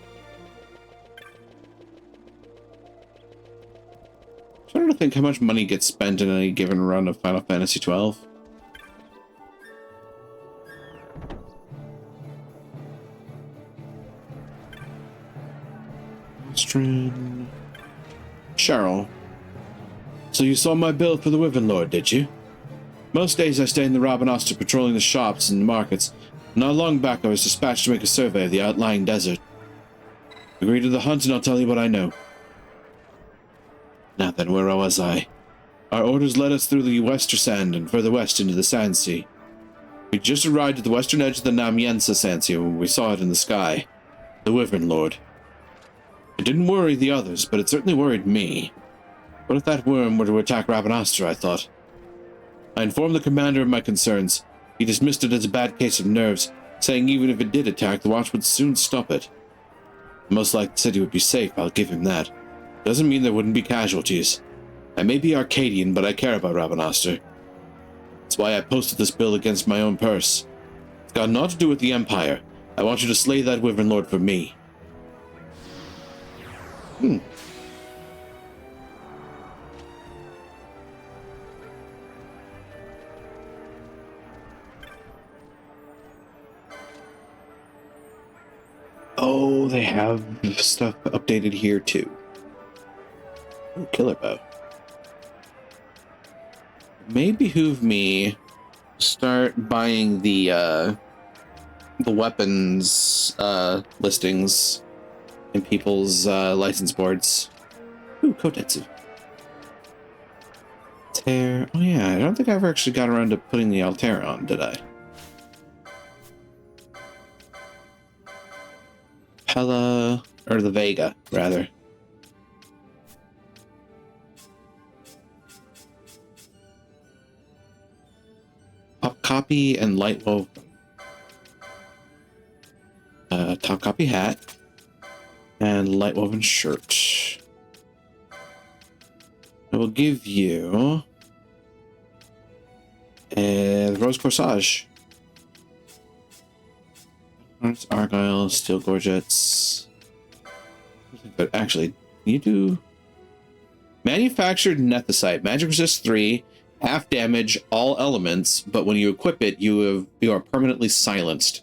I'm trying to think how much money gets spent in any given run of Final Fantasy XII. Cheryl. So you saw my bill for the Wyvern Lord, did you? Most days I stay in the Rabanastre patrolling the shops and markets. Not long back I was dispatched to make a survey of the outlying desert. Agree to the hunt and I'll tell you what I know. Now then, where was I? Our orders led us through the Westersand and further west into the Sand Sea. We just arrived at the western edge of the Namiensa Sand Sea when we saw it in the sky. The Wyvern Lord. It didn't worry the others, but it certainly worried me. What if that worm were to attack Rabanastre, I thought. I informed the commander of my concerns. He dismissed it as a bad case of nerves, saying even if it did attack, the watch would soon stop it. Most likely the city would be safe, I'll give him that. Doesn't mean there wouldn't be casualties. I may be Arcadian, but I care about Rabanastre. That's why I posted this bill against my own purse. It's got naught to do with the Empire. I want you to slay that Wyvern Lord for me. Oh, they have stuff updated here too. Ooh, killer bow. May behoove me start buying the weapons listings in people's license boards. Ooh, Kotetsu. Tear. Oh yeah, I don't think I ever actually got around to putting the Altair on, did I? Pella, or the Vega, rather. Top copy and light woven. Top copy hat and light woven shirt. I will give you the rose corsage. Argyle, steel gorgets. But actually, you do manufactured nethicite. Magic resist 3, half damage, all elements, but when you equip it, you are permanently silenced.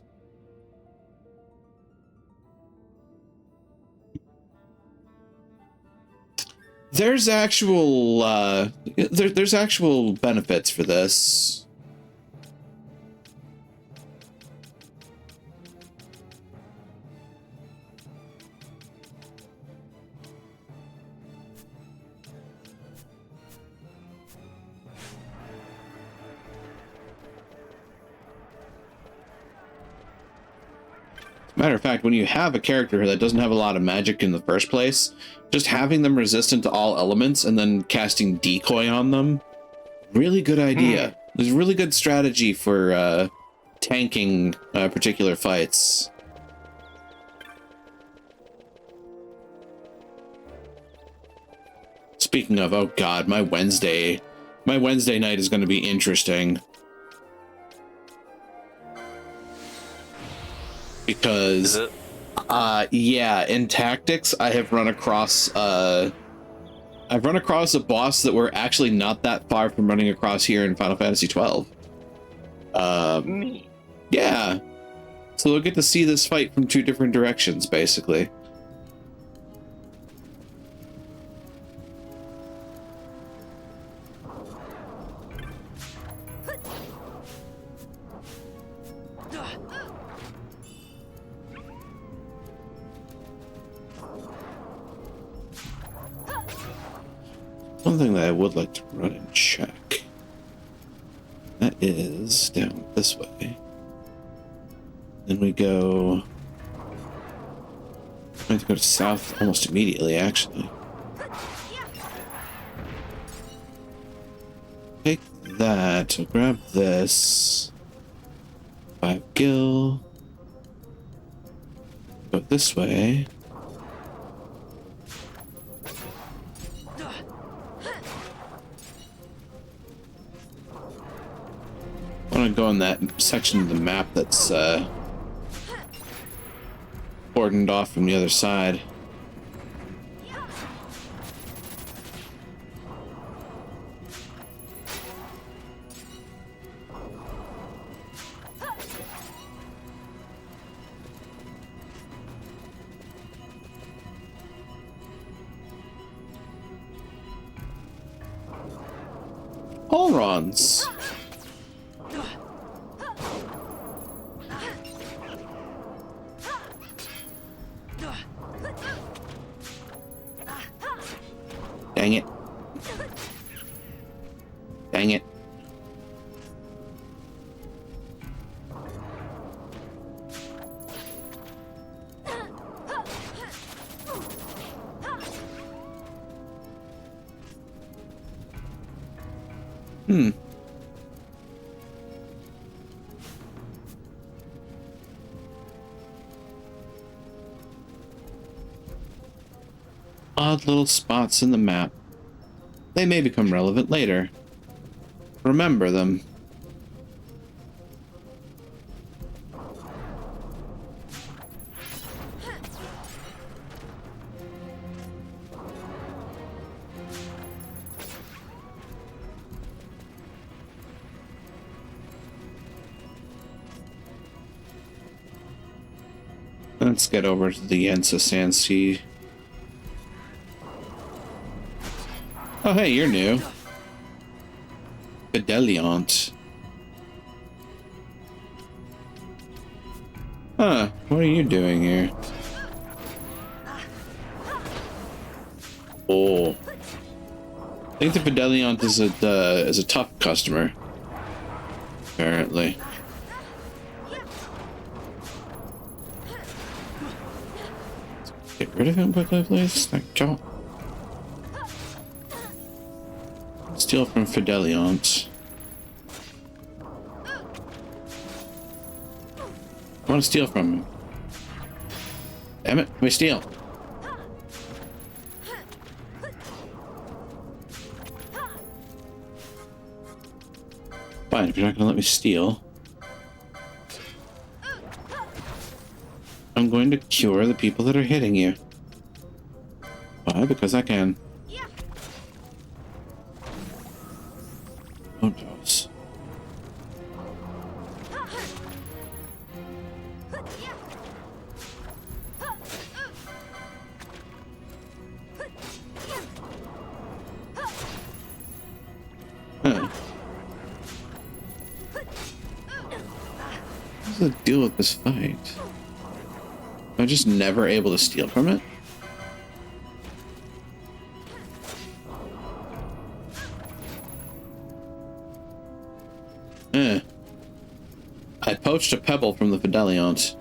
There's actual there's actual benefits for this. Matter of fact, when you have a character that doesn't have a lot of magic in the first place, just having them resistant to all elements and then casting decoy on them, really good idea. There's a really good strategy for tanking particular fights. Speaking of, oh god, my Wednesday night is going to be interesting. Because, yeah, in tactics, I have run across, a boss that we're actually not that far from running across here in Final Fantasy XII. Yeah. So we'll get to see this fight from two different directions, basically. one thing that I would like to run and check. That is down this way. Then we go... I have to go to south almost immediately, actually. Take that. I'll grab this. 5 gil. Go this way. I want to go on that section of the map that's cordoned off from the other side. Holrons. Dang it. Dang it. Odd little spots in the map. They may become relevant later. Remember them. Let's get over to the Westersand Sea. Oh, hey, you're new. Fideliant. Huh, what are you doing here? Oh. I think the Fideliant is a tough customer. Apparently. Get rid of him quickly, please. Thank you. Steal from Fideliant. I want to steal from him. Damn it, let me steal. Fine, if you're not going to let me steal, I'm going to cure the people that are hitting you. Why? Because I can. Oh, jeez. Huh. What's the deal with this fight? Am I just never able to steal from it? I poached a pebble from the Fideliant.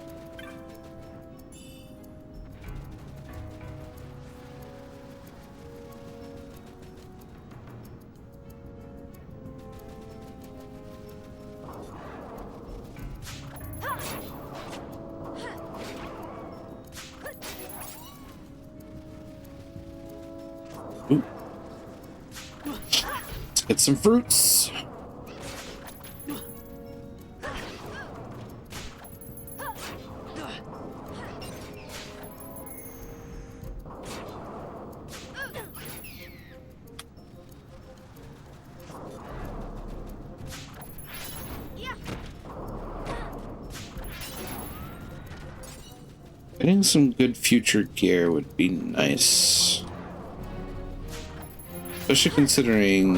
Ooh. Let's get some fruits. Getting some good future gear would be nice. Especially considering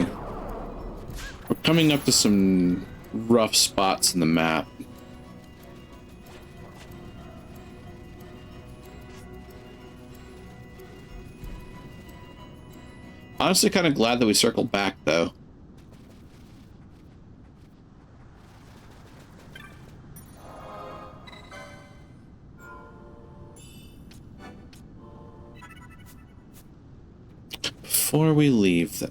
we're coming up to some rough spots in the map. Honestly, kind of glad that we circled back, though. Before we leave, though,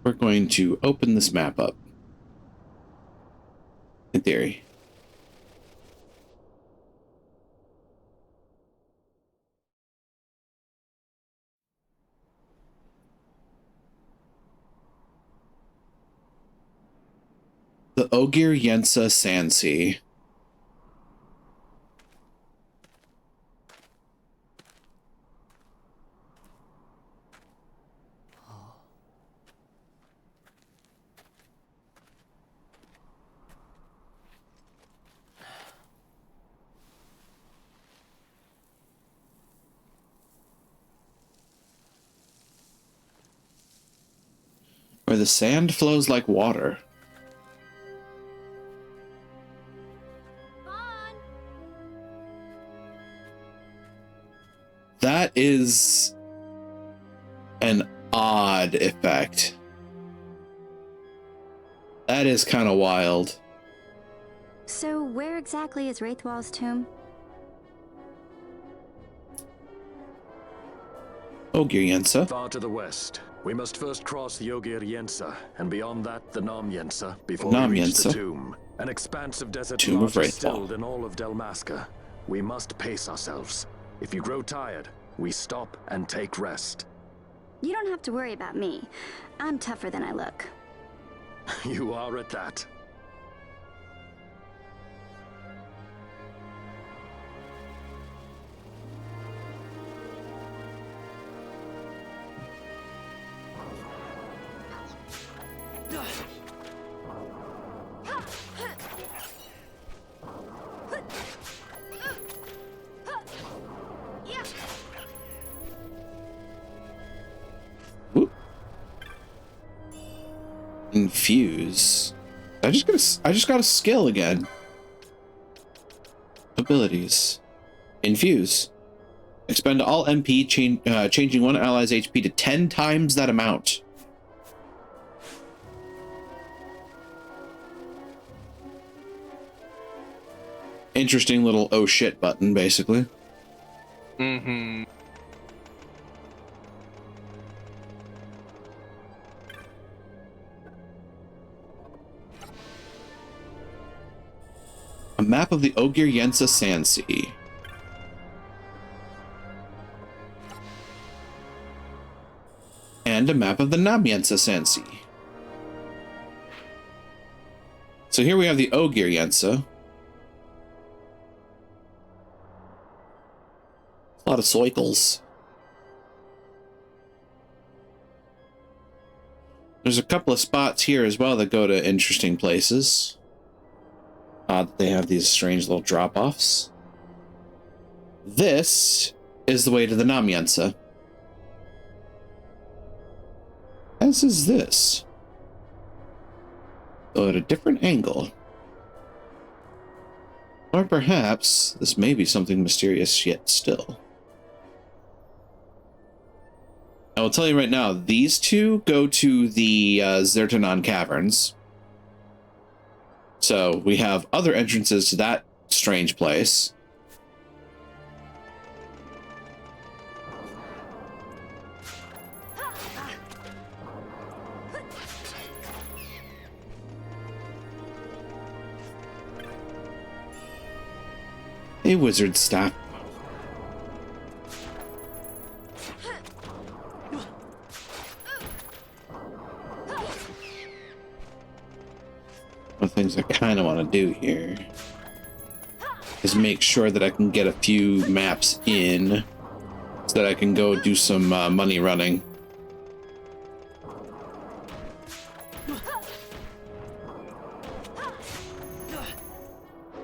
we're going to open this map up. In theory. The Ogier Yensa Sandsea. Where the sand flows like water. That is an odd effect. That is kind of wild. So where exactly is Raithwall's tomb? Ogier Yensa. Far to the west. We must first cross the Ogier Yensa, and beyond that, the Nam Yensa, before we reach the tomb. An expanse of desert Tomb of larger Raithwall. still than all of Dalmasca. We must pace ourselves. If you grow tired, we stop and take rest. You don't have to worry about me. I'm tougher than I look. You are at that. Infuse. I just got a skill again. Abilities. Infuse. Expend all MP, changing one ally's HP to 10 times that amount. Interesting little oh shit button, basically. Mm-hmm. A map of the Ogier Yensa Sandsea. And a map of the Nam Yensa Sandsea. So here we have the Ogier Yensa. A lot of cycles. There's a couple of spots here as well that go to interesting places. They have these strange little drop-offs. This is the way to the Nam Yensa. As is this. Though at a different angle. Or perhaps this may be something mysterious yet still. I will tell you right now, these two go to the Zertanon Caverns. So we have other entrances to that strange place. A wizard staff. One of the things I kind of want to do here is make sure that I can get a few maps in so that I can go do some money running.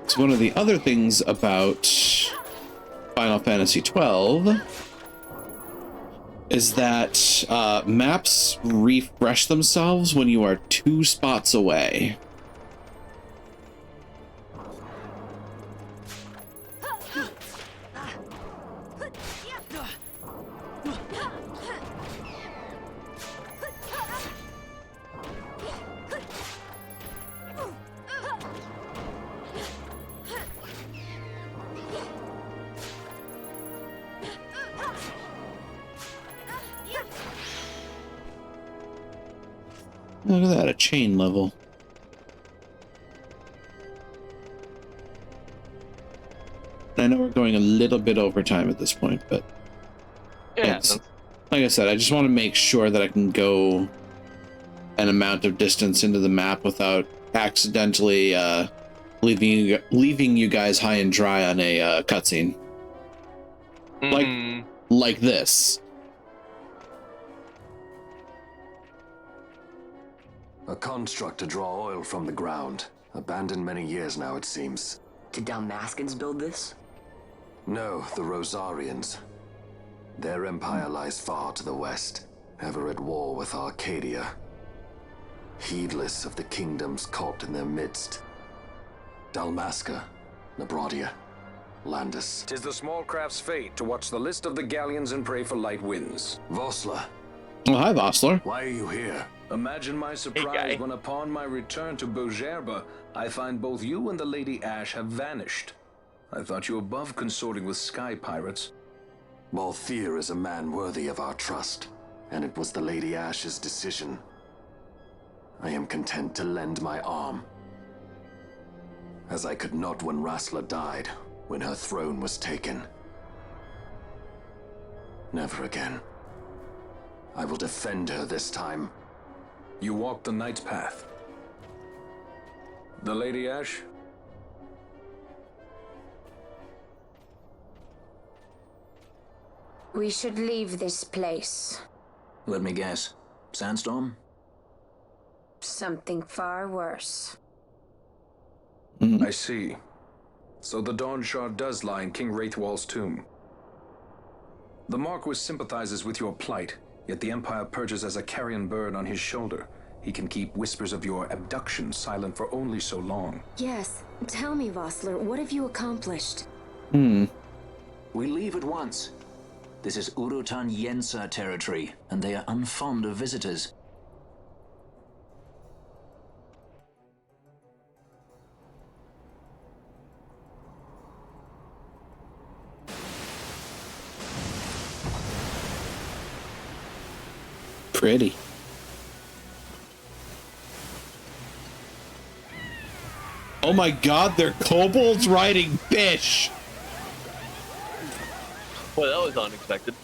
So one of the other things about Final Fantasy XII is that maps refresh themselves when you are 2 spots away. Look at that, a chain level. I know we're going a little bit over time at this point, but Yeah. like I said, I just want to make sure that I can go an amount of distance into the map without accidentally leaving you guys high and dry on a cutscene. Like this. A construct to draw oil from the ground. Abandoned many years now, it seems. Did Dalmaskans build this? No, the Rosarians. Their empire lies far to the west, ever at war with Arcadia. Heedless of the kingdoms caught in their midst. Dalmasca, Nabrodia, Landis. 'Tis the small craft's fate to watch the list of the galleons and pray for light winds. Vossler. Oh, hi, Vossler. Why are you here? Imagine my surprise when upon my return to Beaugerbe, I find both you and the Lady Ashe have vanished. I thought you above consorting with sky pirates. Balthier is a man worthy of our trust, and it was the Lady Ashe's decision. I am content to lend my arm, as I could not when Rassler died, when her throne was taken. Never again. I will defend her this time. You walked the Knight's path. The Lady Ashe? We should leave this place. Let me guess. Sandstorm? Something far worse. I see. So the Dawn Shard does lie in King Raithwall's tomb. The Marquis sympathizes with your plight, yet the Empire perches as a carrion bird on his shoulder. He can keep whispers of your abduction silent for only so long. Yes. Tell me, Vossler, what have you accomplished? We leave at once. This is Urutan Yensa territory, and they are unfond of visitors. Pretty. Oh my god, they're kobolds riding Bish! Well, that was unexpected.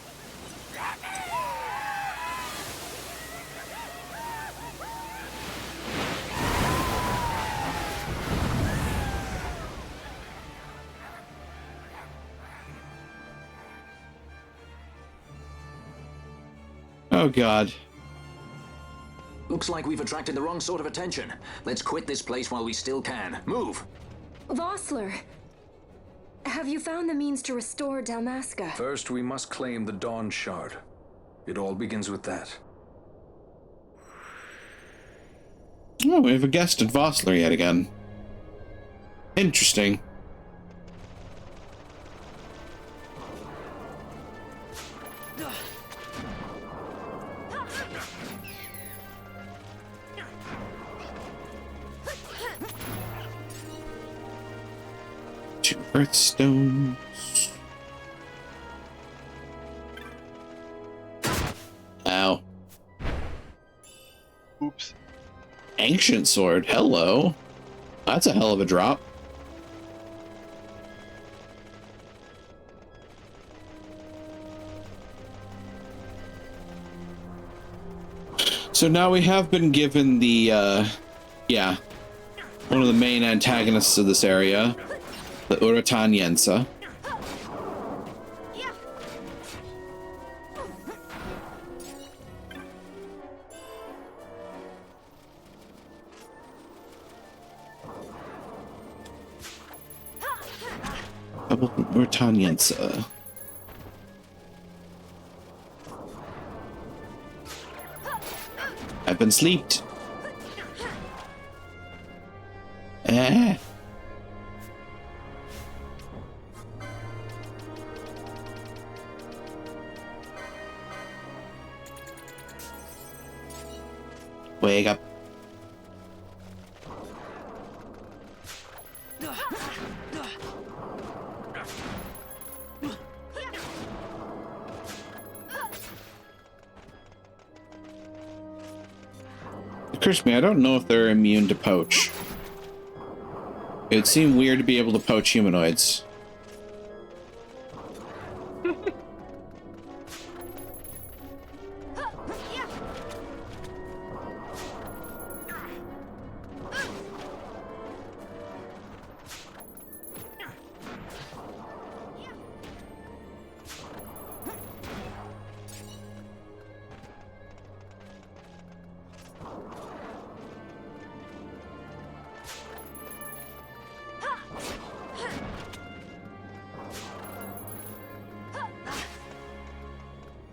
Oh god. Looks like we've attracted the wrong sort of attention. Let's quit this place while we still can. Move! Vossler! Have you found the means to restore Dalmasca? First, we must claim the Dawn Shard. It all begins with that. Oh, we have a guest at Vossler yet again. Interesting. Two Earthstones. Ow. Oops. Ancient sword. Hello. That's a hell of a drop. So now we have been given the, yeah, one of the main antagonists of this area, the Urutan Yensa. Urutan Yensa. I've been sleeped. Wake up. occurs to me, I don't know if they're immune to poach. It'd seem weird to be able to poach humanoids.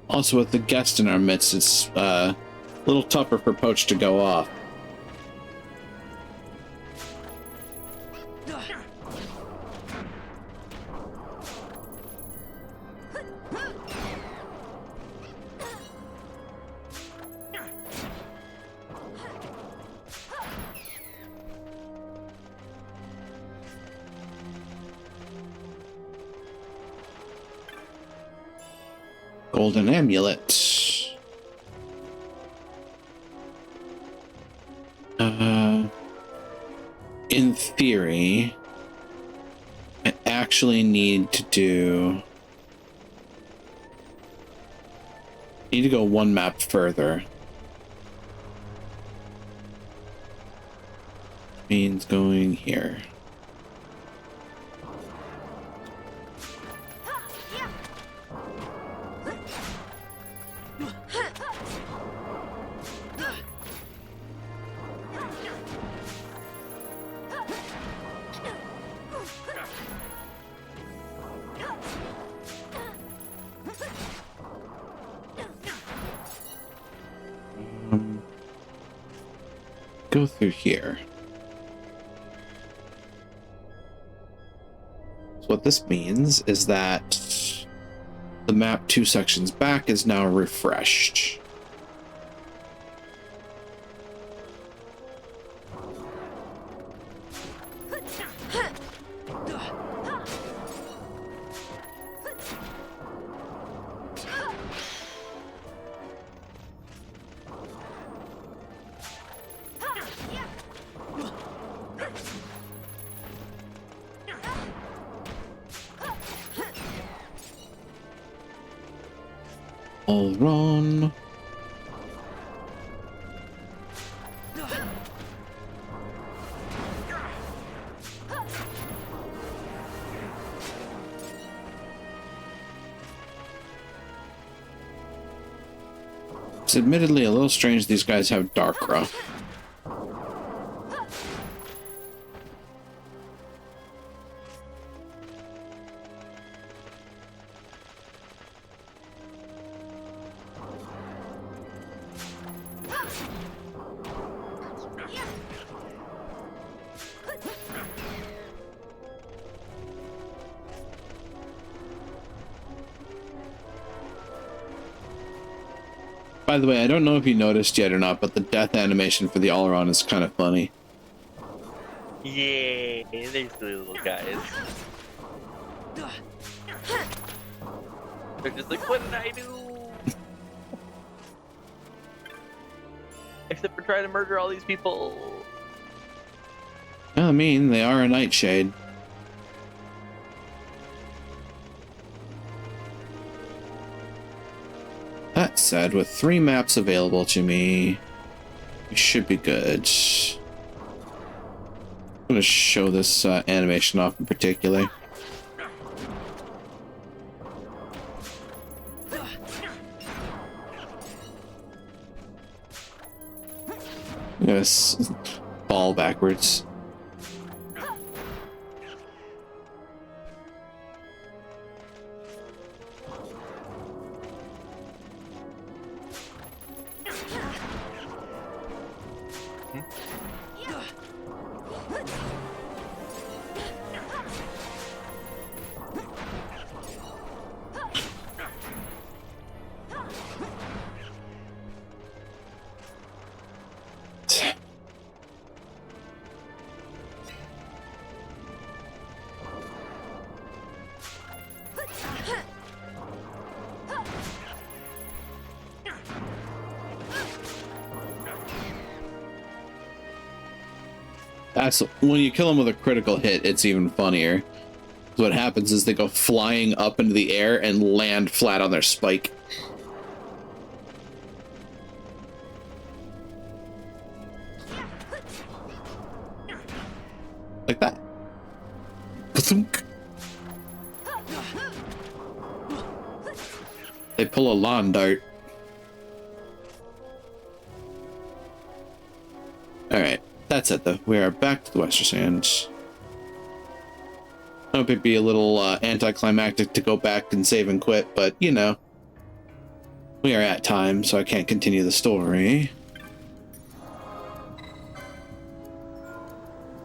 Also, with the guest in our midst, it's a little tougher for poach to go off. Golden amulet. In theory, I actually need to go one map further. Means going here. Go through here. So what this means is that the map 2 sections back is now refreshed. All run. It's admittedly a little strange these guys have Darkra. By the way, I don't know if you noticed yet or not, but the death animation for the Alaron is kind of funny. Yeah, they're silly little guys. They're just like, what did I do? Except for trying to murder all these people. I mean, they are a nightshade. That said, with 3 maps available to me, we should be good. I'm going to show this animation off in particular. Yes, fall backwards. That's when you kill them with a critical hit, it's even funnier. What happens is they go flying up into the air and land flat on their spike. Like that. Ba-thunk. They pull a lawn dart. Alright, that's it though. We are back to the Westersand. I hope it'd be a little anticlimactic to go back and save and quit, but you know, we are at time, so I can't continue the story.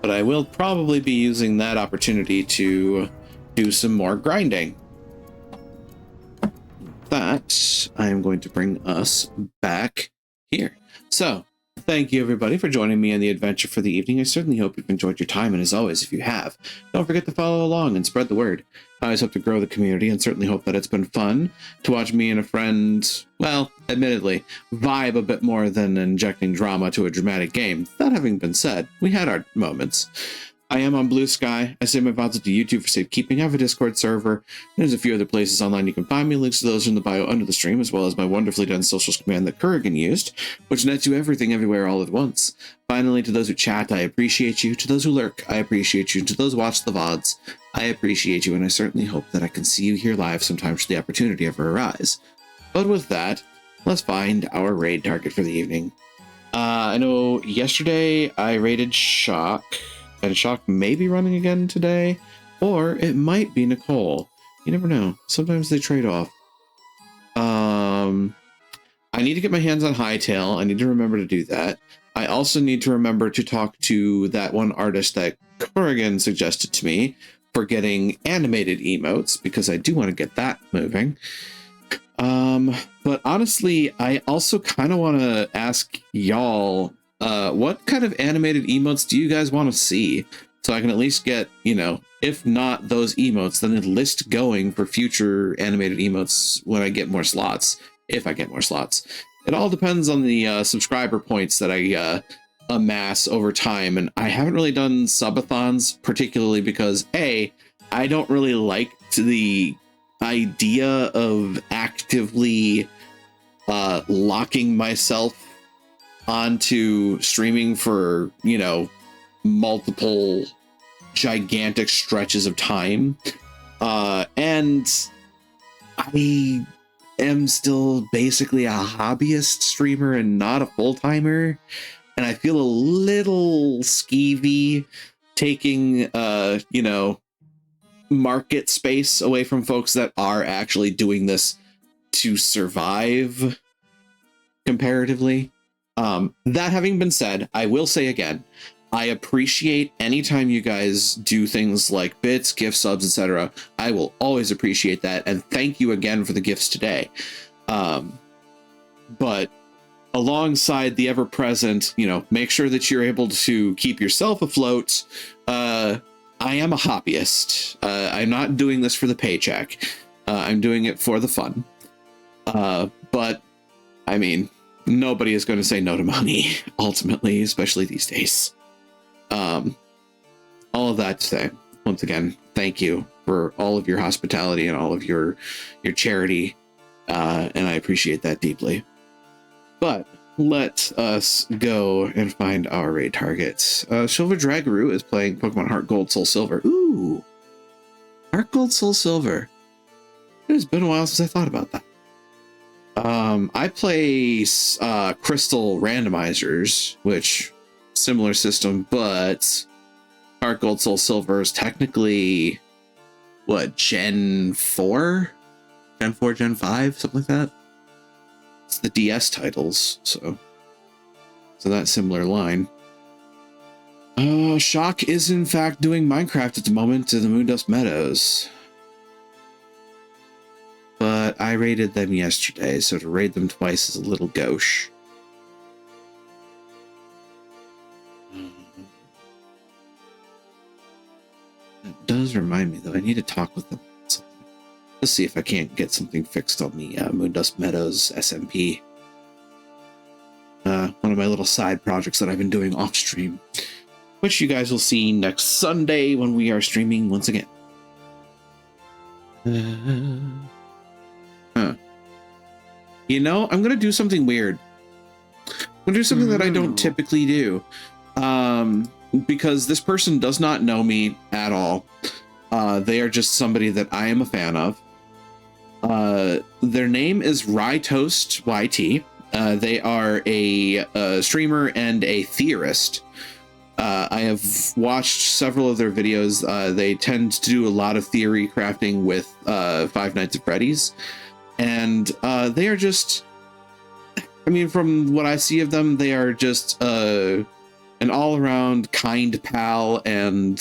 But I will probably be using that opportunity to do some more grinding. That I am going to bring us back here. So, thank you everybody for joining me on the adventure for the evening. I certainly hope you've enjoyed your time, and as always, if you have, don't forget to follow along and spread the word. I always hope to grow the community and certainly hope that it's been fun to watch me and a friend, well, admittedly, vibe a bit more than injecting drama to a dramatic game. That having been said, we had our moments. I am on Blue Sky. I save my files to YouTube for safekeeping. I have a Discord server. There's a few other places online you can find me. Links to those are in the bio under the stream, as well as my wonderfully done socials command that Kurgan used, which nets you everything everywhere all at once. Finally, to those who chat, I appreciate you. To those who lurk, I appreciate you. To those who watch the VODs, I appreciate you, and I certainly hope that I can see you here live sometime should the opportunity ever arise. But with that, let's find our raid target for the evening. I know yesterday I raided Shock. And Shock may be running again today, or it might be Nicole. You never know. Sometimes they trade off. I need to get my hands on Hightail. I need to remember to do that. I also need to remember to talk to that one artist that Corrigan suggested to me for getting animated emotes, because I do want to get that moving. But honestly, I also kind of want to ask y'all, what kind of animated emotes do you guys want to see? So I can at least get, you know, if not those emotes, then a list going for future animated emotes when I get more slots, if I get more slots. It all depends on the subscriber points that I amass over time, and I haven't really done subathons, particularly because, A, I don't really like the idea of actively locking myself onto streaming for, you know, multiple gigantic stretches of time. And I am still basically a hobbyist streamer and not a full-timer. And I feel a little skeevy taking, you know, market space away from folks that are actually doing this to survive comparatively. That having been said, I will say again, I appreciate anytime you guys do things like bits, gift subs, etc. I will always appreciate that, and thank you again for the gifts today. But alongside the ever-present, you know, make sure that you're able to keep yourself afloat. I am a hobbyist. I'm not doing this for the paycheck. I'm doing it for the fun. But, I mean, nobody is going to say no to money, ultimately, especially these days. All of that to say, once again, thank you for all of your hospitality and all of your charity, and I appreciate that deeply. But let us go and find our raid targets. Silver Dragaroo is playing Pokemon Heart Gold Soul Silver. Ooh, Heart Gold Soul Silver. It has been a while since I thought about that. I play Crystal Randomizers, which similar system, but Heart Gold Soul Silver is technically what, Gen 4? Gen 4, Gen 5, something like that. It's the DS titles, so that similar line. Shock is in fact doing Minecraft at the moment in the Moondust Meadows. But I raided them yesterday, so to raid them twice is a little gauche. That does remind me, though, I need to talk with them about something. Let's see if I can't get something fixed on the Moondust Meadows SMP. One of my little side projects that I've been doing off stream. which you guys will see next Sunday when we are streaming once again. You know, I'm gonna do something weird. I'm gonna do something that I don't typically do, because this person does not know me at all. They are just somebody that I am a fan of. Their name is Rytoast YT. They are a streamer and a theorist. I have watched several of their videos. They tend to do a lot of theory crafting with Five Nights at Freddy's. And they are just, I mean, from what I see of them, they are just an all-around kind pal and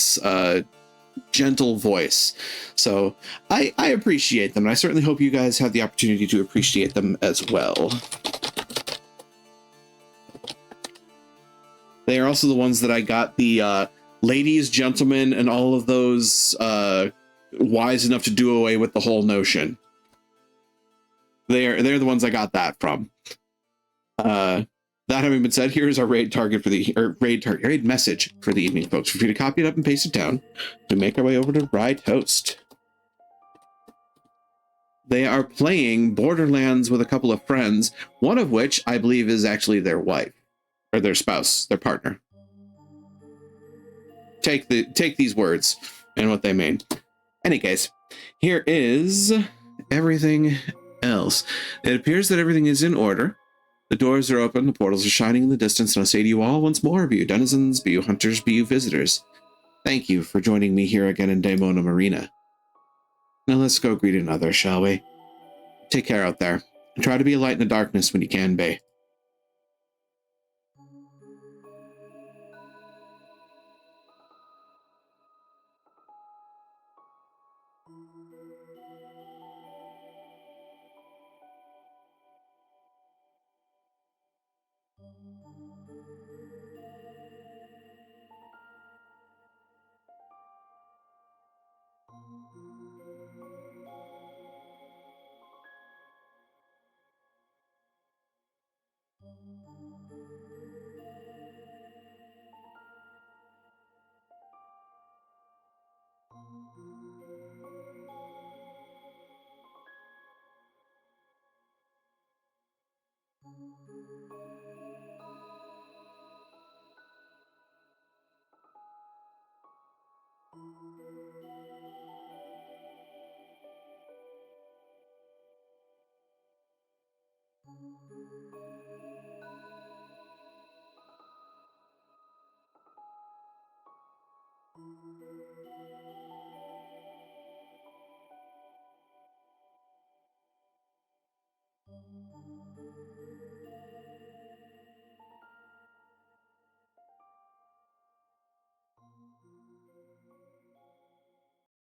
gentle voice. So I appreciate them, and I certainly hope you guys have the opportunity to appreciate them as well. They are also the ones that I got the ladies, gentlemen, and all of those wise enough to do away with the whole notion. They're the ones I got that from. That having been said, here is our raid message for the evening, folks. Feel free to copy it up and paste it down to make our way over to Rytoast. They are playing Borderlands with a couple of friends, one of which I believe is actually their wife or their spouse, their partner. Take these words and what they mean. Any case, here is everything else. It appears that everything is in order. The doors are open, the portals are shining in the distance, and I say to you all once more, be you denizens, be you hunters, be you visitors, thank you for joining me here again in Daemona Marina. Now let's go greet another, shall we? Take care out there, and try to be a light in the darkness when you can be.